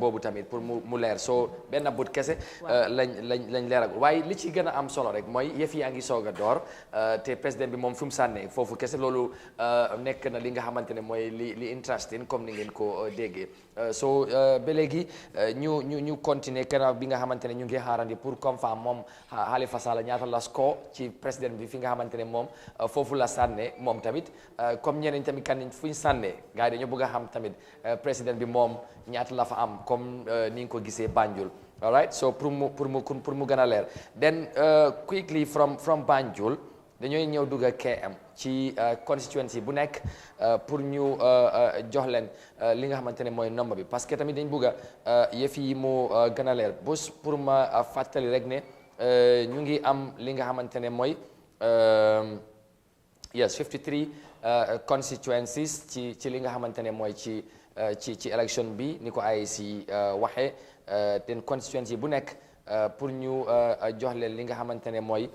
boobu tamit pour mu leer so benn bout kese lañ leeragul waaye li ci gën a am solo rek mooy yëf yaa ngi soog a door te président bi moom fi mu sànnee foofu kese loolu nekk na li nga xamante ne mooy li interesting comme ni ngeen ko déggee so ba léegi ñu continuer gannaaw bi nga xamante ne ñu ngi xaarandi pour confirm moom Halifa Sallah ñaata la score ci président bi fi nga xamante ne moom foofu la sànnee moom tamit comme ñeneen tamit kan fu ñu sànnee gars yi dañoo bëgg a xam tamit président bi moom ñaata la fa am comme ni nga ko gisee Banjul all right so pour mu gën a leer then quickly from Banjul dañooy ñëw dugg a KM ci constituency bu nekk pour ñu jox leen li nga xamante ne mooy nombre bi parce que tamit dañ bëgg a yëf yi mu gën a leer bés pour ma fàttali rek ne ñu ngi am li nga xamante ne mooy yes 53 constituencies ci li nga xamante ne mooy ci election bi ni ko IEC waxee ten constituency bu nekk pour ñu jox leen li nga xamante ne mooy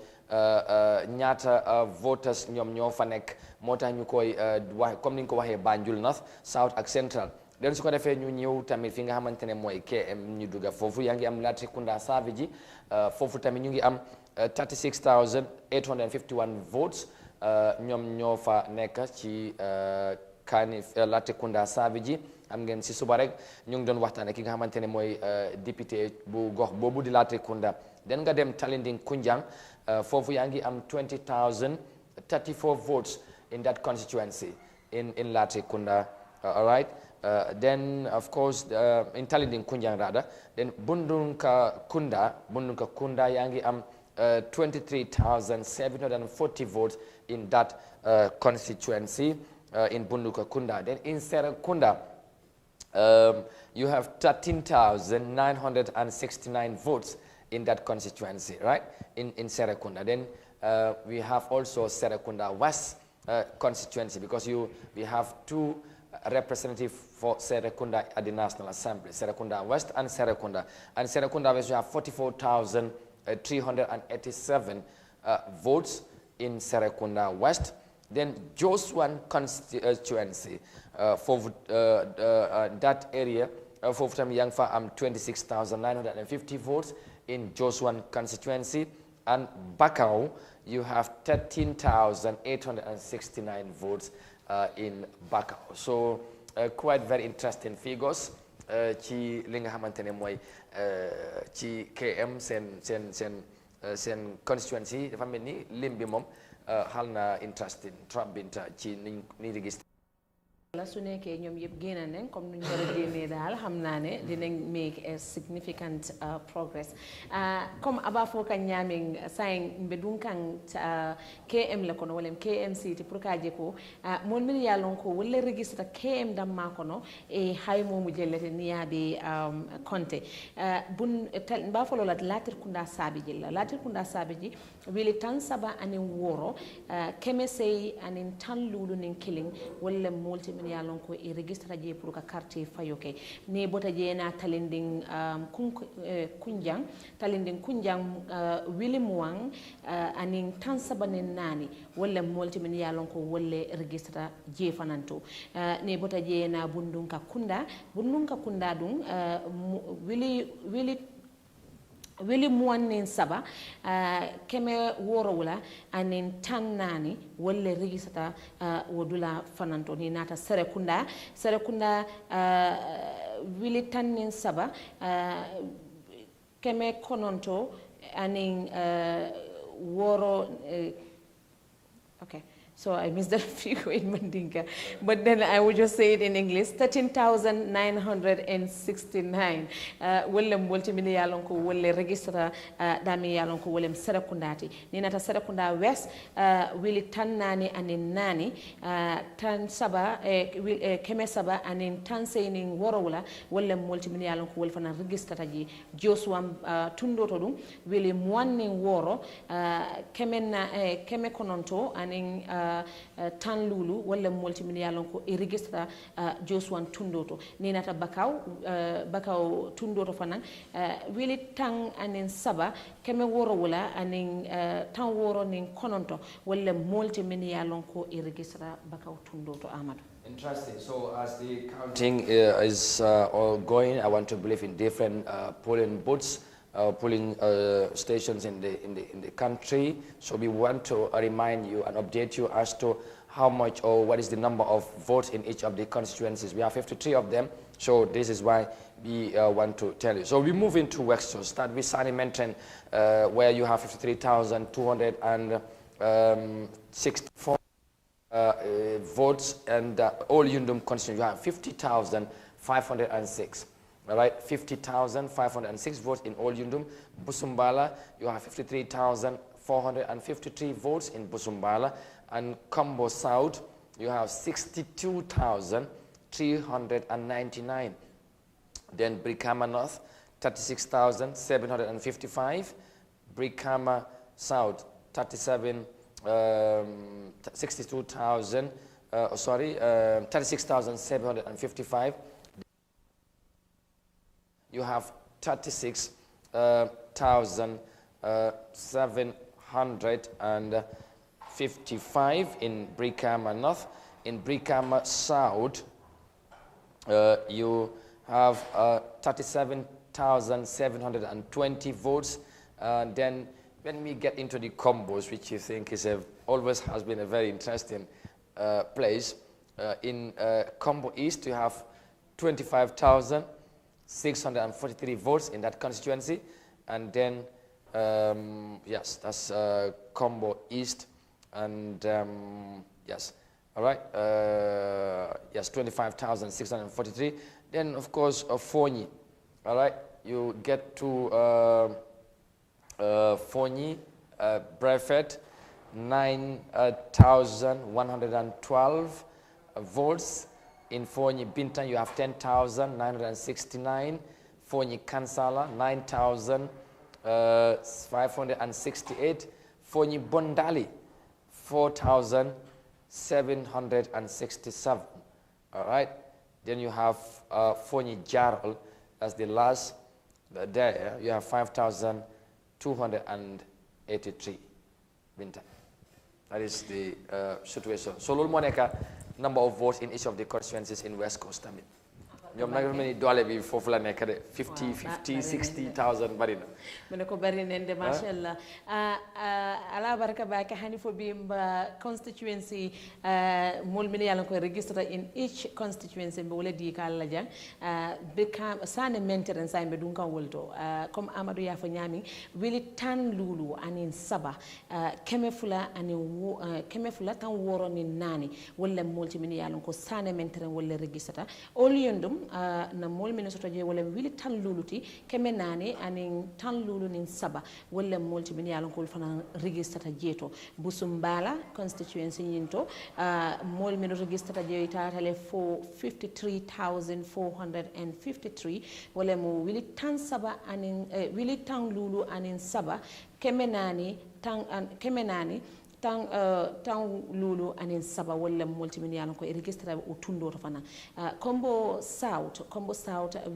ñaata voters ñoom ñoo fa nekk moo tax ñu koy wax comme ni ñu ko waxee Banjul North South ak Central den su ko defee ñu ñëw tamit fi nga xamante ne mooy KM ñu dugga foofu yaa ngi am Latrikunda Savage foofu tamit ñu ngi am 36,851 votes ñoom ñoo fa nekk ci Latrikunda Savage am ngeen si suba rek ñu ngi doon waxtaane ki nga xamante ne mooy député bu gox boobu di Latrikunda den nga dem Talinding Kunjang foofu yaa ngi am 20,034 votes in that constituency in Latrikunda all right then of course in Talinding Kunjang rather then Bundunka Kunda yaa ngi am 23,740 votes in that constituency in Bundunka Kunda. Then in Serekunda you have 13,969 votes in that constituency, right? In Serekunda. Then we have also Serekunda West constituency because we have two representatives for Serekunda at the National Assembly, Serekunda West and Serekunda. And Serekunda West you have 44,387 votes in Serekunda West. Then Josuan constituency for that area for Yangfa 26,950 votes in Josuan constituency, and Bakau you have 13,869 votes in Bakau. So quite very interesting figures ci li nga xamantene moy ci KM sen constituency dafa melni lim bi mom xalna interesting trop binta ci ni register la su nekkee ñoom yëpp génn nañ comme nu ñu war a génnee daal xam naa ne dinañ make a significant progress comme aba fo kan ñaaming saying mbe dunkan KM la kono wala KMC ti pour ka je ko mon min ya lon ko wala registre KM dam ma kono e hay momu jellete niyabe konte bun ba fo la latir kunda sabi jilla latir kunda sabi ji wili tan saba anin woro kemesey anin tan lulu nin killing wala multi ya lon ko e registre je pour ka carte fayoke ne bota je na talending kunjang William Wang anin tan sabanen nani wala molti min ya lon ko wala registre je fananto ne bota je na bundunka kunda dum Wili muwanin saba keme worowula anin tan nani wala registra wodula fananto ni nata Serekunda wili tanin saba keme kononto anin woro okay. So I missed that figure in Mandinka. But then I would just say it in English, 13,969. Willem multimini yalonko wole registra dami yalonko wolem Serekundati. Ninata Serekunda West, Willi tan nani anin nani, tan saba, keme saba anin tan seyning worowula, wolem multimini yalonko wolfana registra ji, Josuam tundotodum, Willi mwanning woro, keme kononto anin tan lulu wala multi yalon ko e registra Joswan Tundoto ni nata bakaw Tundoto fanan wili tang anin saba keme woro wala anin tan woro nin kononto wala multi yalon ko e registra bakaw Tundoto Amadou. Interesting. So as the counting is all going, I want to believe in different polling booths, polling stations in the country. So we want to remind you and update you as to how much or what is the number of votes in each of the constituencies. We have 53 of them. So this is why we want to tell you. So we move into Wexford. Start with Sani Menton, where you have 53,264. Votes, and all Yundum constituency, you have 50,506. All right, 50,506 votes in all Yundum. Busumbala, you have 53,453 votes in Busumbala. And Combo South, you have 62,399. Then Brikama North, 36,755. Brikama South, 36,755. You have 36,755 in Brikama North. In Brikama South, you have 37,720 votes. Then when we get into the combos, which you think is always has been a very interesting place, in Combo East you have 25,643 votes in that constituency, and then yes, that's Combo East, and yes, all right, yes, 25,643. Then of course Fonyi, all right, you get to Fonyi, Brefet, 9,112 votes. In Fonyi Bintan, you have 10,969. Fonyi Kansala, 9,568. Fonyi Bondali, 4,767. All right. Then you have Fonyi Jarl as the last. There you have 5,283. Bintan. That is the situation. So, Lul Moneka, number of votes in each of the constituencies in West Coast. ñoom nag many doole bi foofu la nekk de 50 60,000 bari na mene ko bari nende mashallah ala baraka ba ka hani fo bi constituency mol min yalla ko register in each constituency be wala di ka la jang be ka sane maintenance ay be dun kan wolto comme Amadou ya fa nyami wili tan lulu anin saba keme fula tan woro ni nani wala molti min yalla ko sane maintenance wala register all yondum na mol Minnesota je wala wili tan luluti keme nani anin tan lulu nin saba wala molti min yalon ko fana registrata jeto Busumbala constituency nyinto mol min registrata je tatale for 53,453 wala mo wili tan saba anin wili tan lulu anin saba keme nani tan lulu anin saba wala multimini yalon ko registre o tundo to fana combo south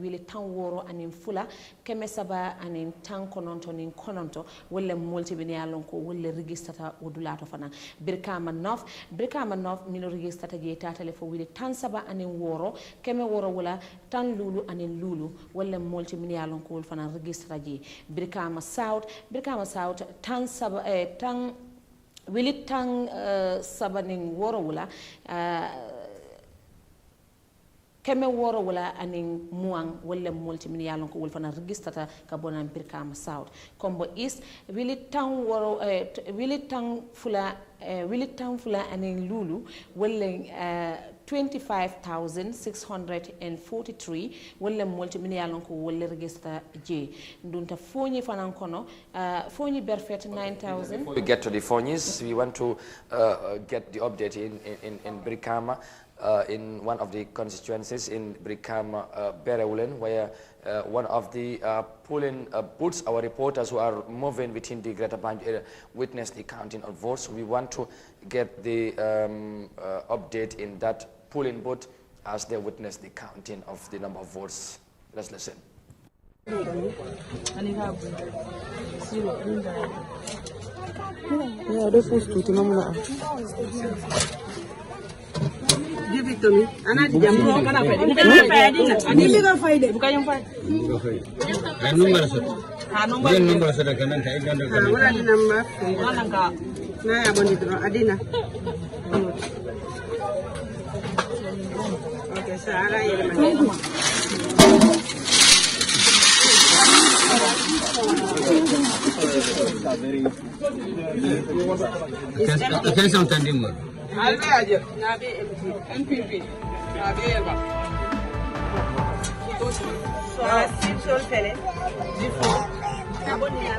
wili tan woro anin fula keme saba anin tan kononto nin kononto wala multimini yalon ko wala registrata o dulato fana Brikama North min registrata je tatale fo wili tan saba anin woro keme woro wala tan lulu anin lulu wala multimini yalon ko fana registra je Brikama South tan saba tan wili tan sabanin woro wala keme woro wala anin muang wala multimin yalon ko wol fana registrata ka bonan Brikama South Combo East wili tan woro wili tan fula anin lulu wala 25,643 wala multimin yalon ko wala register je ndunta fonyi fanan kono fonyi berfet 9,000. Before we get to the Fonyis, we want to get the update in Brikama. in one of the constituencies in Brikama, Berewulen, where one of the polling booths, our reporters who are moving within the Greater Banjul area witnessed the counting of votes. We want to get the update in that polling booth as they witness the counting of the number of votes. Let's listen. Give it to me. And I did jam ko kana fa. Ani mi ga fay de buka yam fay. Ha number sa da kanan ta idan da kanan. Wala di number. Wala ka. Na ya boni to adina. Okay, sara yele ma. Can something dimmer. Albe aje na be MPP na be ba so asip sol fele difo aboni na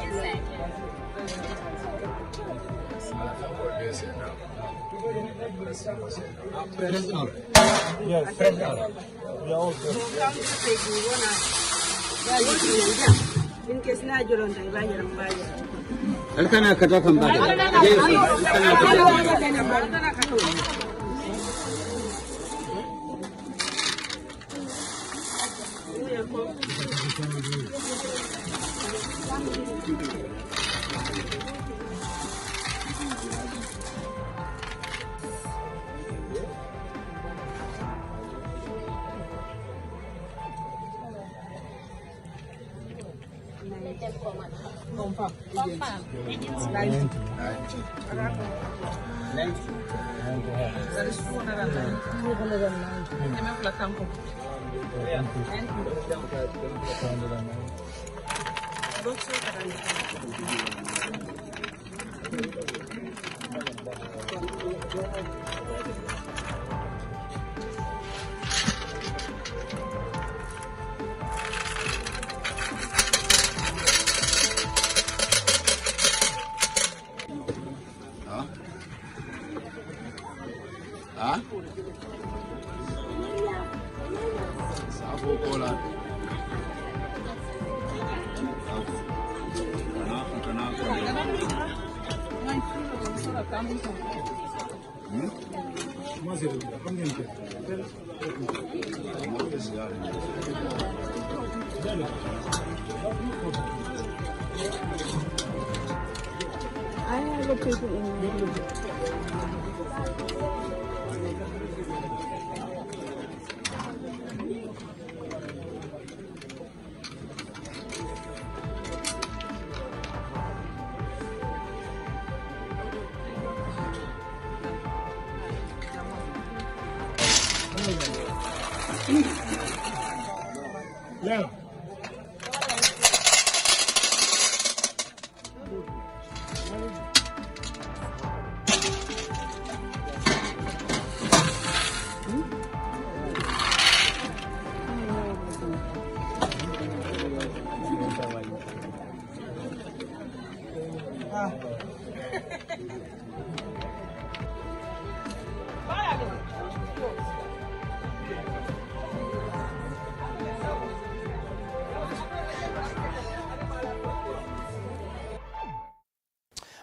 president yes president we are all good in case na joron dai ba yaran ba alkana ka ta kan ba Yeah.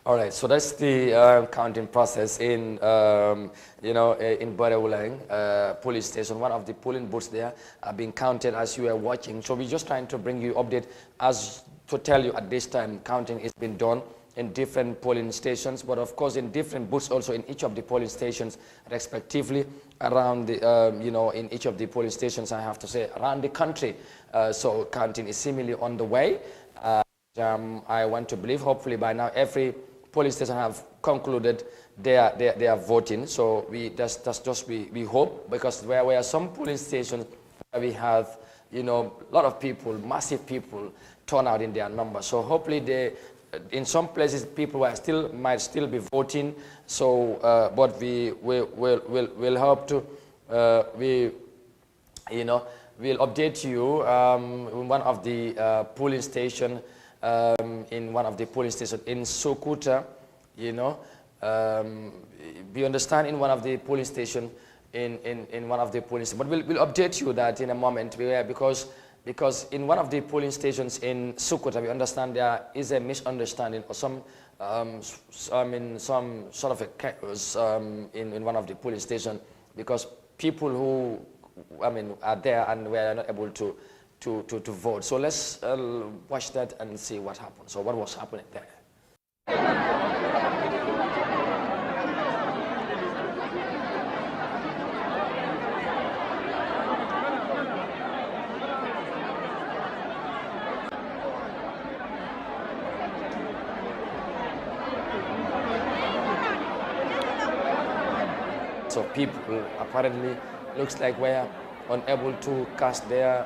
All right, so that's the counting process in, in Berewulen police station. One of the polling booths there are being counted as you are watching. So we're just trying to bring you update as to tell you at this time counting is being done in different polling stations, but of course in different booths also in each of the polling stations, respectively around the, in each of the polling stations, I have to say, around the country. So counting is seemingly on the way. I want to believe, hopefully by now, every polling station have concluded their voting. So that's just we hope, because there were some polling stations where we have, a lot of people, massive people turn out in their numbers. So hopefully in some places people might still be voting. So, but we'll hope to we'll update you in one of the polling station. In one of the polling stations in Sokuta, we understand in one of the polling stations in one of the polling stations. But we'll update you that in a moment, because in one of the polling stations in Sukuta, we understand there is a misunderstanding or some sort of a chaos in one of the polling stations, because people who are there and were not able to vote. So let's watch that and see what happened. So what was happening there? So people apparently looks like were unable to cast their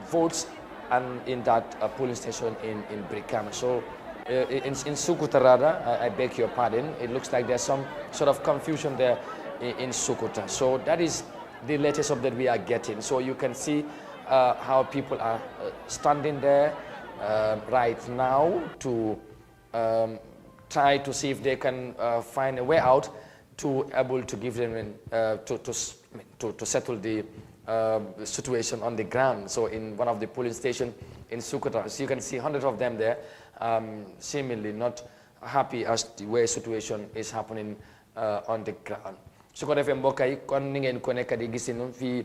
votes and in that polling station in Brikama. So in Sukuta rather, I beg your pardon, it looks like there's some sort of confusion there in Sukuta. So that is the latest update we are getting. So you can see how people are standing there right now to try to see if they can find a way out to able to give them to settle the situation on the ground. So in one of the polling stations in Sukuta, so you can see hundreds of them there, seemingly not happy as the way situation is happening on the ground. su ko defee mbokk yi kon ni ngeen ko nekk di gis noonu fii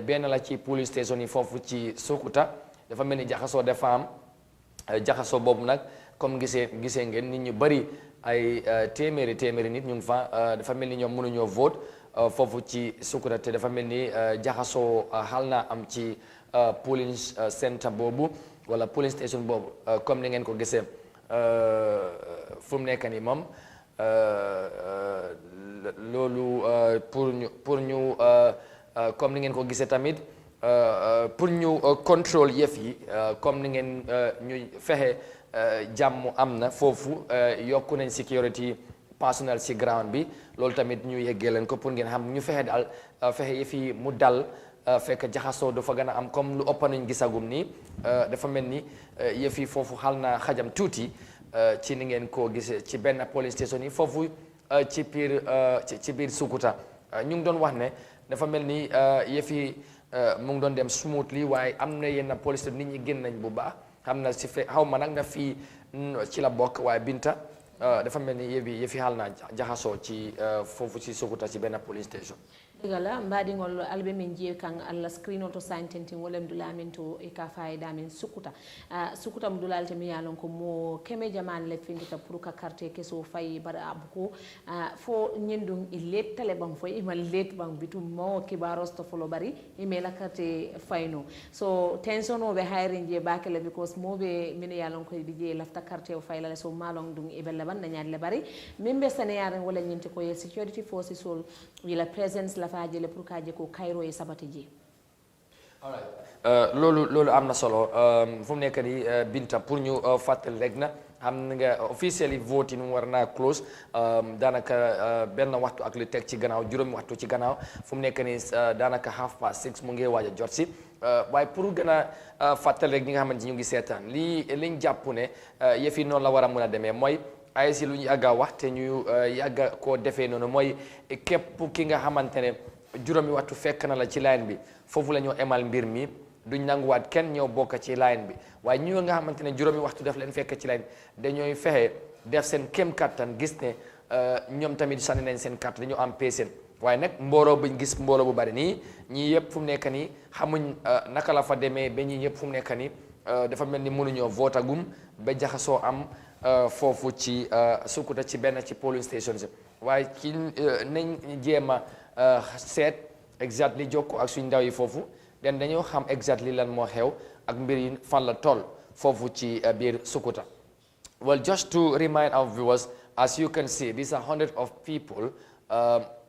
benn la ci police station yi foofu ci Sukuta dafa mel ni jaxasoo dafa am jaxasoo boobu nag comme gisee ngeen nit ñu bari ay téeméeri nit ñu ngi fa dafa mel ni ñoom mënuñoo vote foofu ci Sukuta te dafa mel ni jaxasoo xal naa am ci polling center boobu wala polling station boobu comme ni ngeen ko gisee fu mu nekk nii moom loolu pour ñu comme ni ngeen ko gisee tamit pour ñu contrôle yëf yi comme ni ngeen ñu fexe jàmm am na foofu yokku nañ security personnel ci ground bi loolu tamit ñu yeggee leen ko pour ngeen xam ñu fexe daal fexe yëf yi mu dal fekk jaxasoo dafa gën a am comme lu ëpp nañ gisagum nii dafa mel ni yëf yi foofu xal na xajam tuuti ci ni ngeen ko gisee ci benn police station yi foofu ci biir Sukuta ñu ngi doon wax ne dafa mel ni yëf yi mu ngi doon dem smoothly waaye am na yenn police station nit ñi génn nañ bu baax xam na si xaw ma nag na fii ci la bokk waaye Binta dafa mel ni yëf yi xaal naa jaxasoo ci foofu ci Sukuta ci benn police station. Digala mbadingol albe min je kan alla screen to scientist wolem dulamin to e ka faida min Sukuta Sukuta mdulal te mi yalon ko mo keme jaman le findita pour ka carte keso fay bara abuko fo nyendum illet tale bang fo imal let bang bitum mo kibaros to folo bari email carte fayno so tension o be hiring je bakele because mo be min yalon ko bije lafta carte o fayla so malong dung e bella ban nyaade bari membe sane yaren wala nyinte ko security forces sol wila presence la faajele pour kaaje ko Cairo e sabati ji. All right. loolu am na solo fu mu nekk nii Binta pour ñu fàttali rek na xam nga officially voting war naa close daanaka benn waxtu ak lu teg ci gannaaw juróomi waxtu ci gannaaw fu mu nekk nii daanaka 6:30 mu ngi waaj a jot si waaye pour gën a fàttali rek ñi nga xamante ñu ngi seetaan liñ jàpp ne yëf yi noonu la war a mën a demee mooy ay si lu ñu yàgg a wax te ñu yàgg a koo defee noonu mooy képp ki nga xamante ne juróomi waxtu fekk na la ci line bi foofu la ñoo emal mbir mi duñ nanguwaat kenn ñëw bokk ci line bi waaye ñu nga xamante ne juróomi waxtu def leen fekk ci line dañooy fexe def seen kéem kattan gis ne ñoom tamit sànni nañ seen carte dañoo am peesen waaye nag mbooloo buñ gis mbooloo bu bari nii ñii yëpp fu mu nekk nii xamuñ naka la fa demee ba ñii yëpp fu mu nekk nii dafa mel ni mënuñoo vootagum ba jaxasoo am foofu ci Sukuta ci benn ci polling station si waaye ci nañ jéem a seet exactly jokkoo ak suñ ndaw yi foofu den dañoo xam exactly lan moo xew ak mbir yi fan la toll foofu ci biir Sukuta. Well, just to remind our viewers, as you can see, these are hundreds of people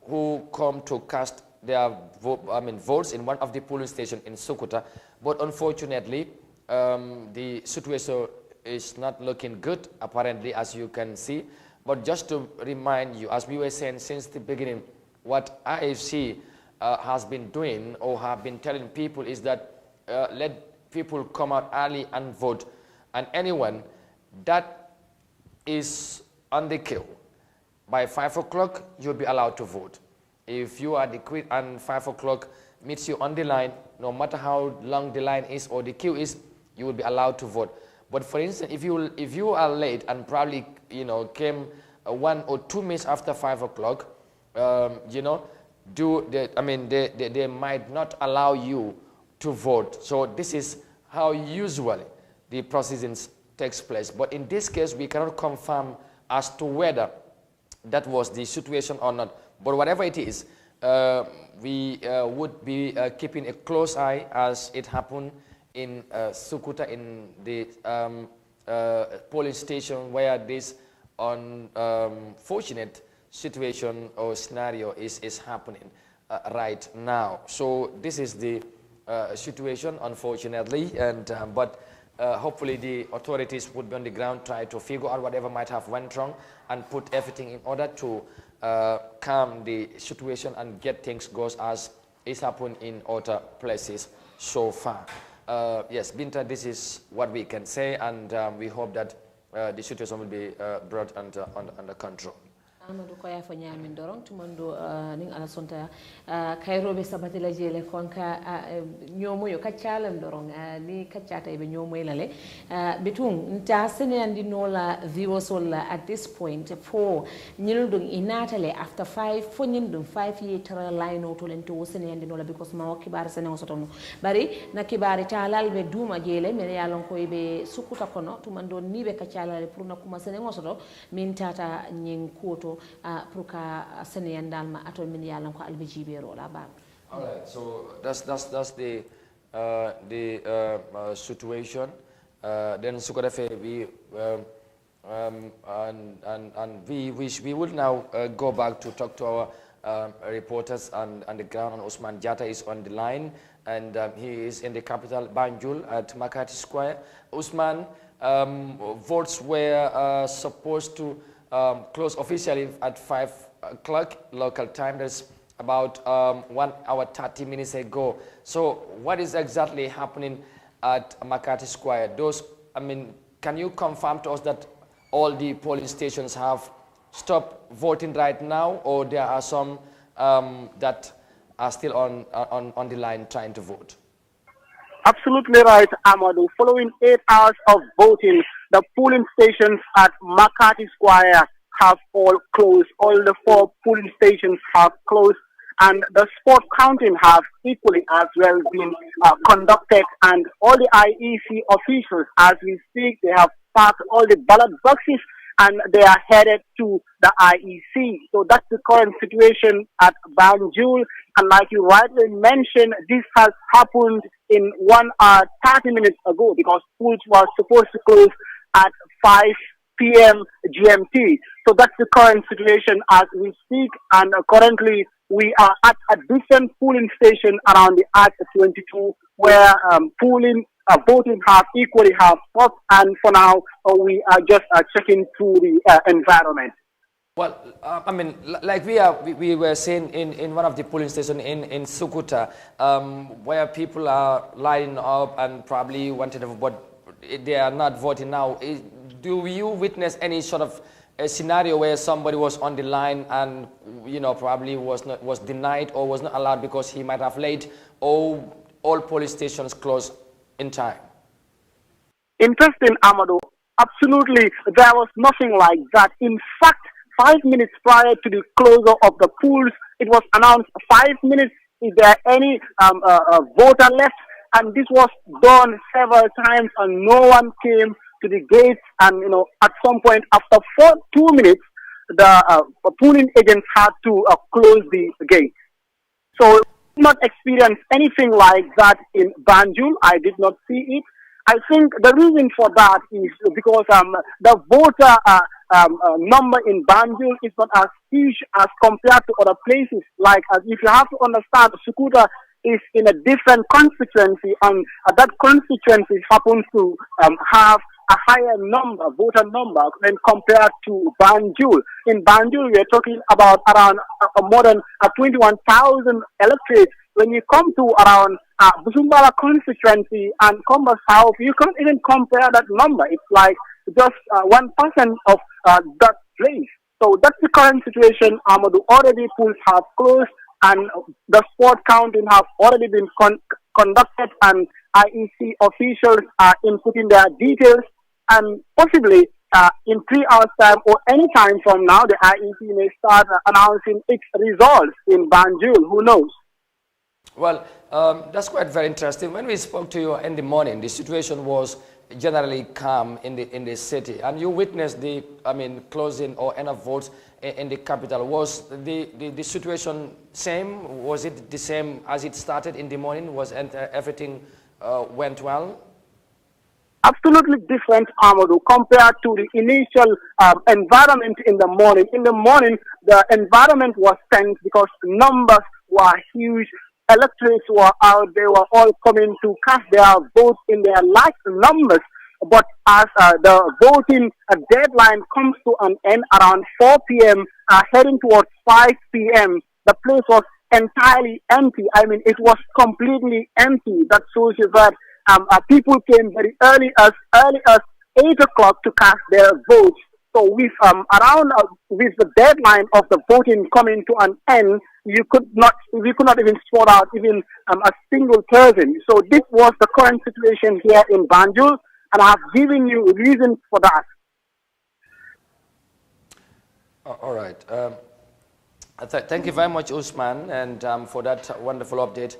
who come to cast their votes in one of the polling stations in Sukuta, but unfortunately the situation is not looking good apparently, as you can see. But just to remind you, as we were saying since the beginning, what IFC has been doing or have been telling people is that let people come out early and vote, and anyone that is on the queue by 5 o'clock you'll be allowed to vote, If you are the queen and 5 o'clock meets you on the line, no matter how long the line is or the queue is, you will be allowed to vote. But for instance, if you are late and probably came 1 or 2 minutes after 5 o'clock, they might not allow you to vote. So this is how usually the proceedings takes place. But in this case, we cannot confirm as to whether that was the situation or not. But whatever it is, we would be keeping a close eye as it happened in Sukuta, in the police station where this unfortunate situation or scenario is happening right now. So this is the situation, unfortunately, and but hopefully the authorities would be on the ground, try to figure out whatever might have went wrong and put everything in order to calm the situation and get things goes as is happened in other places so far. Yes, Binta, this is what we can say, and we hope that the situation will be brought under control. Amadou ko ya fa nyaamin dorong tumando ning ala sonta kayrobe sabati la jele konka nyomo yo kaccalam dorong ni kaccata be nyomo lale betun nta sene andi nola viwosola at this point for nyildung inatale after 5 for nyildung 5 year tra line to lento sene andi nola because ma kibar sene osotono bari na kibari talal be duma jele men yalon ko be sukuta kono tumando ni be kaccala pour na kuma sene osoto min tata nyin koto pruka Senean Dalma atol min yalan ko albejibe rola ba. All right, so that's the situation. Then Sukodafe, we and we will now go back to talk to our reporters on the ground. And Usman Jatta is on the line, and he is in the capital Banjul at Makati Square. Usman, votes were supposed to close officially at 5 o'clock local time. That's about 1 hour 30 minutes ago. So what is exactly happening at Makati Square? Can you confirm to us that all the polling stations have stopped voting right now, or there are some that are still on the line trying to vote? Absolutely right, Amadou. Following 8 hours of voting, the polling stations at Makati Square have all closed. All the 4 polling stations have closed, and the spot counting have equally as well been conducted. And all the IEC officials, as we speak, they have packed all the ballot boxes and they are headed to the IEC. So that's the current situation at Banjul. And like you rightly mentioned, this has happened in 1 hour 30 minutes ago, because polls were supposed to close at 5 p.m. GMT. So that's the current situation as we speak. And currently we are at a different polling station around the Act 22, where voting have equally have stopped. And for now, we are just checking through the environment. Well, like we were saying in one of the polling stations in Sukuta, where people are lining up and probably wanted to vote, but they are not voting now. Do you witness any sort of a scenario where somebody was on the line and probably was denied or was not allowed because he might have late, or all police stations closed in time? Interesting, Amadou. Absolutely, there was nothing like that. In fact, 5 minutes prior to the closure of the polls, it was announced 5 minutes, is there any voter left? And this was done several times and no one came to the gates. And, at some point after 2 minutes, the polling agents had to close the gate. So, I did not experience anything like that in Banjul. I did not see it. I think the reason for that is because the voter number in Banjul is not as huge as compared to other places. Like, if you have to understand, Sukuta is in a different constituency, and that constituency happens to have a higher voter number when compared to Banjul. In Banjul, we are talking about around more than 21,000 electorates. When you come to around Busumbala constituency and Comba South, you can't even compare that number. It's like just 1% of that place. So that's the current situation. Amadou, already polls have closed and the spot counting have already been conducted, and IEC officials are inputting their details, and possibly in 3 hours time or any time from now, the IEC may start announcing its results in Banjul. Who knows? Well, that's quite very interesting. When we spoke to you in the morning, the situation was generally calm in the city, and you witnessed the closing or end of votes in the capital. Was the situation same? Was it the same as it started in the morning? Was everything went well? Absolutely different, Amadou, compared to the initial environment in the morning. In the morning, the environment was tense because numbers were huge. Electorates were out. They were all coming to cast their votes in their large numbers. But as the voting deadline comes to an end around 4 p.m., heading towards 5 p.m., the place was entirely empty. I mean, it was completely empty. That shows you that people came very early as 8 o'clock to cast their votes. So with with the deadline of the voting coming to an end, we could not even spot out even a single person. So this was the current situation here in Banjul, and I have given you reasons for that. All right. Thank you very much, Usman, and for that wonderful update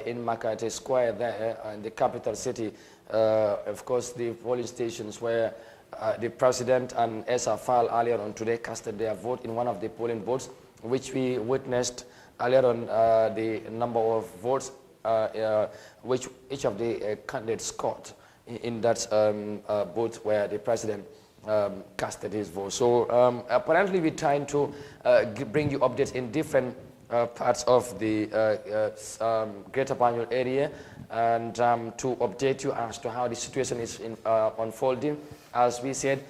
in Makati Square there in the capital city. Of course, the polling stations where the president and Esa Fall earlier on today casted their vote in one of the polling booths, which we witnessed earlier on the number of votes which each of the candidates scored in that booth where the president casted his vote. So apparently we're trying to bring you updates in different parts of the Greater Banjul area, and to update you as to how the situation is unfolding. As we said,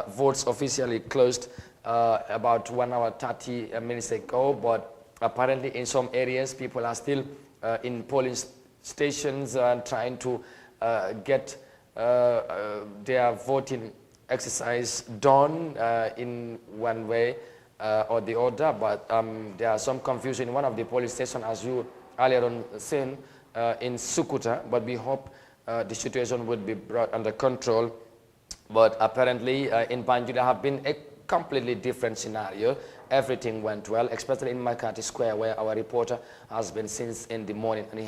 votes officially closed about 1 hour 30 minutes ago, but apparently in some areas people are still in polling stations trying to get their voting exercise done in one way or the other, but there are some confusion in one of the polling stations, as you earlier on seen in Sukuta, but we hope the situation would be brought under control. But apparently in Banjul there have been a completely different scenario. Everything went well, especially in Makati Square, where our reporter has been since in the morning, and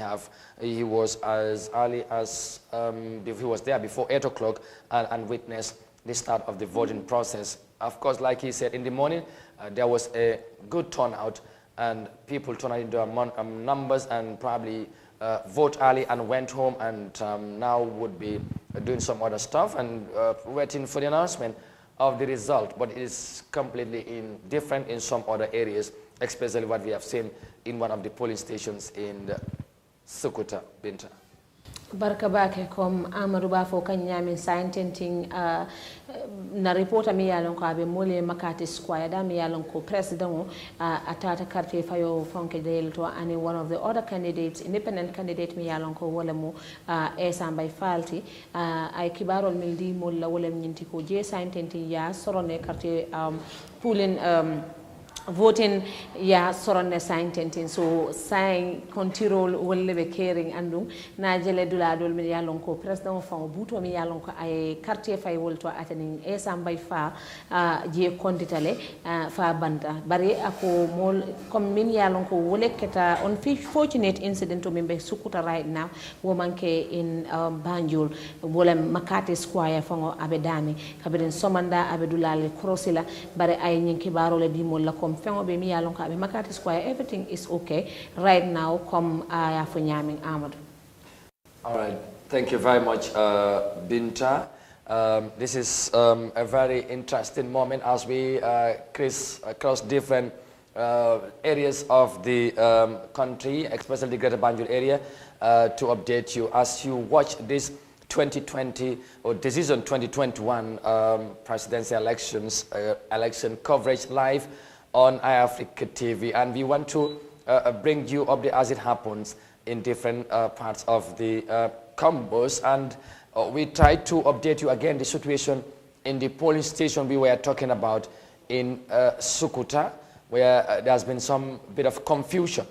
he was as early as he was there before 8 o'clock and witnessed the start of the voting process. Of course, like he said, in the morning there was a good turnout, and people turned out into numbers and probably vote early and went home, and now would be doing some other stuff and waiting for the announcement of the result. But it is completely different in some other areas, especially what we have seen in one of the polling stations in Sukuta, Binta. Barka bake kom Amadou Ba fo kanyami sciententing na reporter mi yalon ko abe mole Makati Square da mi yalon ko president atata carte fayo fonke del to ani one of the other candidates, independent candidate mi yalon ko wala mo Esa Mbay Falti ay kibarol mildi mo la wala nyinti ko je sciententing ya sorone carte pulling voting ya sorone sign tentin so sign control wolle be caring andum na jele dula dol mi yalon ko president fa buto mi yalon ko ay quartier fay wolto atani Esa Mbay fa je konditale fa banda bari ako mol comme min yalon ko wole keta on fortunate incident to membe Sukuta right now woman ke in Banjul wole Makati Square fango abe dami kabeden somanda abe dulale krosila bari ay nyinki barole di mol la Makati Square, everything is okay right now. Come Ahmad. All right, thank you very much, Binta. This is a very interesting moment as we cross different areas of the country, especially the Greater Banjul area, to update you as you watch this 2020 or decision 2021 presidential elections election coverage live on Eyeafrica TV, and we want to bring you update as it happens in different parts of the combos, and we try to update you again the situation in the polling station we were talking about in Sukuta, where there's been some bit of confusion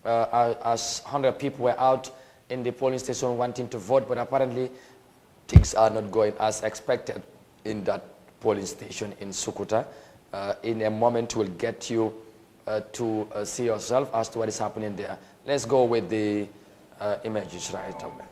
as 100 people were out in the polling station wanting to vote, but apparently things are not going as expected in that polling station in Sukuta. In a moment, we'll get you to see yourself as to what is happening there. Let's go with the images right away.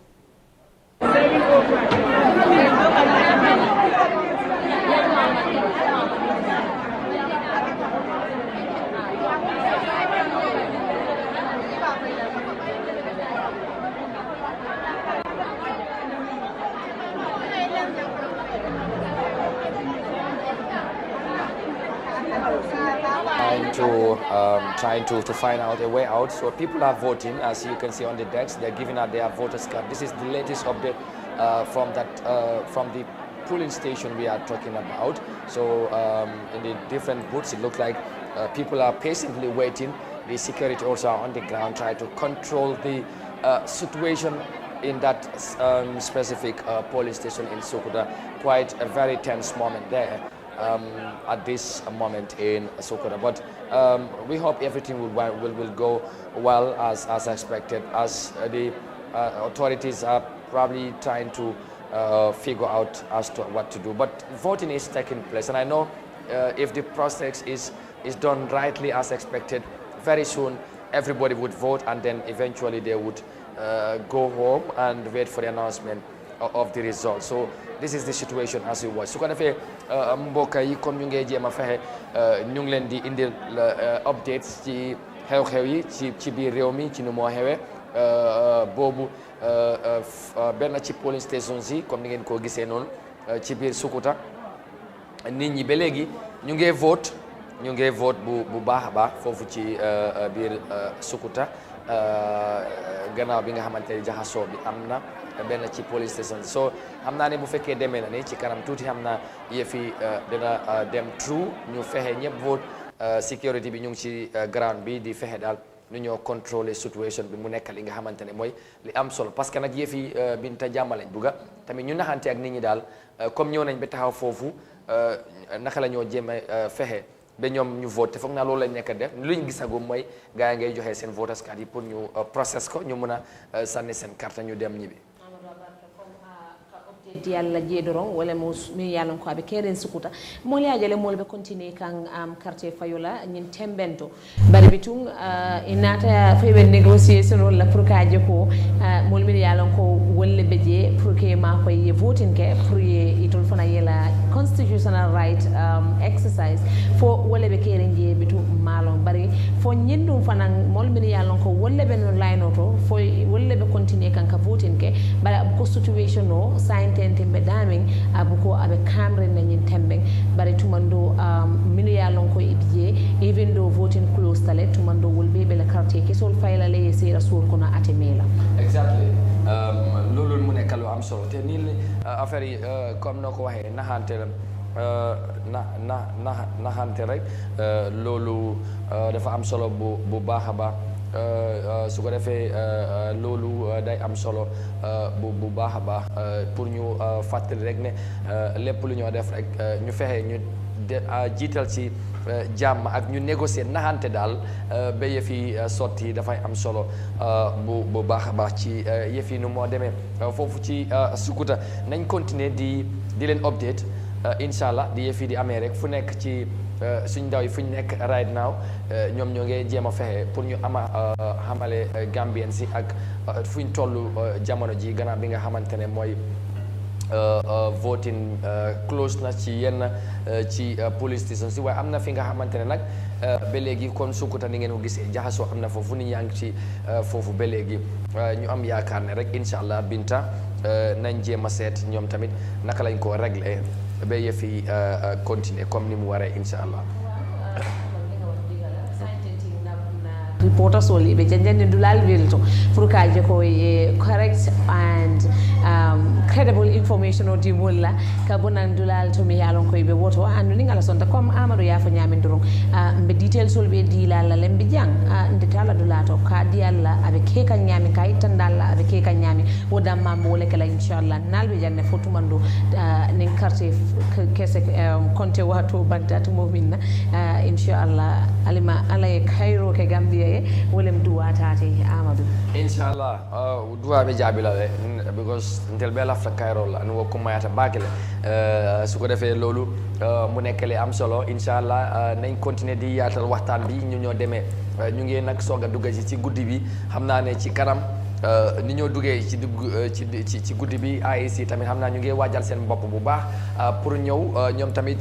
Trying to find out a way out. So people are voting, as you can see on the decks. They're giving out their voters card. This is the latest update from the polling station we are talking about. So in the different booths, it looks like people are patiently waiting. The security also are on the ground trying to control the situation in that specific polling station in Sukuta. Quite a very tense moment there. At this moment in Sokoto, but we hope everything will go well as expected, as the authorities are probably trying to figure out as to what to do. But voting is taking place, and I know if the process is done rightly as expected, very soon everybody would vote, and then eventually they would go home and wait for the announcement of the results. So this is the situation as it was. So kind of mbokk yi comme ñu ngi jéem a fexe ñu ngi leen di indil updates ci xew-xew yi ci biir réew mi ci nu moo xewee boobu benn ci polling stations yi comme ni ngeen ko gisee noonu ci biir Sukuta nit ñi ba léegi ñu ngi vote bu baax a baax foofu ci biir Sukuta gannaaw bi nga xamante ne jaxasoo bi am na benn ci police station. So xam naa ne bu fekkee demee na ni ci kanam tuuti xam naa yëf yi dina dem true ñu fexe ñëpp vote. Sécurité bi ñu ngi ci ground bi di fexe daal nu ñoo contrôler situation bi mu nekk li nga xamante ne mooy li am solo, parce que nag yëf yi Binta jàmm lañ bugga tamit ñu naxante ak nit ñi daal comme ñëw nañ ba taxaw foofu naka la ñoo jéem a fexe ba ñoom ñu vote te foog naa loolu lañ nekk def lu ñu gisagum mooy gars yi ngay joxe seen voters card yi pour ñu process ko ñu mun a sànni seen carte ñu dem ñibbi. Yalla jeedoron wala mo mi yalla ko abe keren Sukuta mo le ajale mo be continue kan quartier fayola nyin tembento bari bitung inata febe négociation la pour ka jeko mo mi yalla ko wolle beje pour que ma ko ye voting ke pour ye itol fana yela constitutional right exercise fo wolle be keren je bitu malon bari fo nyindum fana mo mi yalla ko wolle be no line auto fo wolle be continue kan ka voting ke bari ko situation no tembe daming abuko abe camre na nyin tembe bari tumando minu ya lon ko ibje even though voting close tale tumando will be la carte ke sol fayla le sira sur kono atemela exactly lolul mu nekk lu am solo te ni affaire yi comme noko waxe naxante naxante rek loolu dafa am solo bu baax a baax su ko defee loolu day am solo bu baax a baax pour ñu fàttali rek ne lépp lu ñoo def rek ñu fexe ñu jiital ci jàmm ak ñu négocier naxante daal ba yëf yi sotti dafay am solo bu baax a baax ci yëf yi nu moo demee foofu ci Sukuta nañ continuer di leen update incha allah di yëf yi di amee rek fu nekk ci suñ ndaw yi fu ñu nekk right now ñoom ñoo ngi jéem a fexe pour ñu xamale Gambien si ak fu ñu toll jamono ji gannaaw bi nga xamante ne mooy voting close na ci yenn ci police station si waaye am na fi nga xamante ne nag ba léegi kon Sukuta ni ngeen ko gisee jaxasoo am na foofu nit ñaa ngi ci foofu ba léegi ñu am yaakaar ne rek incha allah Binta nañ jéem a seet ñoom tamit naka lañ ko réglé ba yëf yi continuer comme ni mu waree incha allah. reporters only be janjande dulal welto pour ka je ko correct and credible information o dimulla ka bonan dulal to mi yalon ko be woto andu ni ngala sonta comme Amadou ya fa nyami ndurung be details sol be di la lembe jang nde tala dulato ka di alla abe ke kan nyami ka itandalla abe ke kan nyami woda mambo le kala inshallah nalbe janne fotumando nin carte kese konte wato baddat mominna inshallah alima alay Cairo ke Gambia wolem duwatate Amadou inshallah duwa be jabila because ntel be la Cairo la no ko mayata bakele su ko defé lolu mu nekkale am solo inshallah nañ continuer di yaatal waxtaan bi ñu ñoo démé ñu ngi nak soga dugga ci guddi bi xamna ne ci kanam ni ñoo duggé ci guddi bi AIC tamit xamna ñu ngi wajal seen bop bu baax pour ñew ñom tamit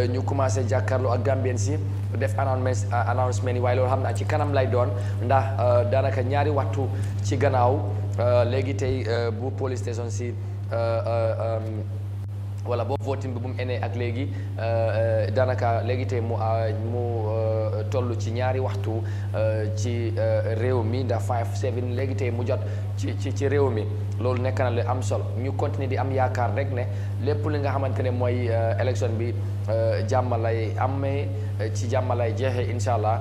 ñu commencé jakarlo ak Gambien si def announcement yi waaye loolu xamna ci kanam lay doon ndax danaka ñaari waxtu ci gannaaw légui tay bu police station si wala bo voting bi bu mu ene ak légui danaka légui tay mu tollu ci ñaari waxtu ci réew mi da 5-7 légui tay mu jot ci réew mi loolu nekk na lu am solo ñu continuer di am yaakaar rek ne lépp li nga xamantene mooy élection bi jàmmalay amee ci jàmmalay jeexee inshallah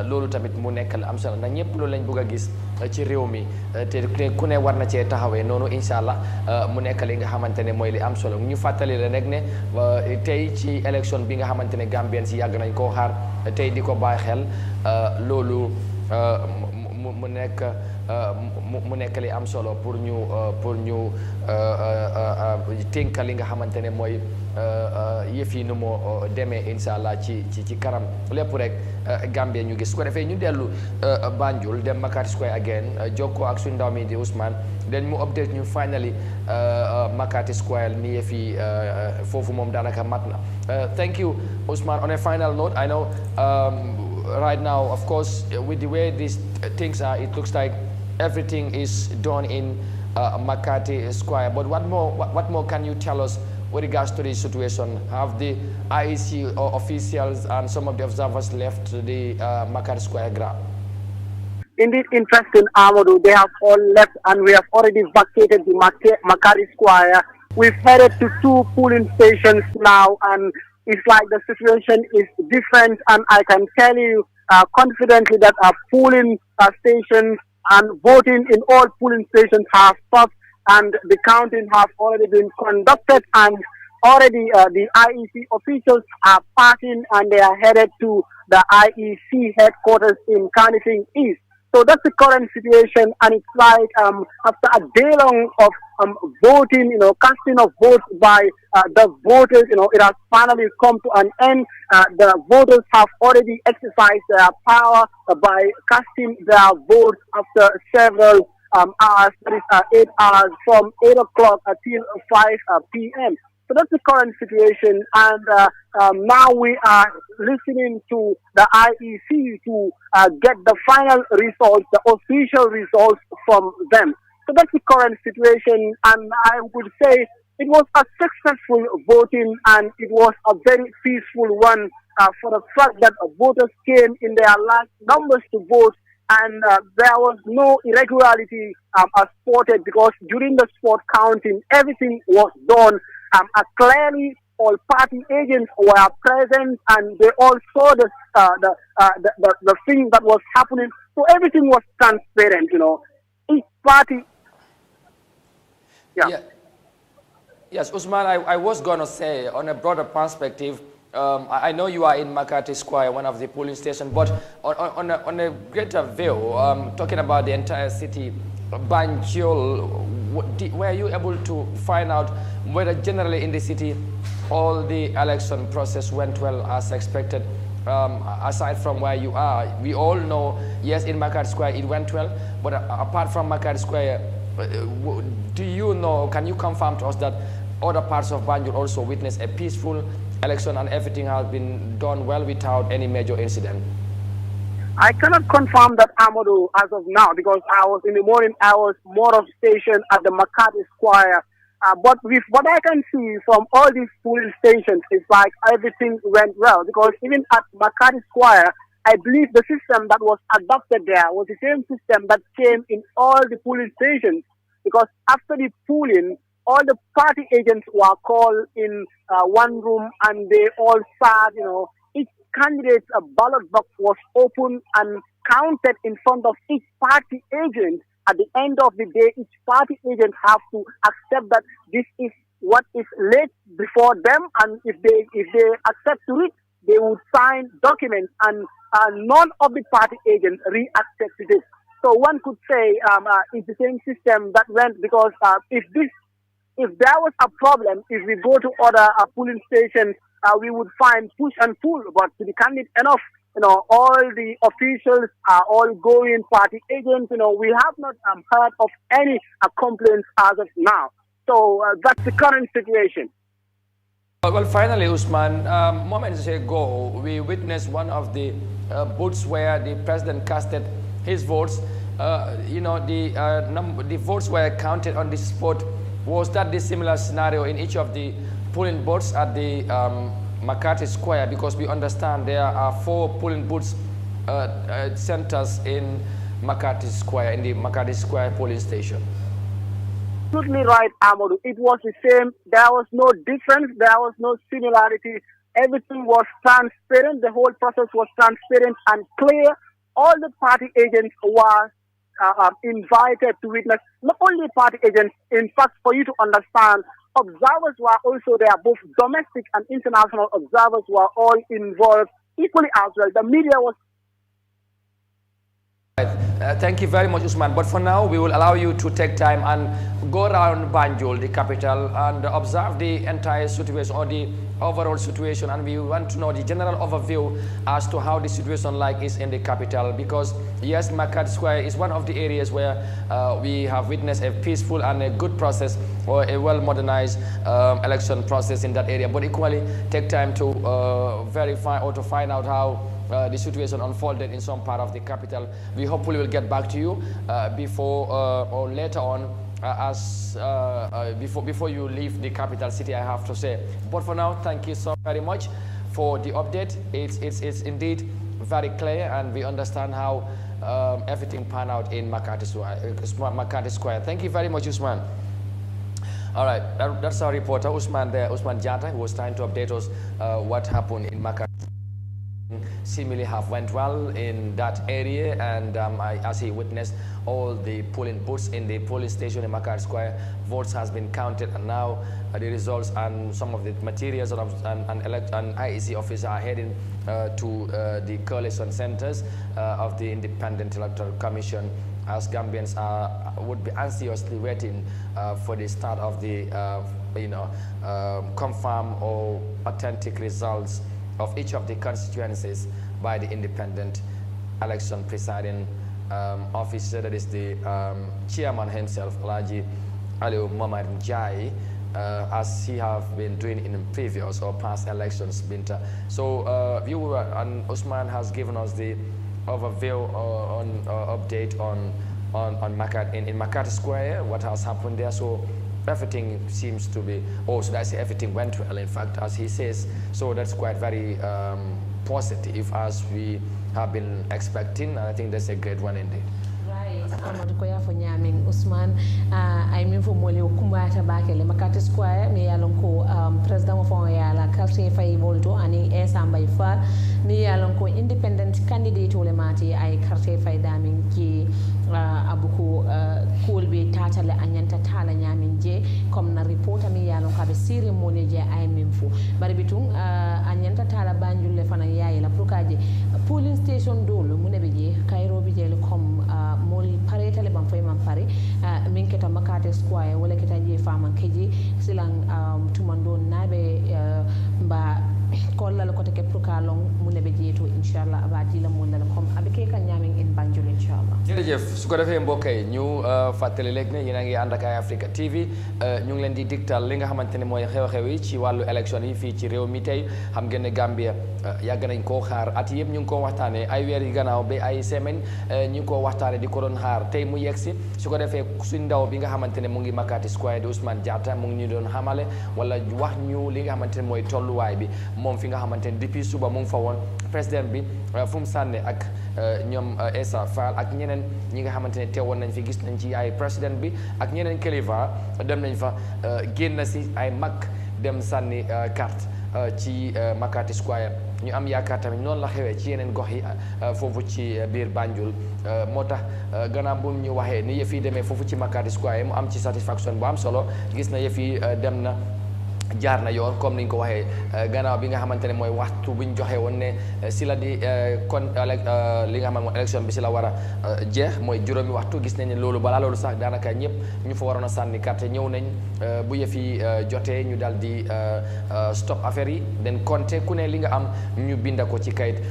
loolu tamit mu nekk lu am solo na ñëpp loolu lañ bëgg a gis ci réew mi te ku ne war na cee taxawee noonu inshallah mu nekk li nga xamantene mooy li am solo ñu fàttali la rek ne tey ci élection bi nga xamantene Gambien si yàgg nañ koo xaar tey di ko bàyyi xel loolu mu nekk li am solo pour ñu tënka li nga xamantene mooy yëf yi nu moo demee inshallah ci kanam lépp rek Gambia ñu gis ko defee ñu dellu Banjul dem Makati Square again jokkoo ak suñu ndaw mi di Ousmane den mu update ñu finally Makati Square ni yëf yi foofu moom daanaka mat na thank you Ousmane. On a final note, I know right now, of course, with the way these things are, it looks like everything is done in Makati Square. But what more can you tell us with regards to this situation? Have the IEC officials and some of the observers left the Makati Square ground? Indeed, interesting, Amadou. They have all left, and we have already vacated the Makati Square. We've headed to 2 polling stations now, and it's like the situation is different. And I can tell you confidently that polling stations and voting in all polling stations have stopped, and the counting has already been conducted, and already the IEC officials are parking and they are headed to the IEC headquarters in Kanifing East. So that's the current situation, and it's like after a day long of voting, casting of votes by the voters, it has finally come to an end. The voters have already exercised their power by casting their votes after several hours, that is 8 hours, from 8 o'clock until 5 p.m. So that's the current situation, and now we are listening to the IEC to get the final results, the official results from them. So that's the current situation, and I would say it was a successful voting, and it was a very peaceful one for the fact that voters came in their large numbers to vote, and there was no irregularity spotted, because during the spot counting, everything was done. Clearly, all party agents were present, and they all saw the thing that was happening. So everything was transparent, Each party. Yeah. Yes, Usman, I was going to say, on a broader perspective, I know you are in Makati Square, one of the polling stations, but on a greater view, talking about the entire city, Banjul, were you able to find out whether generally in the city all the election process went well as expected? Aside from where you are, we all know, yes, in Makati Square it went well, but apart from Makati Square, do you know, can you confirm to us that other parts of Banjul also witnessed a peaceful election and everything has been done well without any major incident? I cannot confirm that, Amadou, as of now, because I was in the morning, I was more of stationed at the Makati Square. But with what I can see from all these polling stations, it's like everything went well, because even at Makati Square, I believe the system that was adopted there was the same system that came in all the polling stations, because after the polling, all the party agents were called in one room and they all sat, each candidate's ballot box was opened and counted in front of each party agent. At the end of the day, each party agent have to accept that this is what is laid before them, and if they accept to it, they would sign documents, and none of the party agents reacted to this. So one could say it's the same system that went, because if there was a problem, if we go to other polling stations, we would find push and pull. But to be candid enough, all the officials are all going party agents. We have not heard of any complaints as of now. So that's the current situation. Well, finally, Usman, moments ago, we witnessed one of the booths where the president casted his votes. The votes were counted on the spot. Was that the similar scenario in each of the polling booths at the McCarthy Square? Because we understand there are 4 polling booths centers in McCarthy Square, in the McCarthy Square polling station. Absolutely right, Amadou. It was the same. There was no difference. There was no similarity. Everything was transparent. The whole process was transparent and clear. All the party agents were invited to witness. Not only party agents, in fact, for you to understand, observers were also there. Both domestic and international observers were all involved equally as well. The media was. Thank you very much, Usman. But for now, we will allow you to take time and go around Banjul, the capital, and observe the entire situation or the overall situation. And we want to know the general overview as to how the situation is in the capital. Because yes, McCarthy Square is one of the areas where we have witnessed a peaceful and a good process, or a well-modernized election process in that area. But equally, take time to verify or to find out how the situation unfolded in some part of the capital. We hopefully will get back to you before or later on before you leave the capital city, I have to say. But for now, thank you so very much for the update. It's indeed very clear, and we understand how everything panned out in McCarthy Square. Thank you very much, Usman. All right, that's our reporter, Usman Jatta, who was trying to update us what happened in McCarthy. Seemingly have went well in that area, and as he witnessed all the polling booths in the polling station in McCarthy Square, votes has been counted, and now the results and some of the materials and IEC officers are heading to the coalition centers of the Independent Electoral Commission, as Gambians would be anxiously waiting for the start of the confirmed or authentic results of each of the constituencies by the independent election presiding officer, that is the chairman himself, Alhaji Aliu Mamad Njai, as he have been doing in previous or past elections. So viewer and Usman has given us the overview on update on in McCarthy Square, what has happened there. So everything seems to be, should I say everything went well, in fact, as he says. So that's quite very positive, as we have been expecting, and I think that's a great one indeed. Right, Amadou Koya for Nyaming Usman. I mean for Mole Kumbata Bakele McCarthy Square, me alonko President of la Cartier Fay Volto, and Esamba Ifar, me alonko independent candidate Olemati, I Cartier Fay Daming ki abuku Kulbi Tatale Anyanta Tala Nyamin J, comme na reporter me alonka be ceremony je I mean for. Baribitung Anyanta Tala Banjul le fana yayi la prokaje polling station dolo munebeje Cairo bijele comme mol pareta le bamfoy man pare min keta McCarthy Square wala keta je fama keji silang tumando nabe ba kolla ko take prokalong munebeje to inshallah abadi la mon la comme abike kan nyamin in Banjul inshallah. Jërëjëf su ko defee mbokk yi ñu fàttali léegi ne yéen a ngi ànd ak Eyeafrica TV ñu ngi leen di digtal li nga xamante ne mooy xew-xew yi ci wàllu élection yi fii ci réew mi tey xam ngeen ne Gambia yàgg nañ koo xaar at yëpp ñu ngi ko waxtaanee ay weer yi gannaaw ba ay semaine ñu ngi ko waxtaanee di ko doon xaar tey mu yegsi su ko defee suñ ndaw bi nga xamante ne mu ngi McCarthy Square di Ousmane Jatta mu ngi ñu doon xamale wala wax ñu li nga xamante ne mooy tolluwaay bi moom fi nga xamante ne depuis suba mu ngi fa woon président bi fu mu sànne ak ñoom Essa Faal ak ñeneen ñi nga xamante ne teewoon nañ fi gis nañ ci ay président bi ak ñeneen kilifa dem nañ fa génn si ay mag dem sànni carte ci Makati Square ñu am yaakaar tamit noonu la xewee ci yeneen gox yi foofu ci biir Banjul moo tax gannaaw bu ñu waxee ni yëf yi demee foofu ci Makati Square mu am ci satisfaction bu am solo gis na yëf yi dem na jaar na yoon comme ni ñu ko waxee gannaaw bi nga xamante ne mooy waxtu bu ñu joxe woon ne si la di kon li nga xam ne mooy élection bi si la war a jeex mooy juróomi waxtu gis nañ ne loolu balaa loolu sax daanaka ñëpp ñu fa waroon a sànni carte ñëw nañ bu yëf yi jotee ñu daal di stop affaire yi den compter ku ne li nga am ñu binda ko ci kayit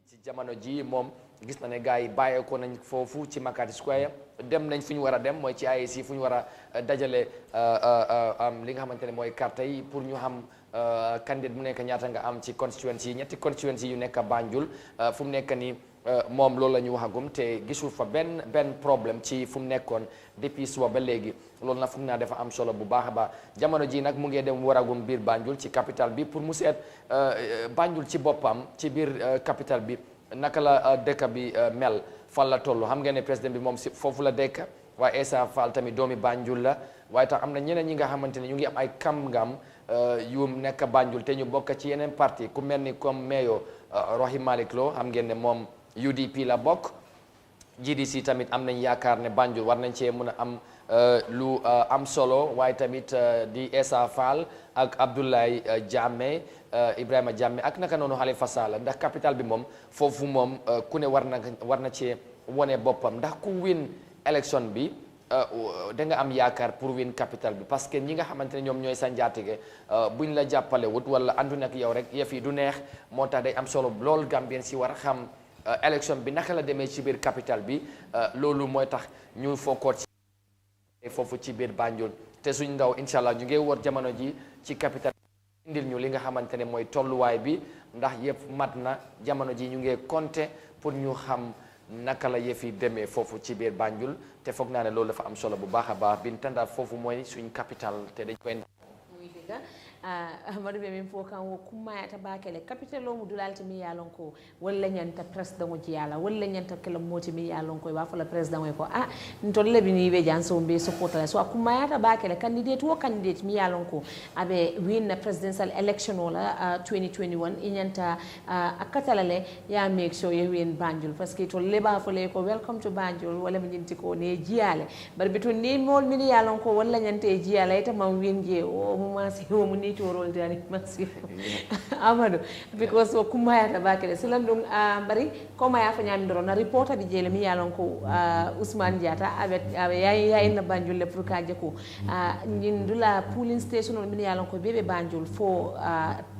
ci jamono ji moom gis na ne gars yi bàyyeekoo nañ foofu ci Makati Square dem nañ fu ñu war a dem mooy ci IEC fu ñu war a dajale li nga xamante ne mooy carte yi pour ñu xam candidat bu nekk ñaata nga am ci constituency yi ñetti constituency yu nekk Banjul fu mu nekk nii moom loolu la ñu waxagum te gisul fa benn problème ci fu mu nekkoon depuis suba ba léegi loolu nag foog naa dafa am solo bu baax a baax jamono ji nag mu ngi dem waragum biir Banjul ci capital bi pour mu seet Banjul ci boppam ci biir capital bi naka la dëkk bi mel fan la toll xam ngeen ne président bi moom si foofu la dëkk waaye Essa Faal tamit doomi Banjul la waaye tax am na ñeneen ñi nga xamante ne ñu ngi am ay kam-ngam yu nekk Banjul te ñu bokk ci yeneen parti ku mel ni comme mayo Rohey Malick Lowe xam ngeen ne moom UDP la bokk GDC tamit am nañ yaakaar ne Banjul war nañ cee mën a am lu am solo waaye tamit di Essa Faal ak Abdoulaye Jammeh Ibrahima Jammeh ak naka noonu Halifa Sallah ndax capital bi moom foofu moom ku ne war na cee wone boppam ndax ku win élection bi da nga am yaakaar pour win capital bi parce que ñi nga xamante ne ñoom ñooy sa njaatige buñ la jàppale wut wala ànduñ ak yow rek yëf yi du neex moo tax day am solo lool Gambien si war a xam élection bi naka la demee ci biir capital bi loolu mooy tax ñu fokkoot ci foofu ci biir Banjul te suñ ndaw incha allah ñu ngi war jamono ji ci capital indil ñu li nga xamante ne mooy tolluwaay bi ndax yëpp mat na jamono ji ñu ngi compter pour ñu xam naka la yëf yi demee foofu ci biir Banjul te foog naa ne loolu dafa am solo bu baax a baax bin tanda foofu mooy suñ capital te dañ koy Ahmadu be min fo kan wo kummayata bakele capital o mu dulalti mi yalon ko walla nyanta president o jiyala walla nyanta kala moti mi yalon ko ba fala president o ko ntolle bi ni be janso be support so kummayata bakele candidate wo candidate mi yalon ko abe win presidential election wala 2021 inyanta akatala le ya make sure you win Banjul parce que to leba fo le ko welcome to Banjul wala mi nyinti ko ne jiyale bar bitu ni mol mi yalon ko walla nyanta e jiyala ita mam win je o mu masi o mu to role dani masif Amadou because o kumayata bakele silam dum bari koma ya fanya ndoro na reporter bi jele mi yalon ko Ousmane Diatta abe yayi na Banjul le pour ka jeko ndula polling station on mi yalon ko bebe Banjul fo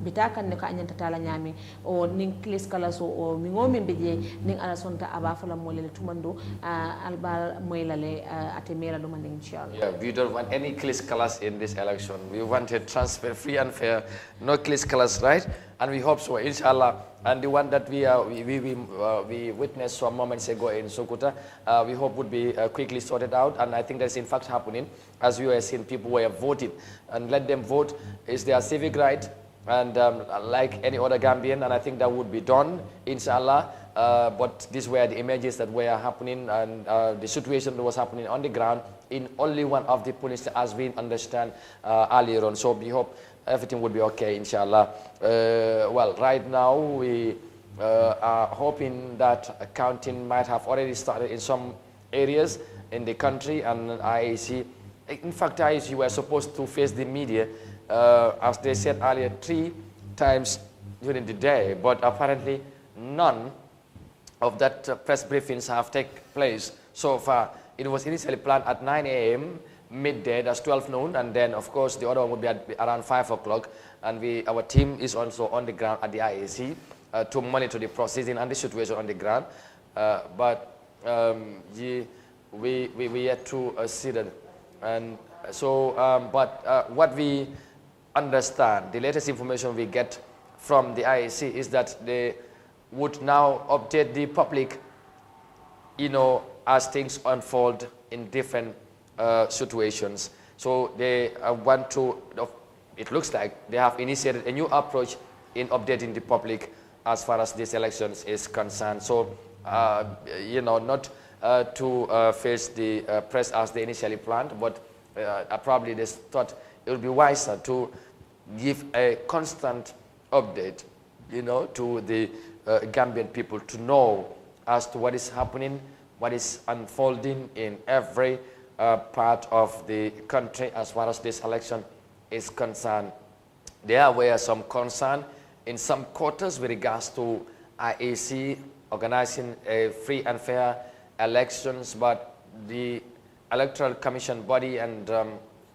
bitakan ne ko anyanta tala nyami o ning clis kala so o mi ngomi beje ning ala sonta aba fala molele tumando albal moylale atemera dum ning inshallah. Yeah, we don't want any clis colors in this election. We wanted transfer free and fair, no clis colors, right? And we hope so, inshallah. And the one that we witnessed some moments ago in Sokoto, we hope would be quickly sorted out. And I think that's in fact happening, as we are seeing people were voting. And let them vote is their civic right, and like any other Gambian, and I think that would be done, inshallah. But these were the images that were happening, and the situation that was happening on the ground in only one of the police, as we understand earlier on. So we hope everything will be okay, inshallah. Well, right now we are hoping that counting might have already started in some areas in the country, and IEC, in fact, IEC were supposed to face the media, as they said earlier, 3 times during the day, but apparently none of that press briefings have taken place so far. It was initially planned at 9 a.m. midday, that's 12 noon, and then of course the other one would be at around 5 o'clock, and our team is also on the ground at the IAC to monitor the proceeding and the situation on the ground, but we yet to see that. And so what we understand, the latest information we get from the IAC is that they would now update the public, as things unfold in different situations. So they want to, it looks like they have initiated a new approach in updating the public as far as these elections is concerned. So, you know, not to face the press as they initially planned, but probably they thought it would be wiser to give a constant update, you know, to the Gambian people to know as to what is happening, what is unfolding in every part of the country as far as this election is concerned. There were some concern in some quarters with regards to IEC organizing a free and fair elections, but the Electoral Commission body and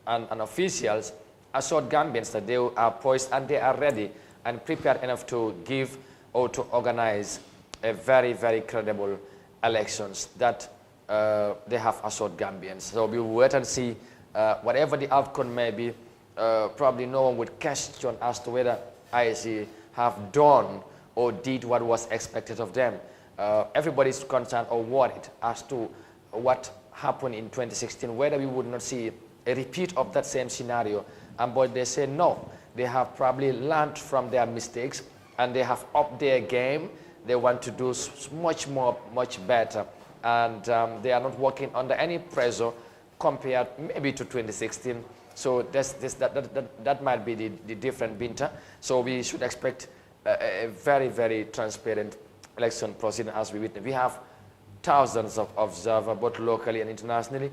officials assured Gambians that they are poised and they are ready and prepared enough to give or to organize a very, very credible elections that they have assured Gambians. So we will wait and see whatever the outcome may be. Probably no one would question as to whether IEC have done or did what was expected of them. Everybody's concerned or worried as to what happened in 2016, whether we would not see a repeat of that same scenario. But they say no, they have probably learned from their mistakes and they have upped their game. They want to do much more, much better. And they are not working under any pressure compared maybe to 2016. So that might be the different Binta. So we should expect a very, very transparent election proceeding as we witness. We have thousands of observers, both locally and internationally.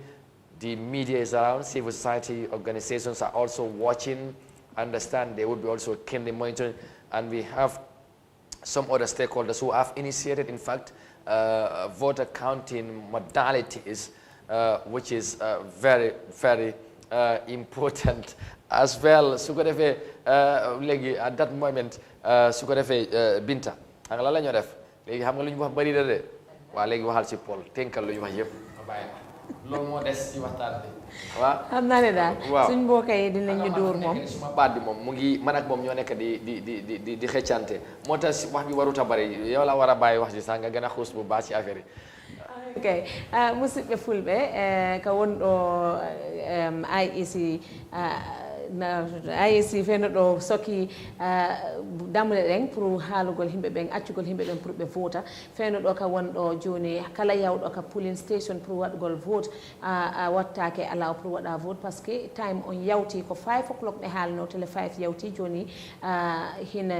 The media is around, civil society organizations are also watching, understand they will be also keenly monitoring, and we have some other stakeholders who have initiated, in fact, voter counting modalities, which is very, very important as well. Su ko defee léegi at that moment su ko defee Binta xam nga lan la ñoo def léegi xam nga lu ñu wax bëri na de waa léegi waxal ci Paul tënkal lu ñu wax yëpp ma bàyyi loolu moo des ci waxtaan bi waaw xam naa ne daal suñ mbokk yi dinañu dóor moom suma baat bi moom mu ngi man ak moom ñoo nekk di xëccante moo tax wax bi warut a bëri yow la war a bàyyi wax ji sax nga gën a xuus bu baax ci affaire yi. Okay, musidɓe fulɓe ko wonɗo IEC IEC feno ɗo soki dammuɗe ɗen pour haalugol himɓe ɓen accugol himɓe ɓen pour ɓe vota feno ɗo ka wonɗo joni kala yawɗo ka polling station pour waɗugol vote wattake ala pour waɗa vote par ce que time on yawti ko 5 o'clock ɓe haalno tele 5 yawti joni hina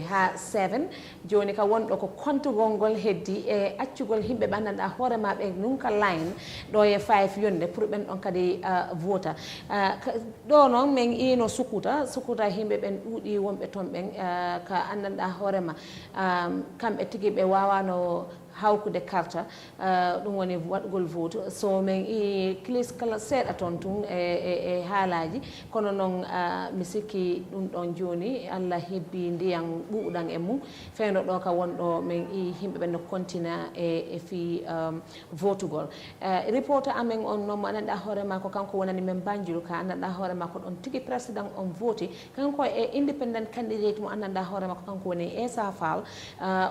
ha 7 joni ka wonɗo ko kontugol ngol heddi e accugol himɓe ɓe anndanɗa hoorema ɓe nunka line ɗo e 5 yonde pour ɓen ɗon kadi vota ɗo noon min ino sukuta himɓe ɓen ɗuuɗi wonɓe toon ɓen ka anndanɗa hoorema kamɓe tigi ɓe wawano hawkude carte ɗum woni waɗgol vote so min i clis kala seeɗa toon tun e haalaji kono noon mi sikki ɗum ɗon joni Allah hebbi ndiyam ɓuuɗan e mum fewno ɗo ka wonɗo min i himɓe ɓen no kontina e fi votugol reporter amen on noon mo anndanɗa hoorema ko kanko wonani men Banjul ka anndanɗa hoorema ko ɗon tigi président on voti kanko e independent candidate mo anndanɗa hoorema ko kanko woni Essa Fall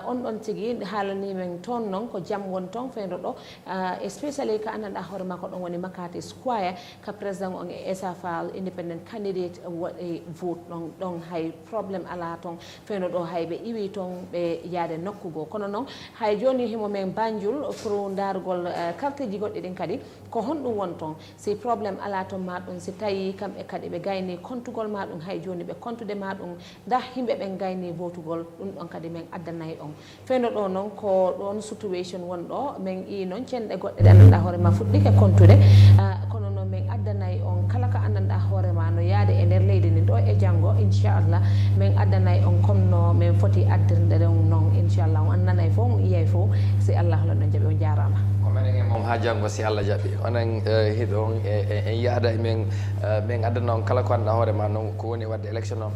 on ɗon tigi haalani men toon non ko jam won ton fendo ɗo especially ka anndanɗa hoorema ko ɗon woni Makati Square ka président on e Essa Fall independent candidate waɗi vote ɗon hay probléme ala ton fendo ɗo hay ɓe iwi ton ɓe yaade nokkugo kono noon hay joni himo men Banjul pour dargol carte ji goɗɗi ɗin kadi ko honɗum won ton si probléme ala ton ma ɗum si tawi kamɓe kadi ɓe gayni kontugol ma ɗum hay joni ɓe kontude ma ɗum da himɓe ɓen gayni votugol ɗum ɗon kadi min addanayi on fendo ɗo noon ko ɗon situation wonɗo min i noon cenɗe goɗɗe ɗe anndanɗa hoorema fuɗɗike kontude kono noon min addanayi on kala ko anndanɗa hoorema no yaade e nder leydi ndi ɗo e janggo inchallah min addanayi on comme no min foti addirde ɗon noon inchallah on annanayi fof on yiyay fof si Allah holno jaaɓi on jarama mom ha janggo si Allah jaaɓi onon hiɗo on en yaada min addana on kala ko annda hoorema noon ko woni wadde élection o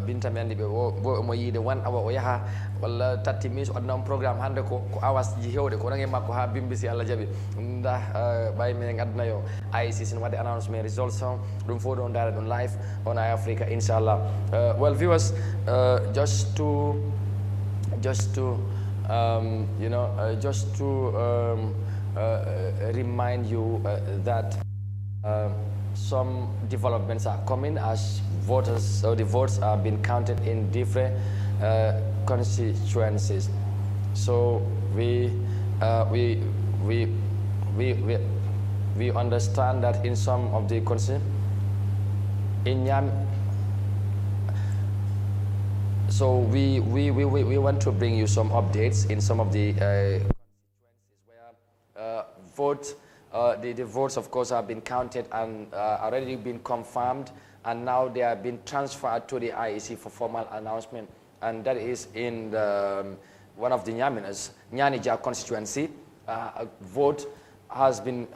Binta mi andi ɓe bo omo yiide 1 hour o yaaha walla 30 minutes o adna on programme hande ko hours ji hewɗe ko onon e makko ha bimbi si Allah jaaɓi nda ɓay min addana yo IEC sin wadde announcement results on ɗum fof ɗon dara ɗum live on Eyeafrica inchallah well viewers just to you know, just to remind you that some developments are coming as voters, or the votes are being counted in different constituencies. So we understand that in some of the constituencies, so we want to bring you some updates in some of the constituencies where the votes, of course, have been counted and already been confirmed, and now they have been transferred to the IEC for formal announcement, and that is in one of the Nyanija constituency. The vote in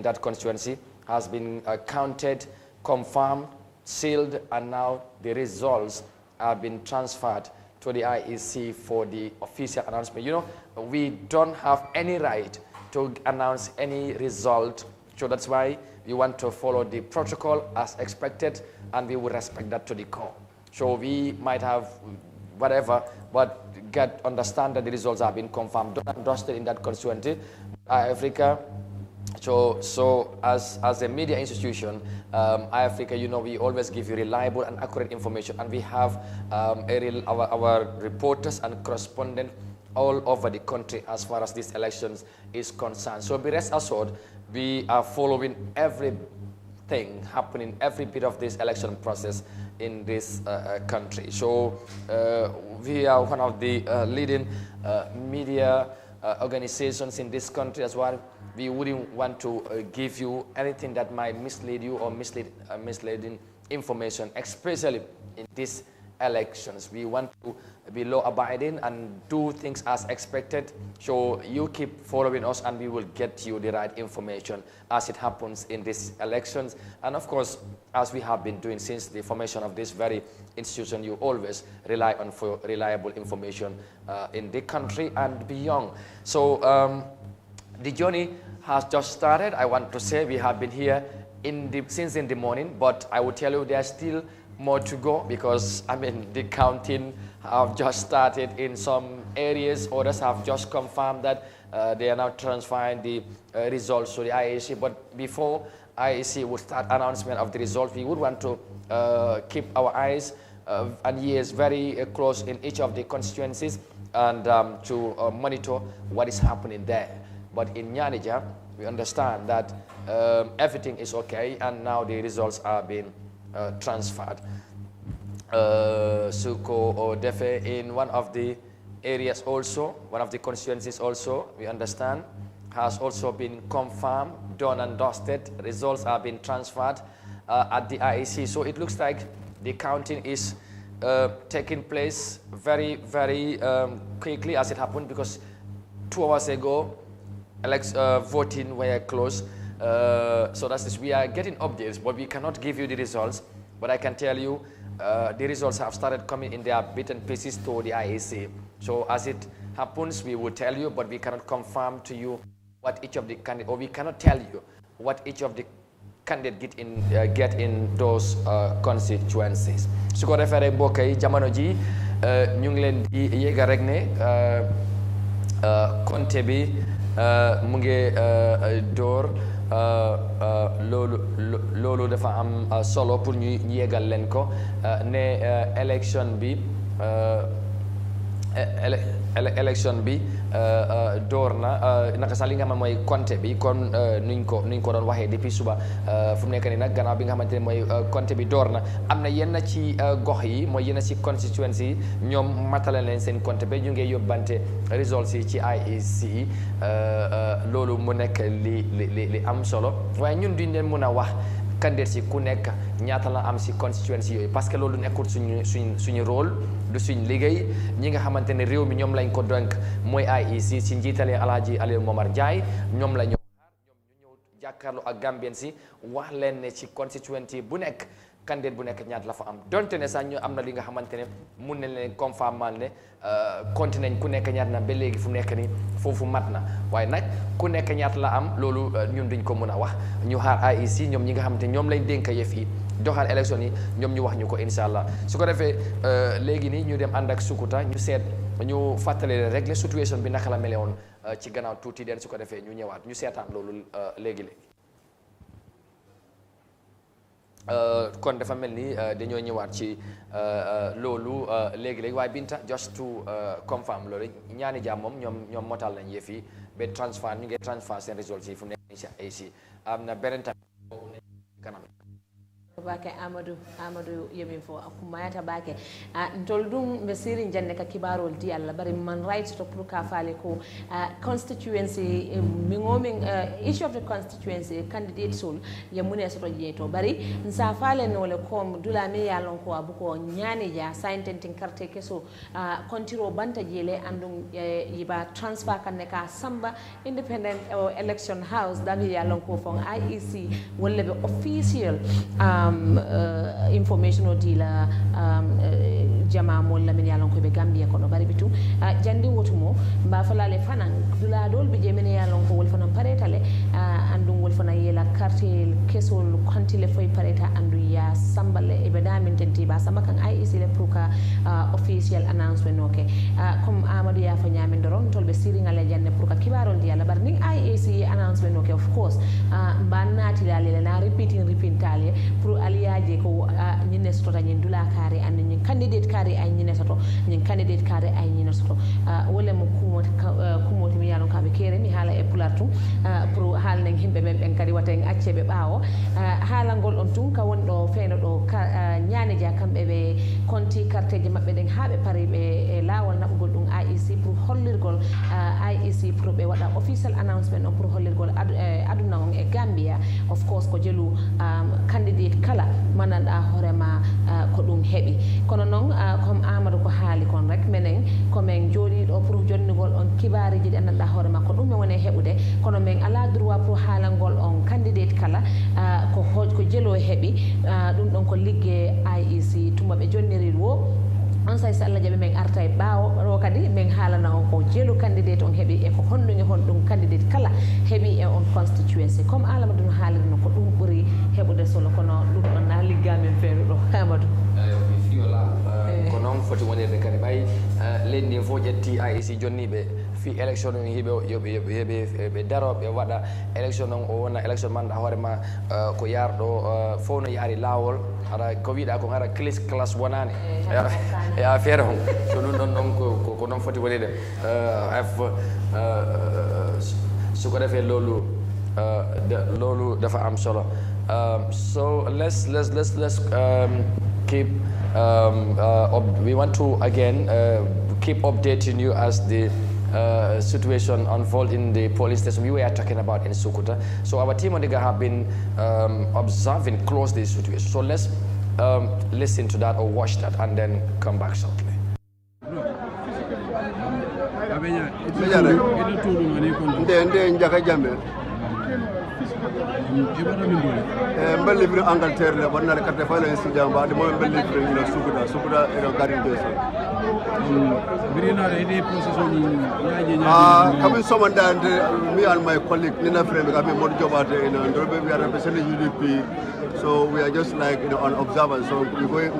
that constituency has been counted, confirmed, sealed, and now the results have been transferred to the IEC for the official announcement. You know, we don't have any right to announce any result, so that's why we want to follow the protocol as expected, and we will respect that to the core. So we might have whatever, but understand that the results have been confirmed, done and dusted in that constituency. Eyeafrica. So as a media institution, Eyeafrica, you know, we always give you reliable and accurate information, and we have our reporters and correspondents all over the country as far as these elections is concerned. So be rest assured, we are following everything happening, every bit of this election process in this country. So we are one of the leading media organizations in this country as well. We wouldn't want to give you anything that might mislead you or misleading information, especially in these elections. We want to be law-abiding and do things as expected. So you keep following us, and we will get you the right information as it happens in these elections. And of course, as we have been doing since the formation of this very institution, you always rely on for reliable information in the country and beyond. So the journey has just started. I want to say we have been here since in the morning, but I will tell you there's still more to go, because I mean the counting have just started in some areas. Others have just confirmed that they are now transferring the results to the IEC. But before IEC would start announcement of the result, we would want to keep our eyes and ears very close in each of the constituencies and to monitor what is happening there. But in Nyanija, we understand that everything is okay, and now the results are being transferred. Suko or Defe in one of the areas also, one of the constituencies also, we understand, has also been confirmed, done and dusted. Results are being transferred at the IEC. So it looks like the counting is taking place very, very quickly as it happened, because 2 hours ago, voting were closed. So that's this. We are getting updates, but we cannot give you the results. But I can tell you the results have started coming in their bits and pieces to the IEC. So as it happens, we will tell you, but we cannot confirm to you what each of the candidates, or we cannot tell you what each of the candidates get in those constituencies. Su ko defee rek mbokk yi jamono ji ñu ngi leen di yéega rek ne compte bi mu ngi door. loolu dafa am solo pour ñu yeggal leen ko ne élection bi door na naka sax li nga xam ne mooy compte bi kon nuñ ko doon waxee depuis suba fu mu nekk nii nag gannaaw bi nga xamante ne mooy compte bi door na am na yenn ci gox yi mooy yenn ci constituency yi ñoom matale leen seen compte bi ñu ngi yóbbante results yi ci IEC loolu mu nekk li am solo waaye ñun duñ leen mën a wax candidat si ku nekk ñaata la am si constituency yooyu, parce que loolu nekkul suñu rôle du suñ liggéey. ñi nga xamante ne réew mi ñoom lañ ko donk mooy IEC si njiitalee Alhaji Alieu Momar Njie ñoom la ñu ñëw jàkkaarloo ak Gambien si wax leen ne ci constituency bu nekk candidat bu nekk ñaata la fa am, donte ne sax ñu am na li nga xamante ne mun nañ leen confirmer ne compté nañ ku nekk ñaata na ba léegi fu nekk ni foofu mat na, waaye nag ku nekk ñaata la am loolu ñun duñ ko mën a wax. ñu xaar IEC ñoom ñi nga xamante ne ñoom lañ dénk yëf yi doxal élection yi ñoom ñu wax ñu ko incha allah. su ko defee léegi nii ñu dem ànd ak Sukuta ñu seet ñu fàttali rek la situation bi naka la mele woon ci gannaaw tuuti den su ko defee ñu ñëwaat ñu seetaan loolu léegi-léegi. kon dafa mel ni dañoo ñëwaat ci loolu léegi-léegi waaye Binta just to confirm loolu ñaani jaam moom ñoom motal nañ yëf yi ba transfert ñu ngi transfert seen results yi fu mu nekk nii si AC am na beneen tamit kanam bake Amadou yemin fo akumayata bake ntol dum be sirin janne ka kibarol di Allah bari man right to pour ka fale ko constituency mingomin issue of the constituency candidate sol ya mune so jeto bari nsa fale no le kom dula me yalon ko abuko nyani ja saintentin carte keso kontiro banta jele andum yiba transfer kan ka samba independent election house dabi yalon ko fon IEC wolle be official information o dila jama mol la min yalon ko be Gambia ko no bari bitu jandi wotumo mba falale fanan dula dol be je min yalon ko wol fanan paretale andum wol fanan yela carte kesol kontile foy pareta andu ya sambale e be damin tenti ba sama kan IEC le pruka official announcement noke comme Amadou ya fa nyamin doron tolbe siringale janne pruka kibarol di yalla bar ning IEC announcement noke of course ba nati dale na repeating tale pour aliaje ko ñine soto ñin dula kare and ñin candidate kare ay ñine soto ñin candidate kare ay ñine soto wala mo kumoti mi yalon kabe kere mi hala e pulartu pour hal nang himbe be ben kadi wata en acce be baawo hala ngol on tun ka wondo feeno do ñaane ja kambe be konti carte je mabbe den habe pare be lawol nabugol dum IEC pour hollirgol IEC pour be wada official announcement on pour hollirgol aduna on e Gambia of course ko jelu candidate kala mananda horema ko dum hebi kono non comme Amadou ko haali kon rek menen ko men jodi do pour jonnigol on kibaari ji andanda horema ko dum woni hebude kono men ala droit pour haalangol on candidate kala ko hoj ko jelo hebi dum don ko ligge IEC tuma be jonniri wo on say Allah jabe men arta e baawo ro kadi men haalana on ko jelo candidate on hebi e ko hondungi hondum candidate kala hebi e on constituency comme alama dum haalino ko dum buri hebude solo kono dum on na liggamen feeru do Amadou fi fiola ko non foti wonede kadi bay lendi fo jetti IEC jonni be fi election on yobe darobe wada election on o wona election man hoorema ko yardo fo no yari lawol ara ko wiida ko ara class wonani e affaire on so non ko non foti wonede su ko defé lolu dafa am solo so let's keep we want to again keep updating you as the situation unfold in the police station we were talking about in Sukuta. So our team on the ground have been observing closely the situation. So let's listen to that or watch that and then come back shortly. Mbelli Angleterre le bonna le carte file si jamba de mo mbelli ino sukuda ino garin deso birina de procession ni yaaje kamin somanda me and my colleague Nina friend kamin mod jobate ino ndolbe we are representing UDP, so we are just like on observance, so we going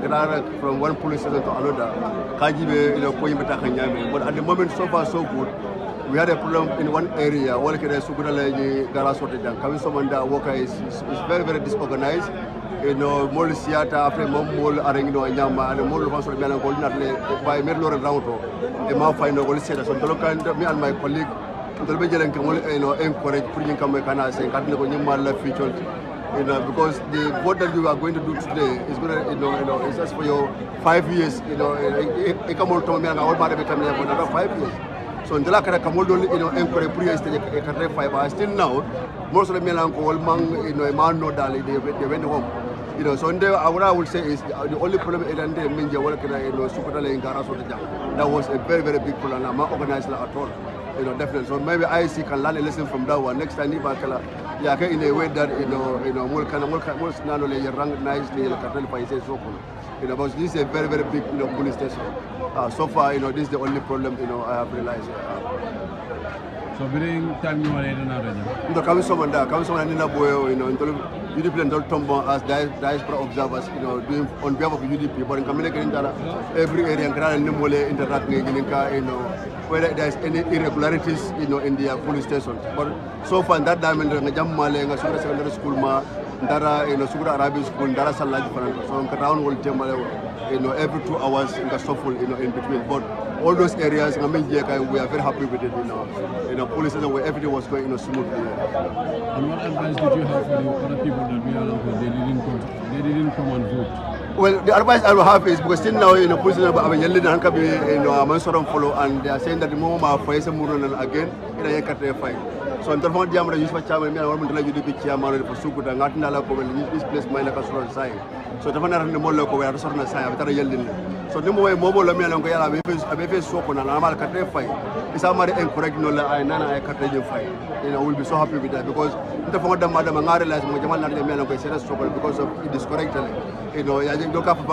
from one police station to another kajibe ko yimbe takanyame, but at the moment so far so good. We had a problem in one area. All the Sukudalaji Garasota Kavi Somanda Walker is very, very disorganized. Mol Siata after Mol Arengino and Yama and Mol House of Melancholy by Merlor and Rauto. A Malfino Golisa. So me and my colleague, the Belgian encourage putting Kamakana saying Katniko featured. Because the vote that you are going to do today is going to, it's just for your 5 years, Ekamol Tommy and all my becoming for another 5 years. So in the last Kamoldo, encourage pre-stage a 5 still now, most of the Melanco, old man, a man no dali, they went home. So what I would say is the only problem is that Minja working Sukutala in Garasota. That was a very, very big problem. I'm not organized at all. Definitely. So maybe IC can learn a lesson from that one. Next time, in a way that more rank nicely, because this is a very, very big police station. So far, this is the only problem I have realized. So during time you are in another. The Kamisoman Nina Boyo, UDP and Tombo as diaspora observers, doing on behalf of UDP, but in communicating that every area and Nimole interact whether there's any irregularities, in the police stations. But so far, that diamond, secondary school, Ndara, Sugura Arabic school, Ndara Salaj, so around will every 2 hours in in between. But all those areas, we are very happy with it. Police station where everything was going smoothly. And what advice did you have for the other people that we are they didn't come and vote? Well, the advice I will have is because still now, police station are yelling and follow, and they are saying that the moment of fire again, fight. So in terms of the use for chairman, I want to let you do chairman for Sukuta, not in this place, my local sign. So the man the more local where the sort of sign, I'm yelling. So the more mobile, I may so on an amal cat fight. It's a matter incorrect, no, I nana cat fight. We'll be so happy with that because the phone of Madam Mangara, because of it is correct. I don't have to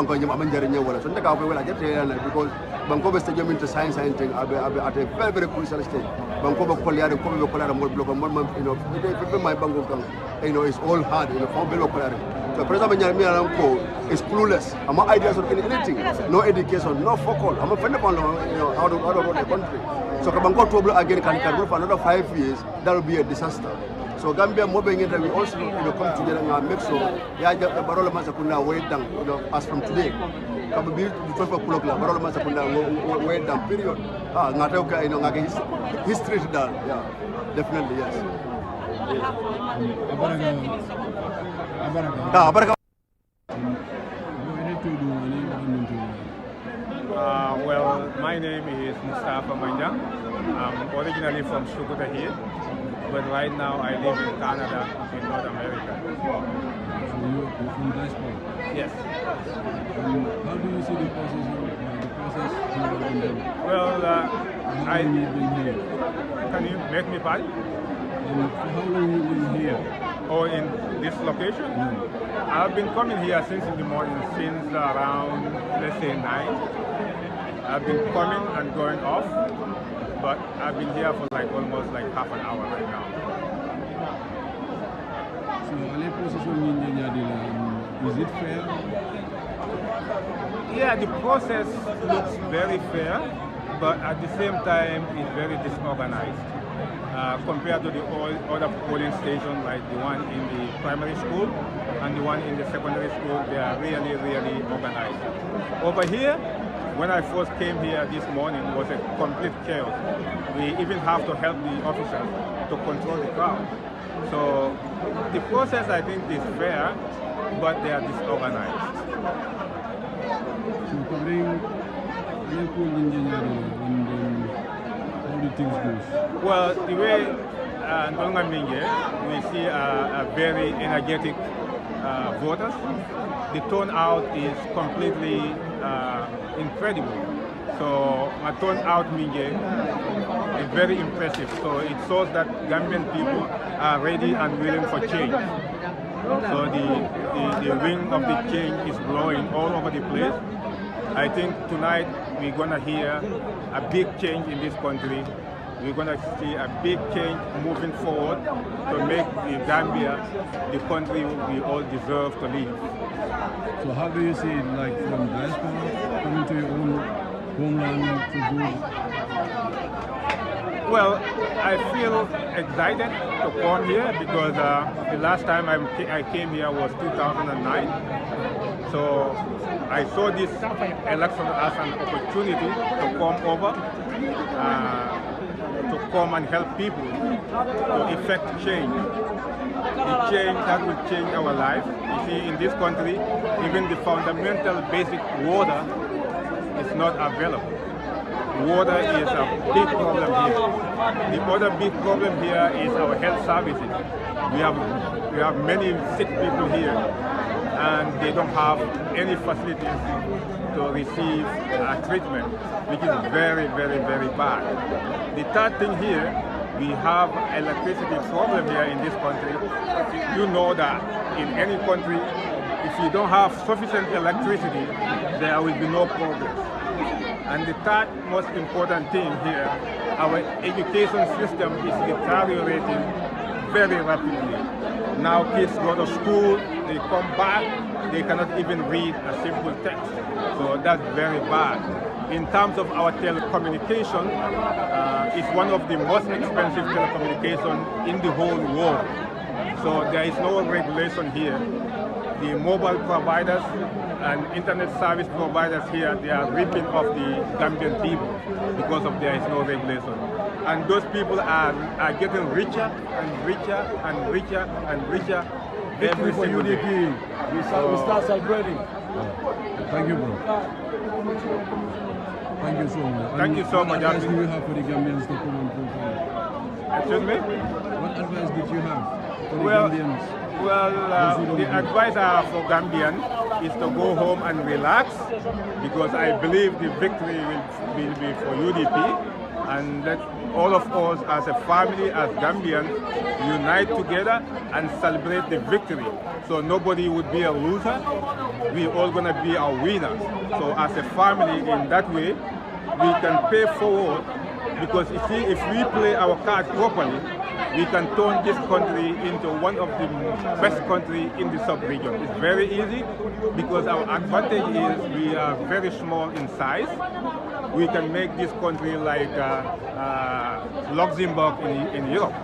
so the car I get because Bankoba Stadium into science thing at a very, very crucial stage. Bankoba Kolia, my Bango, it's all hard, from Bello Colari. So President Yahya is clueless. I'm not ideas of anything, no education, no focal. I'm a friend of out of the country. So Kabango Toblo again can rule for another 5 years, that will be a disaster. So Gambia moving in, we also come together and make sure Yahya Barola Masakuna wait down, as from today. Come be 12 o'clock, Barola Masakuna wait down, period. History done, yeah, definitely, yes. Well, my name is Mustafa Manjang. I'm originally from Sukuta here, but right now I live in Canada, in North America. So you're from diaspora? Yes. How do you see the process here in Gambia? Well, how long have you been here? Can you make me pardon? For how long have you been here? Or in this location? I've been coming here since in the morning, since around, let's say 9. I've been coming and going off, but I've been here for almost half an hour right now. So, is it fair? Yeah, the process looks very fair, but at the same time, it's very disorganized. Compared to the other polling stations, like the one in the primary school and the one in the secondary school, they are really, really organized. Over here, when I first came here this morning, it was a complete chaos. We even have to help the officers to control the crowd. So the process, I think, is fair, but they are disorganized. So covering how do things go? Well, the way we see a very energetic voters. The turnout is completely incredible. So a turnout is very impressive. So it shows that Gambian people are ready and willing for change. So the wind of the change is blowing all over the place. I think tonight we're going to hear a big change in this country. We're going to see a big change moving forward to make the Gambia the country we all deserve to live. So how do you see it, like from diaspora coming to your own homeland to do? Well, I feel excited to come here because the last time I came here was 2009. So I saw this election as an opportunity to come over, to come and help people to effect change. The change that will change our life. You see, in this country, even the fundamental basic water is not available. Water is a big problem here. The other big problem here is our health services. We have many sick people here, and they don't have any facilities to receive treatment, which is very, very, very bad. The third thing here, we have electricity problem here in this country. You know that in any country, if you don't have sufficient electricity, there will be no progress. And the third most important thing here, our education system is deteriorating very rapidly. Now kids go to school, they come back, they cannot even read a simple text. So that's very bad. In terms of our telecommunication, it's one of the most expensive telecommunication in the whole world. So there is no regulation here. The mobile providers and internet service providers here, they are ripping off the Gambian people because of there is no regulation. And those people are getting richer and richer and richer and richer every single day. We start celebrating. Thank you, bro. Thank you so much. Thank you so much. What advice do you have for the Gambians to come and vote? Excuse me? What advice did you have for the Gambians? Well, the advice I have for Gambian is to go home and relax, because I believe the victory will be for UDP, and let all of us as a family, as Gambians, unite together and celebrate the victory. So nobody would be a loser. We're all going to be a winner. So as a family, in that way, we can pay forward, because if we play our card properly, we can turn this country into one of the best countries in the sub-region. It's very easy, because our advantage is we are very small in size. We can make this country like Luxembourg in Europe,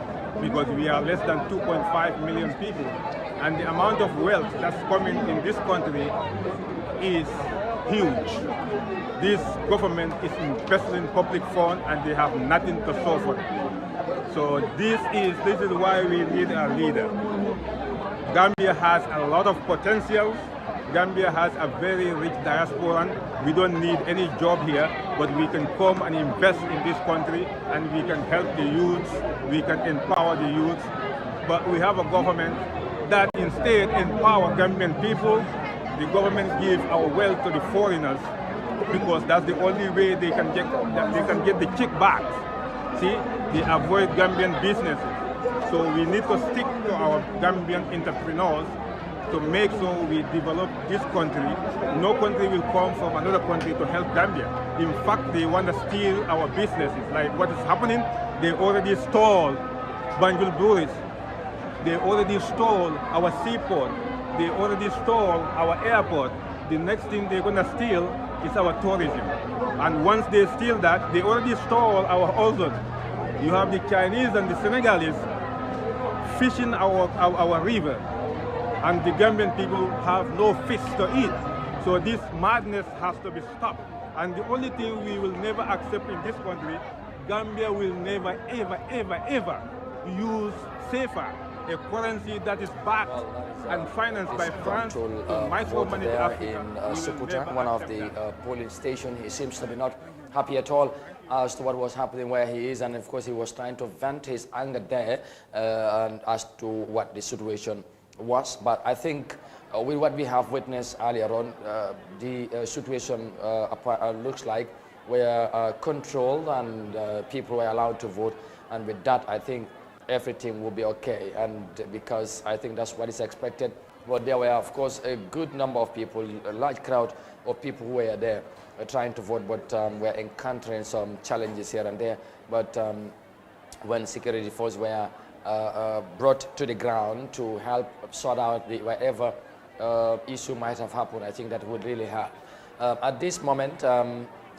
because we are less than 2.5 million people. And the amount of wealth that's coming in this country is huge. This government is investing in public funds, and they have nothing to show for it. So this is why we need a leader. Gambia has a lot of potential. Gambia has a very rich diaspora. We don't need any job here, but we can come and invest in this country, and we can help the youth, we can empower the youth. But we have a government that instead empower Gambian people. The government gives our wealth to the foreigners, because that's the only way they can get the kickbacks. See, they avoid Gambian businesses. So we need to stick to our Gambian entrepreneurs to make sure we develop this country. No country will come from another country to help Gambia. In fact, they want to steal our businesses. Like what is happening, they already stole Banjul breweries. They already stole our seaport. They already stole our airport. The next thing they're going to steal is our tourism. And once they steal that, they already stole our ozone. You have the Chinese and the Senegalese fishing our river, and the Gambian people have no fish to eat. So this madness has to be stopped. And the only thing we will never accept in this country, Gambia will never, ever, ever, ever use CFA, a currency that is backed and financed by France to micromanage Africa. In Sukuta, one of the polling stations, he seems to be not happy at all as to what was happening where he is, and of course he was trying to vent his anger there and as to what the situation was. But I think with what we have witnessed earlier on, the situation looks like we're controlled, and people were allowed to vote, and with that I think everything will be okay, and because I think that's what is expected. But there were, of course, a good number of people, a large crowd of people who were there trying to vote, but were encountering some challenges here and there. But when security forces were brought to the ground to help sort out whatever issue might have happened, I think that would really help. At this moment,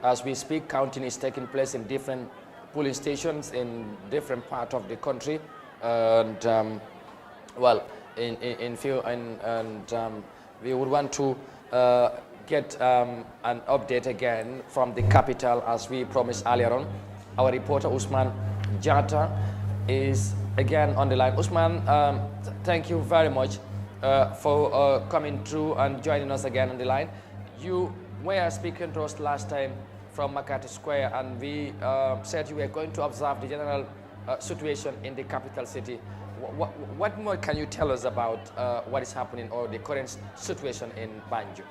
as we speak, counting is taking place in different polling stations in different parts of the country, and well, we would want to get an update again from the capital, as we promised earlier on. Our reporter Usman Jata is again on the line. Usman, thank you very much for coming through and joining us again on the line. You were speaking to us last time from Makati Square, and we said you were going to observe the general situation in the capital city. What more can you tell us about what is happening, or the current situation in Banjul?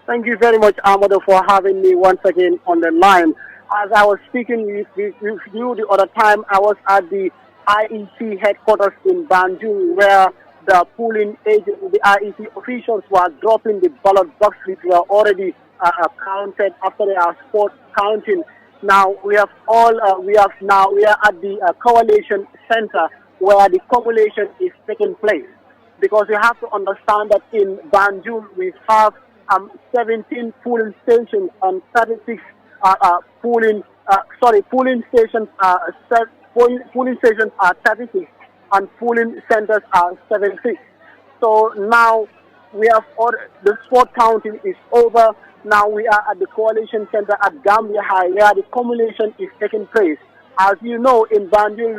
Thank you very much, Amado, for having me once again on the line. As I was speaking with you the other time, I was at the IEC headquarters in Banjul, where the polling agent, the IEC officials were dropping the ballot boxes, which were already counted after they are spot counting. Now we are at the coalition center where the cumulation is taking place, because you have to understand that in Banjul we have 17 polling stations and 36 polling stations polling stations are 36 and polling centers are 76. So now we have the sport counting is over. Now we are at the coalition center at Gambia High where the cumulation is taking place. As you know, in Banjul,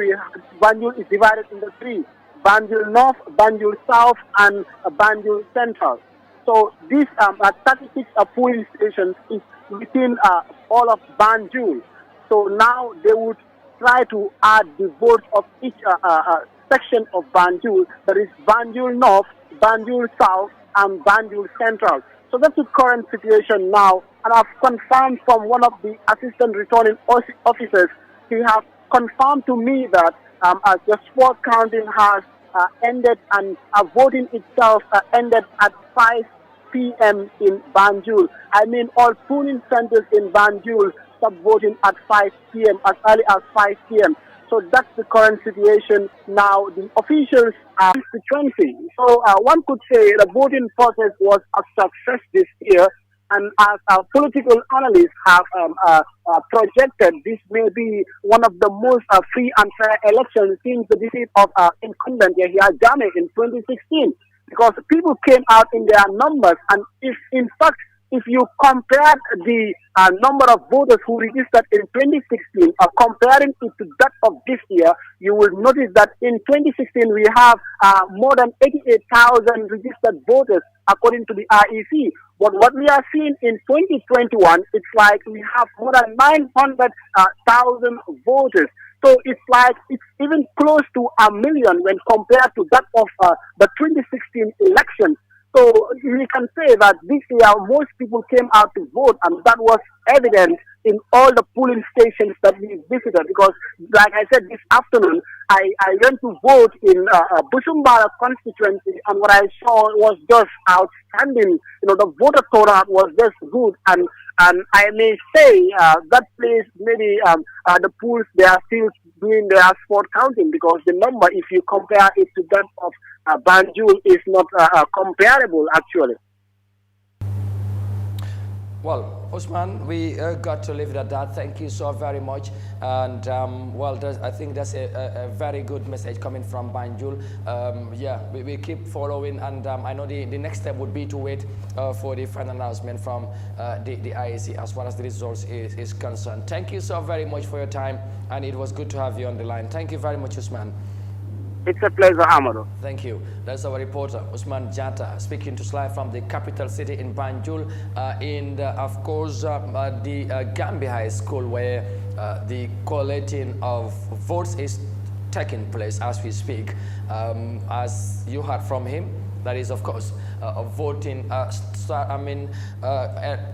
Banjul is divided into three: Banjul North, Banjul South, and Banjul Central. So these 36 polling stations is within all of Banjul. So now they would try to add the votes of each section of Banjul, that is Banjul North, Banjul South, and Banjul Central. So that's the current situation now, and I've confirmed from one of the assistant returning officers. He has confirmed to me that the sport counting has ended and voting itself ended at 5 p.m. in Banjul. I mean, all polling centers in Banjul stop voting at 5 p.m. as early as 5 p.m. So that's the current situation now. The officials are constituency. So one could say the voting process was a success this year. And as our political analysts have projected, this may be one of the most free and fair elections since the defeat of incumbent Yahya Jammeh in 2016. Because people came out in their numbers, and if you compare the number of voters who registered in 2016, comparing it to that of this year, you will notice that in 2016 we have more than 88,000 registered voters according to the IEC. But what we are seeing in 2021, it's like we have more than 900,000 voters. So it's like it's even close to 1 million when compared to that of the 2016 election. So we can say that this year most people came out to vote, and that was evident in all the polling stations that we visited. Because, like I said this afternoon, I went to vote in Busumbara constituency, and what I saw was just outstanding. You know, the voter turnout was just good, and I may say that place maybe the polls they are still doing their sport counting, because the number, if you compare it to that of Banjul, is not comparable actually. Well, Usman, we got to leave it at that. Thank you so very much. And well, I think that's a very good message coming from Banjul. Yeah, we keep following, and I know the next step would be to wait for the final announcement from the IEC as far as the results is concerned. Thank you so very much for your time, and it was good to have you on the line. Thank you very much, Usman. It's a pleasure, Amado. Thank you. That's our reporter, Usman Jata, speaking to us live from the capital city in Banjul, of course, the Gambia High School, where the collating of votes is taking place as we speak. As you heard from him, that is, of course, voting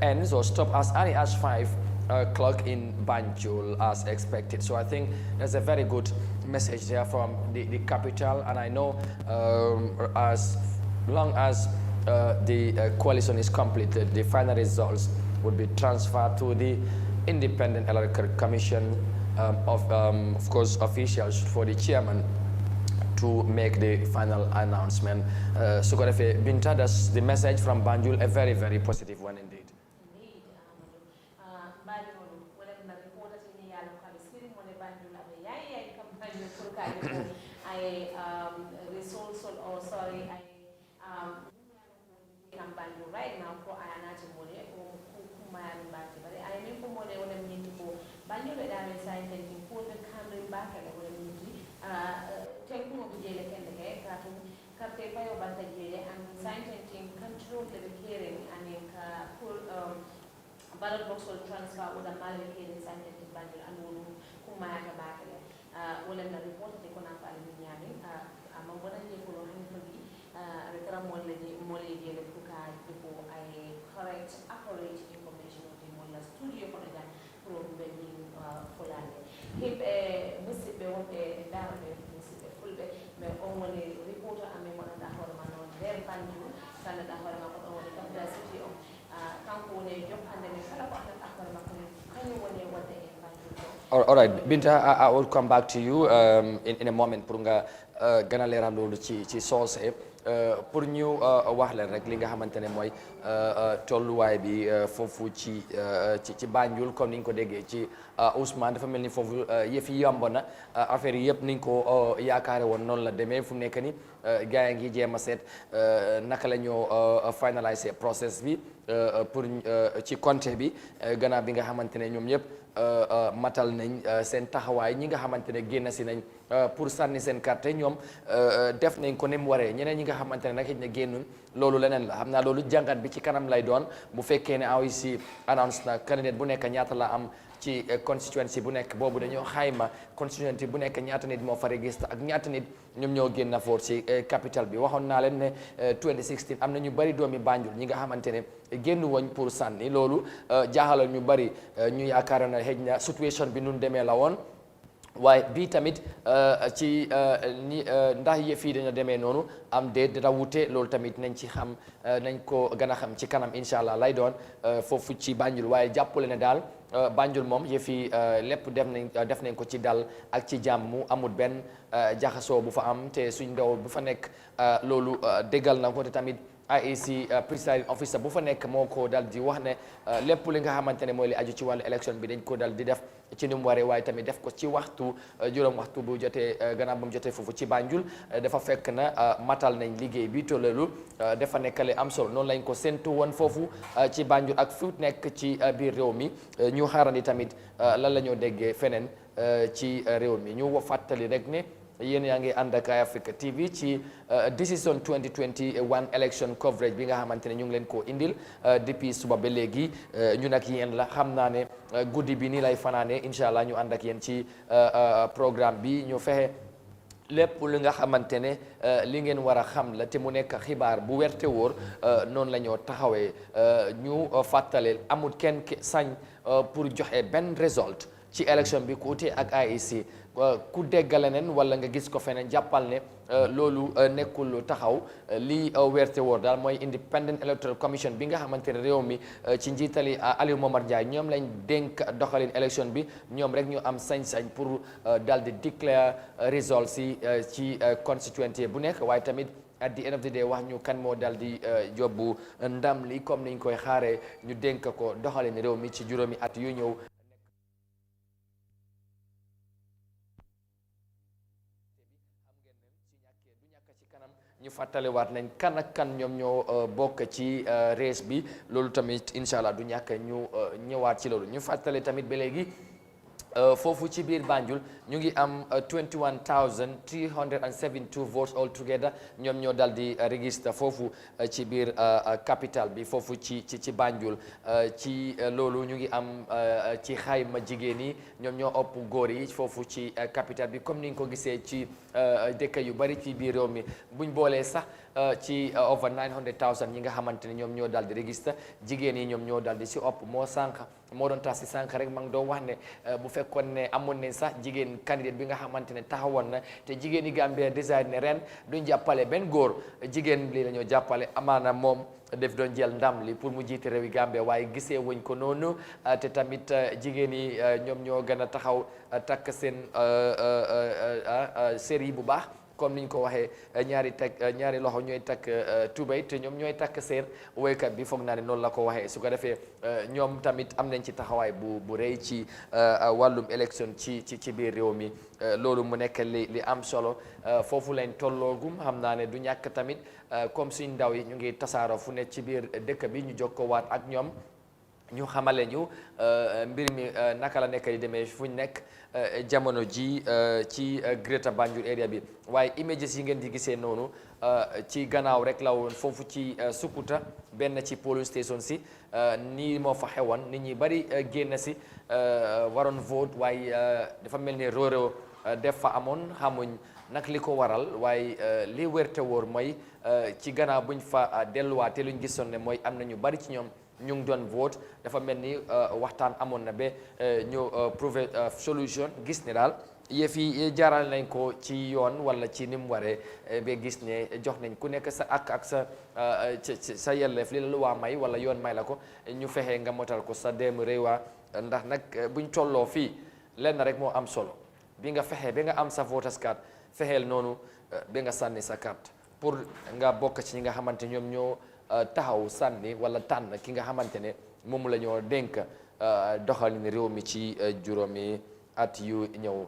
ends or stop as early as 5 o'clock in Banjul as expected. So I think there's a very good message there from the capital, and I know as long as the coalition is completed, the final results would be transferred to the Independent Electoral Commission of course, officials for the chairman to make the final announcement. So Binta, that's the message from Banjul, a very, very positive one indeed. Right now for Ayanachi Mole or Kumayan Baki, but I mean for Mole when I'm into Banjo that I'm signing for the Cameron back and when I'm take more of the jail and the gay cartoon, Captain Payo Banta Jay and signing control the hearing and pull ballot box will transfer with a Malay hearing signing Banjo and Kumaya back. When I'm reported the Konapa in Yami, I'm going to follow him for me. Before I correct, accurate information of the Mola studio for the being Fulani. If a Mississippi down Mississippi full may only reporter and me one of the Horman on their Banju, Canada Horman on the capital city of Cancun, Job, and then the Calapan can you wonder what they all right, Binta, I will come back to you in a moment. Purunga gën a leeral loolu ci soose pour ñu wax leen rek li nga xamante ne mooy tolluwaay bi foofu ci Banjul comme ni ñu ko déggee ci Ousmane dafa mel ni foofu yëf yi yomb na affaire yi yëpp ni ñu ko yaakaare woon noonu la demee fu mu nekk ni gars yi ngi jéem a seet naka la ñoo finaliser process bi pour ci compte bi gannaaw bi nga xamante ne ñoom ñëpp matal nañ seen taxawaay ñi nga xamante ne génn si nañ pour sànni seen carte ñoom def nañ ko ni mu waree ñeneen ñi nga xamante ne nag xëy na génnuñ loolu leneen la xam naa loolu jàngat bi ci kanam lay doon bu fekkee ne AOC annonce na candidate bu nekk ñaata la am ci constituency bu nekk boobu dañoo xayma constituency bu nekk ñaata nit moo fa registré ak ñaata nit ñoom ñoo génn vote ci capital bi waxoon naa leen ne 2016 am na ñu bari doomi Banjul ñi nga xamante ne génn woñ pour sànni loolu jaaxalal ñu bari ñu yaakaar na xëy na situation bi nun demee la woon waaye bii tamit ci ni ndax yëf yi dañoo demee noonu am déet dara wute loolu tamit nañ ci xam nañ ko gën a xam ci kanam incha allah lay doon foofu ci Banjul waaye jàppale ne daal Banjul moom yëf yi lépp def nañ ko ci dal ak ci jàmm amul benn jaxasoo bu fa am te suñ ndaw bu fa nekk loolu déggal na ko te tamit IEC presiding officer bu fa nekk moo ko dal di wax ne lépp li nga xamante ne mooy li aju ci wàllu élection bi dañ ko dal di def ci ni mu waree waaye tamit def ko ci waxtu juróom waxtu bu jotee gannaaw ba mu jotee foofu ci Banjul dafa fekk na matal nañ liggéey bi tolleelu dafa nekkale am solo noonu lañ ko séntu woon foofu ci Banjul ak fu nekk ci biir réew mi ñu xaarandi tamit lan la ñoo déggee feneen ci réew mi ñu fàttali rek ne yéen yaa ngi ànd ak Eyeafrica TV ci decision 2021 election coverage bi nga xamante ne ñu ngi leen koo indil depuis suba ba léegi ñu nag yéen la xam naa ne guddi bi nii lay fanaane incha allah ñu ànd ak yéen ci programme bi ñu fexe lépp li nga xamante ne li ngeen war a xam la te mu nekk xibaar bu werte wóor noonu la ñoo taxawee ñu fàttaleel amul kenn sañ pour joxe benn result ci élection bi ku ute ak IEC ku dégg leneen wala nga gis ko feneen jàppal ne loolu nekkul lu taxaw li werte woor daal mooy Independent Electoral Commission bi nga xamante ne réew mi ci njiitali Alieu Momar Njie ñoom lañ dénk doxalin élection bi ñoom rek ñu am sañ-sañ pour daal di declare results ci constituency bu nekk waaye tamit at the end of the day wax ñu kan moo dal di yóbbu ndam li comme niñ koy xaaree ñu dénk ko doxalin réew mi ci juróomi at yu ñëw. ñu fàttaliwaat nañ kan ak kan ñoom ñoo bokk ci race bi loolu tamit incha allah du ñàkk ñu ñëwaat ci loolu ñu fàttali tamit ba léegi foofu ci biir Banjul ñu ngi am 21,372 votes all together ñoom ñoo dal di register foofu ci biir capital bi foofu ci Banjul ci loolu ñu ngi am ci xayma jigéen yi ñoom ñoo ëpp góor yi foofu ci capital bi comme ni nga ko gisee ci dëkk yu bari ci biir réew mi buñ boolee sax ci over 900,000 ñi nga xamante ne ñoom ñoo dal di register jigéen yi ñoom ñoo dal di si ëpp moo doon tax si sànq rek ma ngi doon wax ne bu fekkoon ne amoon nañ sax jigéen candidate bi nga xamante ne taxawoon na te jigéen yi Gambia décide ne ren duñ jàppale benn góor jigéen li la ñoo jàppale amaana moom def doon jël ndam li pour mu jiite réewi Gambia waaye gisee wuñ ko noonu te tamit jigéen yi ñoom ñoo gën a taxaw takk seen série bu baax comme niñ ko waxee ñaari loxo ñooy takk tubay te ñoom ñooy takk seer woykat bi foog naa ne noonu la ko waxee su ko defee ñoom tamit am nañ ci taxawaay bu rëy ci wàllum élection ci biir réew mi loolu mu nekk li am solo foofu lañ tolloogum xam naa ne du ñàkk tamit comme suñ ndaw yi ñu ngi tasaaroo fu nekk ci biir dëkk bi ñu jokkoowaat ak ñoom ñu xamale ñu mbir mi naka la nekk di demee fuñ nekk jamono ji ci Greater Banjul area bi waaye images yi ngeen di gisee noonu ci gannaaw rek la woon foofu ci Sukuta benn ci police station si nii moo fa xewoon nit ñi bari génn si waroon vote waaye dafa mel ni réew def fa amoon xamuñ nag li ko waral waaye li wérte wóor mooy ci gannaaw buñ fa delluwaatee luñ gisoon ne mooy am na ñu bari ci ñoom ñu ngi doon vote dafa mel ni waxtaan amoon na ba ñu trouver solution gis ne daal yëf yi jaaral nañ ko ci yoon wala ci ni mu waree ba gis ne jox nañ ku nekk sa ak sa yelleef li la lu waa may wala yoon may la ko ñu fexe nga motal ko sa dem réewa ndax nag buñ tolloo fii lenn rek moo am solo bi nga fexe ba nga am sa voters card fexeel noonu ba nga sànni sa carte pour nga bokk ci ñi nga xamante ñoom ñoo taxaw sànni wala tànn ki nga xamante ne moom la ñoo dénk doxalin réew mi ci juróomi at yu ñëw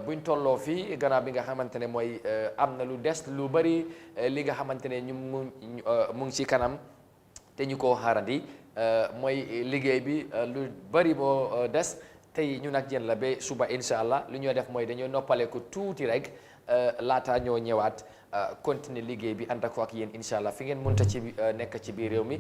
buñ tolloo fii gannaaw bi nga xamante ne mooy am na lu des lu bari li nga xamante ne ñu mu ngi ci kanam te ñu ko xaarandi mooy liggéey bi lu bari moo des tey ñu nag yéen la ba suba incha allah lu ñoo def mooy dañoo noppaleku tuuti rek laata ñoo ñëwaat continuer liggéey bi ànd ak yéen incha allah fi ngeen mënta ci nekk ci biir réew mi.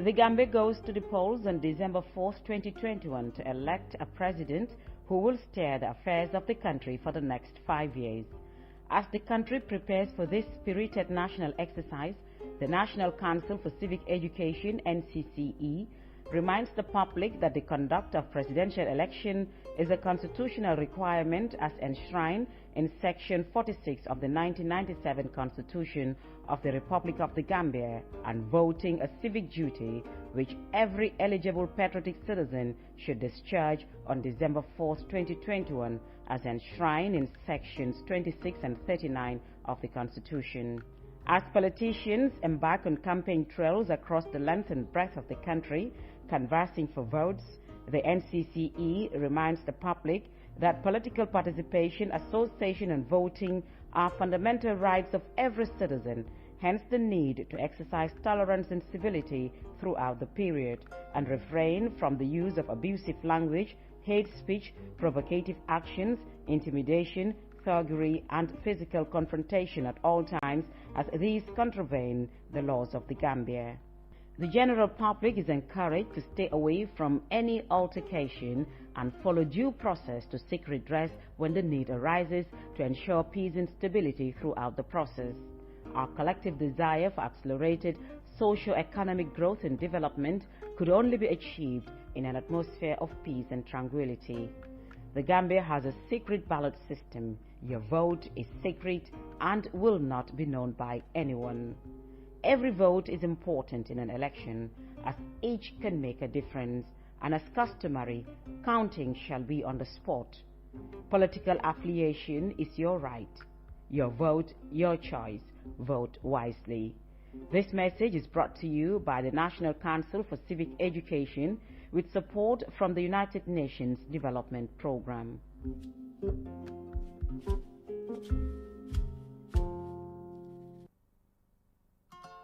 The Gambia goes to the polls on December 4th, 2021 to elect a president who will steer the affairs of the country for the next 5 years. As the country prepares for this spirited national exercise, the National Council for Civic Education, NCCE, reminds the public that the conduct of presidential election is a constitutional requirement as enshrined in Section 46 of the 1997 Constitution of the Republic of the Gambia, and voting a civic duty which every eligible patriotic citizen should discharge on December 4, 2021, as enshrined in Sections 26 and 39 of the Constitution. As politicians embark on campaign trails across the length and breadth of the country, canvassing for votes, the NCCE reminds the public that political participation, association and voting are fundamental rights of every citizen, hence the need to exercise tolerance and civility throughout the period and refrain from the use of abusive language, hate speech, provocative actions, intimidation, thuggery and physical confrontation at all times, as these contravene the laws of the Gambia. The general public is encouraged to stay away from any altercation and follow due process to seek redress when the need arises to ensure peace and stability throughout the process. Our collective desire for accelerated socio-economic growth and development could only be achieved in an atmosphere of peace and tranquility. The Gambia has a secret ballot system. Your vote is secret and will not be known by anyone. Every vote is important in an election, as each can make a difference, and as customary, counting shall be on the spot. Political affiliation is your right. Your vote, your choice. Vote wisely. This message is brought to you by the National Council for Civic Education with support from the United Nations Development Programme.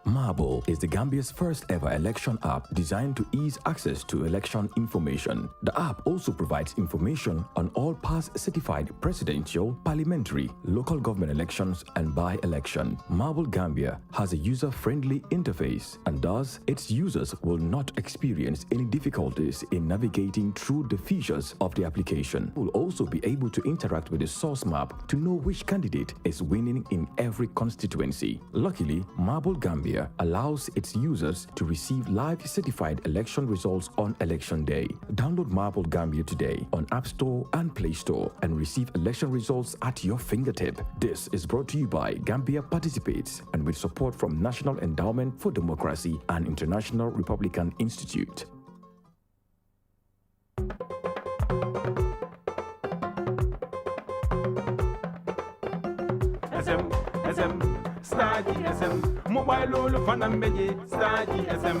Marble is the Gambia's first ever election app designed to ease access to election information. The app also provides information on all past certified presidential, parliamentary, local government elections and by-election. Marble Gambia has a user-friendly interface, and thus its users will not experience any difficulties in navigating through the features of the application. Will also be able to interact with the source map to know which candidate is winning in every constituency. Luckily, Marble Gambia allows its users to receive live certified election results on election day. Download Marble Gambia today on App Store and Play Store and receive election results at your fingertip. This is brought to you by Gambia Participates and with support from National Endowment for Democracy and International Republican Institute. Study SM, mobile all fanam beje, study SM,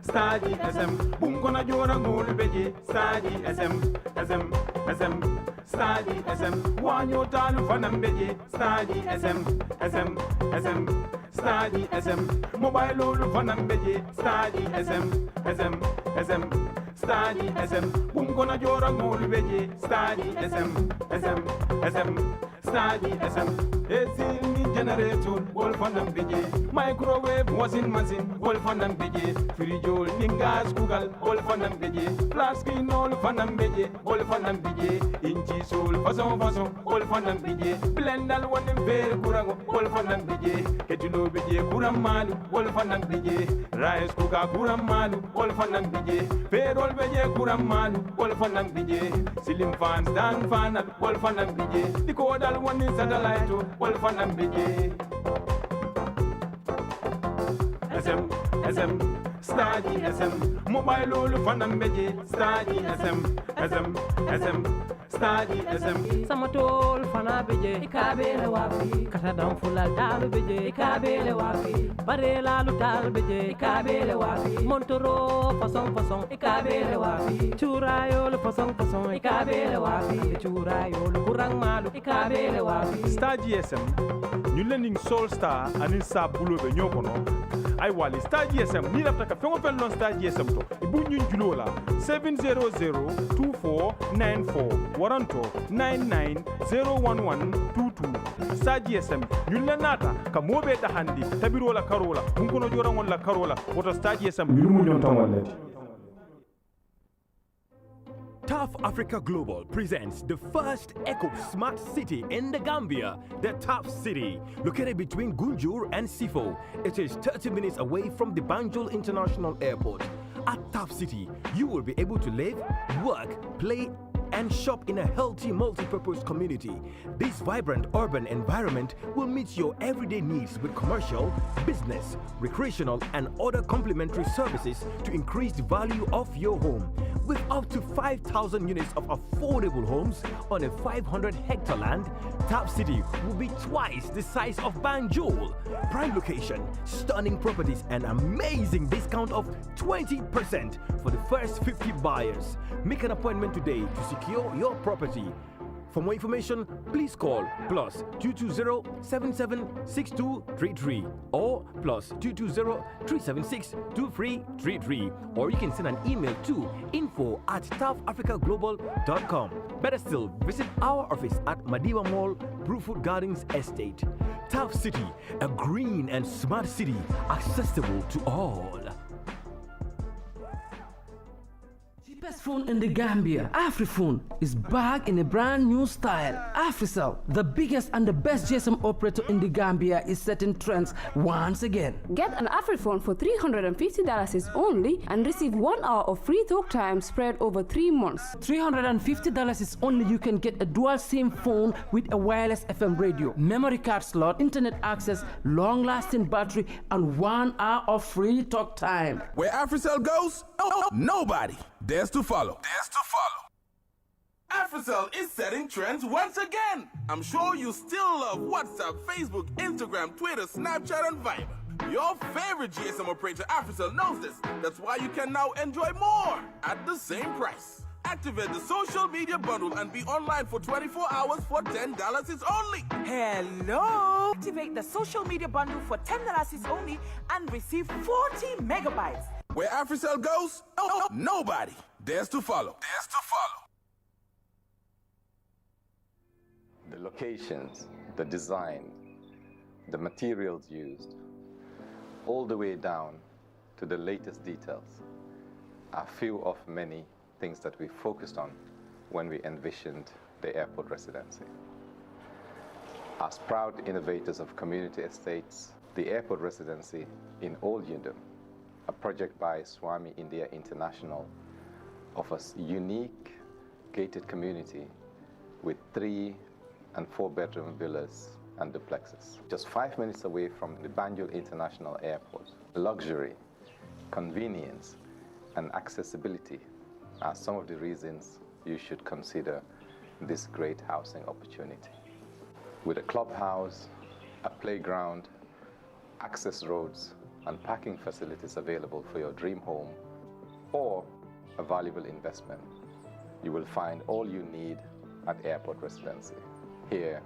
study SM, boom gonna jora ngol beje, study SM, study SM, one yo talu fanam beje, study SM, study SM, mobile all fanam beje, study SM, study SM, boom gonna jora ngol beje, study SM, study SM. AC generator, wolf on them biggie. Microwave washing machine, wolf on them biggie. Fridge, ningas, Google, wolf on them biggie. Flat screen, all on them biggie, wolf on them biggie. Inchi soul, fason, wolf on them biggie. Blender one in very kurango, wolf on them biggie. Get you stove bije kuram malu wol fanang bije rice cooker kuram malu wol fanang bije payroll bije kuram malu wol fanang bije ceiling fan stand fan wol fanang bije decoder one satellite wol fanang bije SM Star GSM mobile all fanang bije Star GSM SM Star GSM Samatol fana beje ikabele wafi katadam fulal dal beje ikabele wafi barela lu dal beje ikabele wafi montoro façon ikabele wafi churayo lu façon ikabele wafi churayo lu kurang malu ikabele wafi Star GSM ñu lending Sol Star anin sa bulo be ñokono ay wali Star GSM ni lafta ka fengo fel non Star GSM to ibu ñun julo la 7002494 waranto 99011122 Star GSM ñun la nata ka mobe da handi tabiro la karola mun kono joran wala karola woto Star GSM ñu mu ñon tamale. Tough Africa Global presents the first Eco Smart City in the Gambia, the Tough City, located between Gunjur and Sifo. It is 30 minutes away from the Banjul International Airport. At Tough City, you will be able to live, work, play, and shop in a healthy multi-purpose community. This vibrant urban environment will meet your everyday needs with commercial, business, recreational, and other complementary services to increase the value of your home. With up to 5,000 units of affordable homes on a 500-hectare land, Tough City will be twice the size of Banjul. Prime location, stunning properties, and amazing discount of 20% for the first 50 buyers. Make an appointment today to secure your property. For more information, please call +220-776233 or +220-376-2333, or you can send an email to info@toughafricaglobal.com. Better still, visit our office at Madiba Mall, Bruford Gardens Estate. Tough City, a green and smart city, accessible to all. Best phone in the Gambia, Afriphone, is back in a brand new style. Africell, the biggest and the best GSM operator in the Gambia, is setting trends once again. Get an Afriphone for $350 only and receive 1 hour of free talk time spread over 3 months. $350 is only you can get a dual SIM phone with a wireless FM radio, memory card slot, internet access, long-lasting battery, and 1 hour of free talk time. Where Africell goes, nobody dares to follow. AfriCell is setting trends once again. I'm sure you still love WhatsApp, Facebook, Instagram, Twitter, Snapchat, and Viber. Your favorite GSM operator, AfriCell, knows this. That's why you can now enjoy more at the same price. Activate the social media bundle and be online for 24 hours for $10 is only. Hello! Activate the social media bundle for $10 is only and receive 40 megabytes. Where AfriCell goes, nobody dares to follow. The locations, the design, the materials used, all the way down to the latest details, are few of many things that we focused on when we envisioned the airport residency. As proud innovators of community estates, the airport residency in Old Yundum, a project by Swami India International, offers unique gated community with 3- and 4-bedroom villas and duplexes. Just 5 minutes away from the Banjul International Airport. Luxury, convenience, and accessibility are some of the reasons you should consider this great housing opportunity. With a clubhouse, a playground, access roads, and parking facilities available for your dream home or a valuable investment, you will find all you need at Airport Residency. Here,